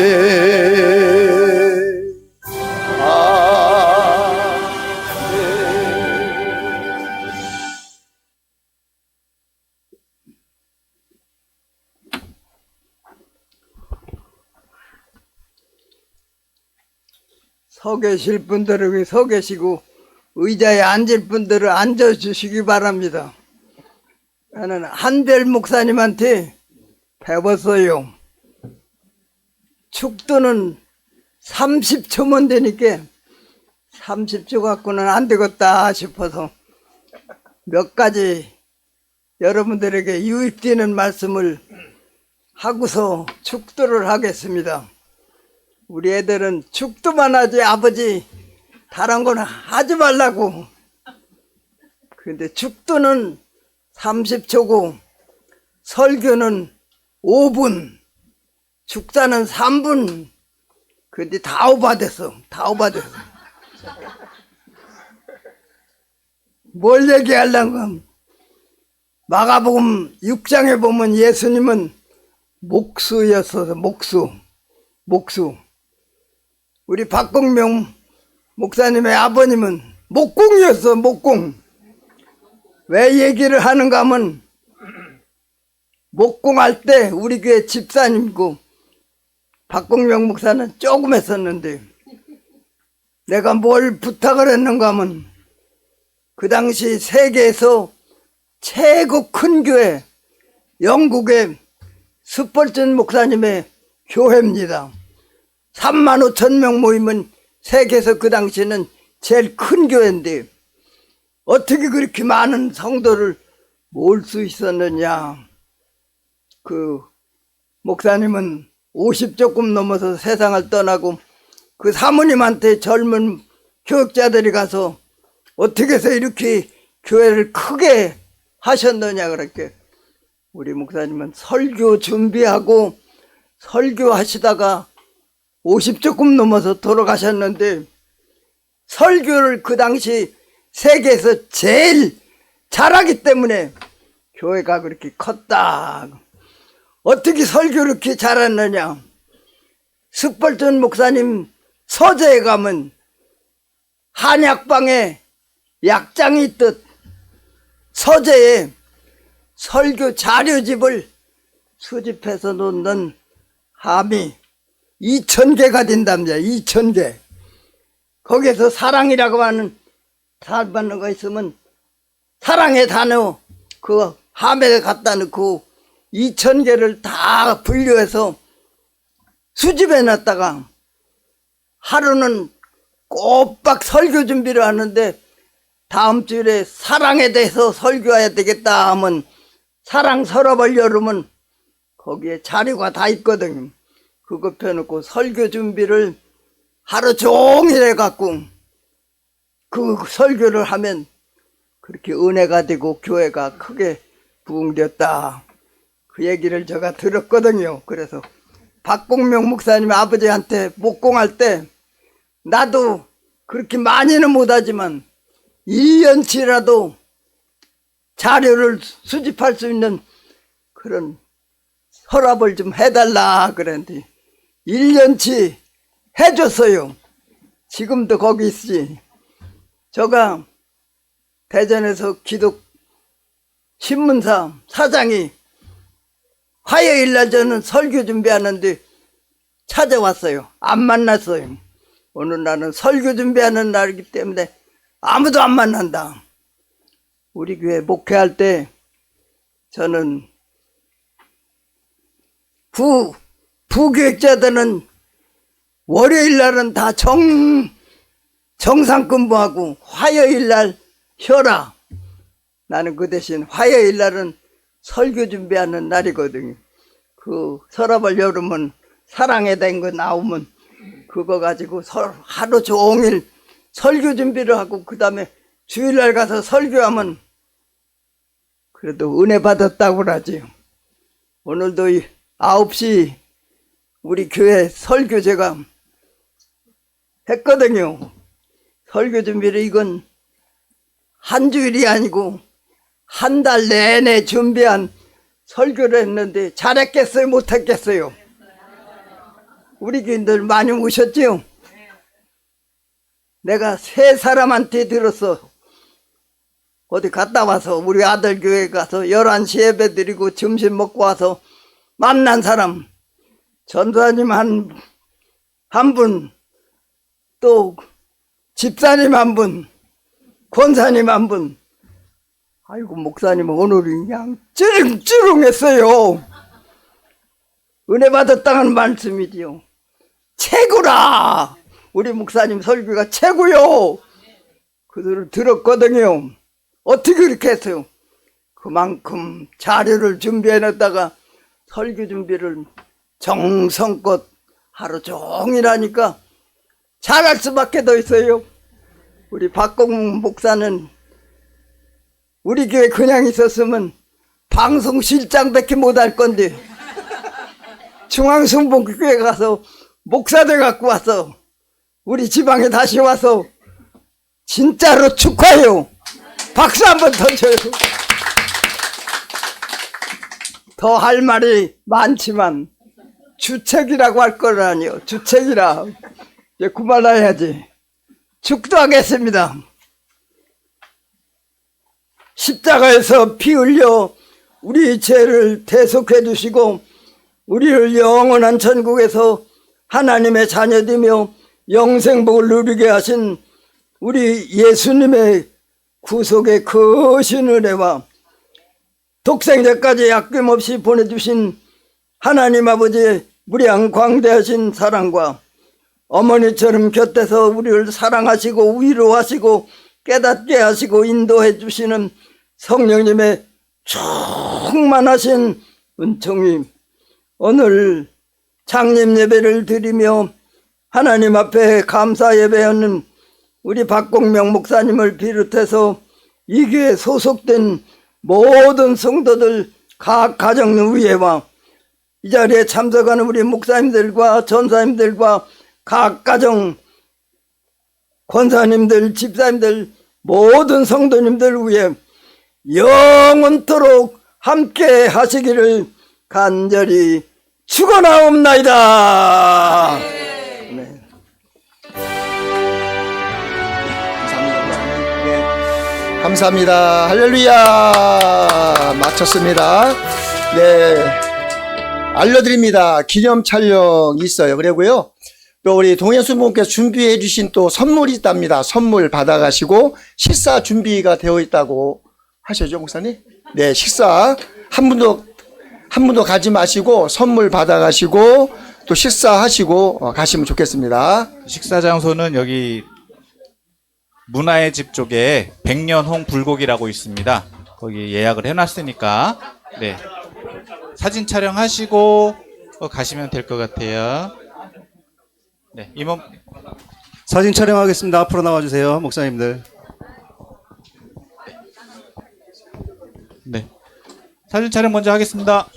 서 계실 분들은 서 계시고 의자에 앉을 분들은 앉아 주시기 바랍니다. 나는 한별 목사님한테 배웠어요. 축도는 30초만 되니까 30초 갖고는 안 되겠다 싶어서 몇 가지 여러분들에게 유익되는 말씀을 하고서 축도를 하겠습니다. 우리 애들은 축도만 하지 아버지 다른 건 하지 말라고. 근데 축도는 30초고 설교는 5분, 축사는 3분. 근데 다 오바됐어. 뭘 얘기하려면 마가복음 6장에 보면 예수님은 목수였어서 목수. 우리 박공명 목사님의 아버님은 목공이었어. 목공. 왜 얘기를 하는가 하면 목공할 때 우리 교회 집사님이고 박공명 목사는 조금 했었는데 내가 뭘 부탁을 했는가 하면 그 당시 세계에서 최고 큰 교회 영국의 스펄전 목사님의 교회입니다. 35,000명 모이면 세계에서 그 당시에는 제일 큰 교회인데 어떻게 그렇게 많은 성도를 모을 수 있었느냐. 그 목사님은 50 조금 넘어서 세상을 떠나고 그 사모님한테 젊은 교육자들이 가서 어떻게 해서 이렇게 교회를 크게 하셨느냐 그렇게. 우리 목사님은 설교 준비하고 설교하시다가 50 조금 넘어서 돌아가셨는데 설교를 그 당시 세계에서 제일 잘하기 때문에 교회가 그렇게 컸다. 어떻게 설교를 그렇게 잘했느냐. 스펄전 목사님 서재에 가면 한약방에 약장이 있듯 서재에 설교 자료집을 수집해서 놓는 함이 2,000개가 된답니다. 2,000개. 거기에서 사랑이라고 하는 단어가 있으면 사랑의 단어 그 함에 갖다 넣고 2,000개를 다 분류해서 수집해 놨다가 하루는 꼬박 설교 준비를 하는데 다음 주일에 사랑에 대해서 설교해야 되겠다 하면 사랑 서랍을 열으면 거기에 자료가 다 있거든요. 그거 펴놓고 설교 준비를 하루 종일 해갖고 그 설교를 하면 그렇게 은혜가 되고 교회가 크게 부흥되었다. 그 얘기를 제가 들었거든요. 그래서 박공명 목사님 아버지한테 목공할 때 나도 그렇게 많이는 못하지만 1년치라도 자료를 수집할 수 있는 그런 서랍을 좀 해달라 그랬는데 1년치 해줬어요. 지금도 거기 있지. 제가 대전에서 기독 신문사 사장이 화요일날 저는 설교 준비하는데 찾아왔어요. 안 만났어요. 오늘 날은 설교 준비하는 날이기 때문에 아무도 안 만난다. 우리 교회 목회할 때 저는 부교육자들은 월요일 날은 다 정상 근무하고 화요일 날 쉬어라. 나는 그 대신 화요일 날은 설교 준비하는 날이거든요. 그 서랍을 열으면 사랑에 대한 거 나오면 그거 가지고 하루 종일 설교 준비를 하고 그 다음에 주일날 가서 설교하면 그래도 은혜 받았다고 그러지. 오늘도 9시 우리 교회 설교 제가 했거든요. 설교 준비를 이건 한 주일이 아니고 한 달 내내 준비한 설교를 했는데 잘했겠어요? 못했겠어요? 우리 교인들 많이 오셨지요? 내가 3사람한테 들었어. 어디 갔다 와서 우리 아들 교회 가서 11시 예배 드리고 점심 먹고 와서 만난 사람 전도사님 한 분, 또 집사님 한 분, 권사님 한 분. 아이고 목사님 오늘은 그냥 찌릉찌릉했어요. 은혜 받았다는 말씀이지요. 최고라. 우리 목사님 설교가 최고요. 그들을 들었거든요. 어떻게 그렇게 했어요? 그만큼 자료를 준비해놨다가 설교 준비를 정성껏 하루 종일 하니까 잘할 수밖에 더 있어요. 우리 박공문 목사는 우리 교회 그냥 있었으면 방송실장밖에 못할 건데 중앙순복교회 가서 목사들 갖고 와서 우리 지방에 다시 와서 진짜로 축하해요. 박수 한번 더 쳐요. 더 할 말이 많지만 주책이라고 할 거라니요. 주책이라 이제 그만해야지. 축도하겠습니다. 십자가에서 피 흘려 우리 죄를 대속해 주시고 우리를 영원한 천국에서 하나님의 자녀되며 영생복을 누리게 하신 우리 예수님의 구속의 크신 은혜와 독생자까지 아낌없이 보내주신 하나님 아버지의 무량 광대하신 사랑과 어머니처럼 곁에서 우리를 사랑하시고 위로하시고 깨닫게 하시고 인도해 주시는 성령님의 충만하신 은총이 오늘 창립 예배를 드리며 하나님 앞에 감사 예배하는 우리 박공명 목사님을 비롯해서 이 교회에 소속된 모든 성도들 각 가정 위에와 이 자리에 참석하는 우리 목사님들과 전사님들과 각 가정 권사님들, 집사님들, 모든 성도님들 위해 영원토록 함께 하시기를 간절히 축원하옵나이다. 네.
감사합니다. 할렐루야. 마쳤습니다. 네. 알려드립니다. 기념 촬영 있어요. 그리고요. 또 우리 동행수목께서 준비해 주신 또 선물이 있답니다. 선물 받아가시고 식사 준비가 되어 있다고 하셨죠, 목사님? 네, 식사 한 분도 가지 마시고 선물 받아가시고 또 식사하시고 가시면 좋겠습니다.
식사 장소는 여기 문화의 집 쪽에 백년홍 불고기라고 있습니다. 거기 예약을 해놨으니까 네, 사진 촬영하시고 가시면 될 것 같아요. 네, 임원
사진 촬영하겠습니다. 앞으로 나와주세요, 목사님들.
네, 사진 촬영 먼저 하겠습니다.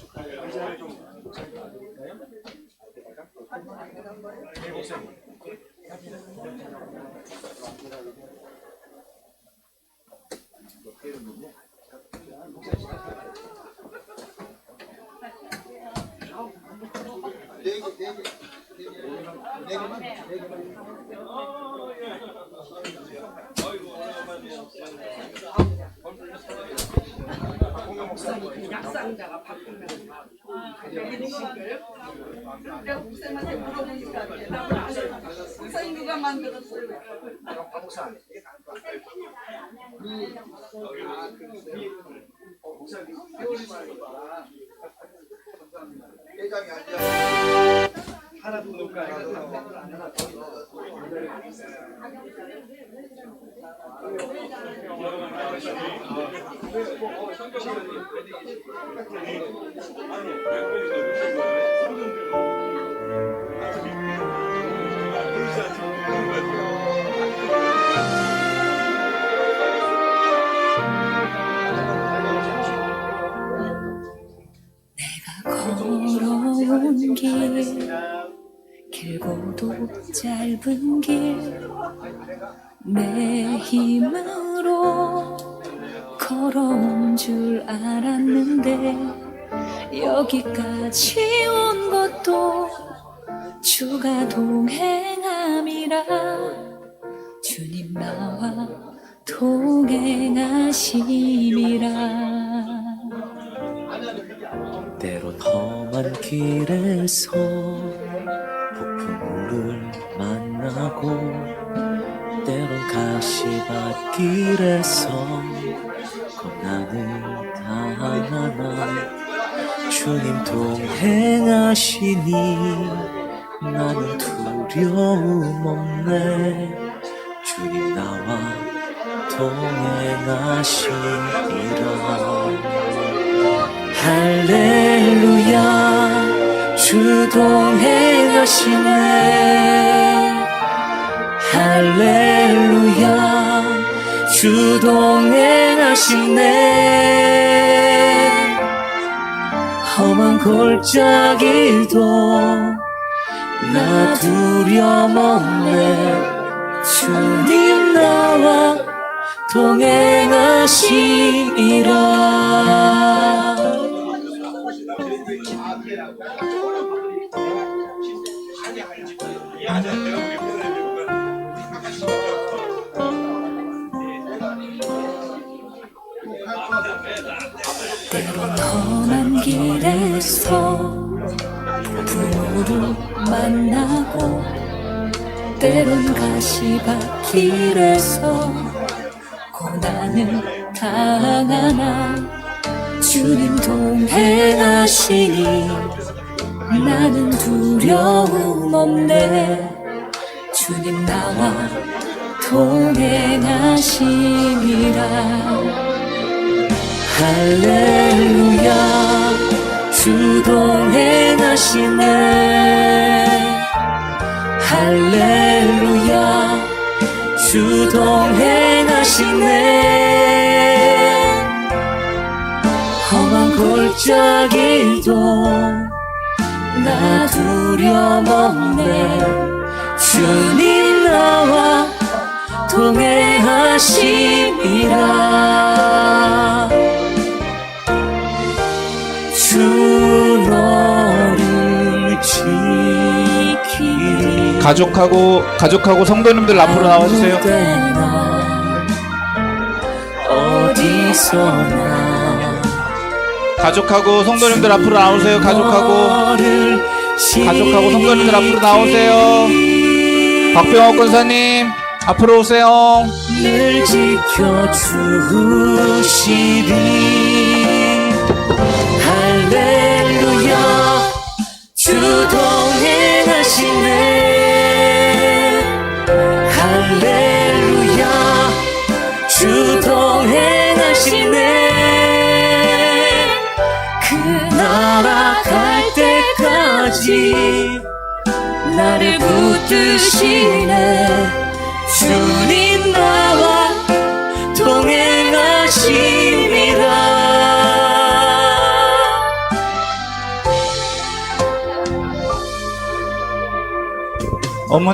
걸어온 길 길고도 짧은 길 내 힘으로 걸어온 줄 알았는데 여기까지 온 것도 주가 동행함이라 주님 나와 동행하심이라
때론 험한 길에서 폭풍우를 만나고 때론 가시밭길에서 고난을 당하나 주님 동행하시니 나는 두려움 없네 주님 나와 동행하시리라 할렐루야 주 동행하시네 할렐루야 주 동행하시네 험한 골짜기도 나 두려움 없네 주님 나와 동행하시리라
때론 험한 길에서 폭풍우를 만나고 때론 가시밭길에서 고난을 당하나 주님 동행하시니 나는 두려움 없네 주님 나와 동행하시리라 할렐루야 주 동행하시네 할렐루야 주 동행하시네 험한 골짜기도 나 두려움 없네 주님 나와 동행하시리라 주 너를 지키리
가족하고 성도님들 앞으로 나와주세요.
있었나.
가족하고 성도님들 앞으로 나오세요. 가족하고 성도님들 앞으로 나오세요. 박병호 권사님 앞으로 오세요.
늘 지켜주시리. 할렐루야 주 동행하시네. 할렐루야 주 동행하시네. 그 나라 갈 때까지 나를 붙드시네. 주님 나와 동행하심이라.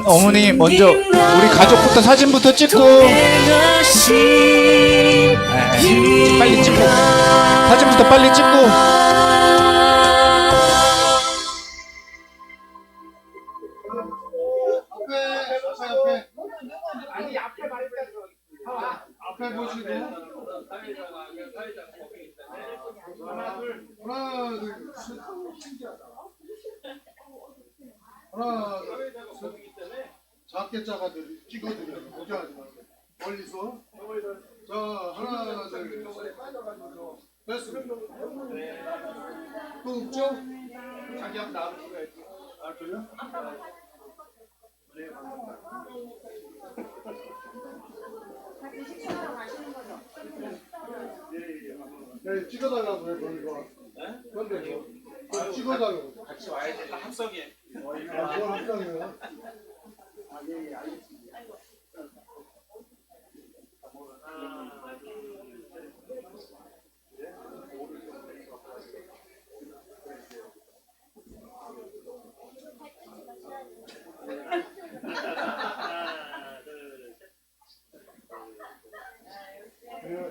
어머니 먼저 우리 가족부터 사진부터 찍고 빨리 찍고 사진부터 빨리 찍고.
앞에 보시고 하나 둘 셋. 하나 둘 셋. 작게 작아들 찍어드려요. 걱정하지 마세요. 멀리서. 자 하나 둘 됐습니다. 또 없죠? 자기 앞 나올 수가 있죠. 아 그래요? 네, 찍어달라고요, 거기서. 근데 뭐, 찍어달라고.
같이 와야 돼. 합성이에요.
뭐 합성이에요?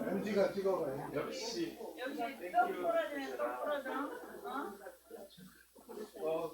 MG가 찍어가요. 역시. 어.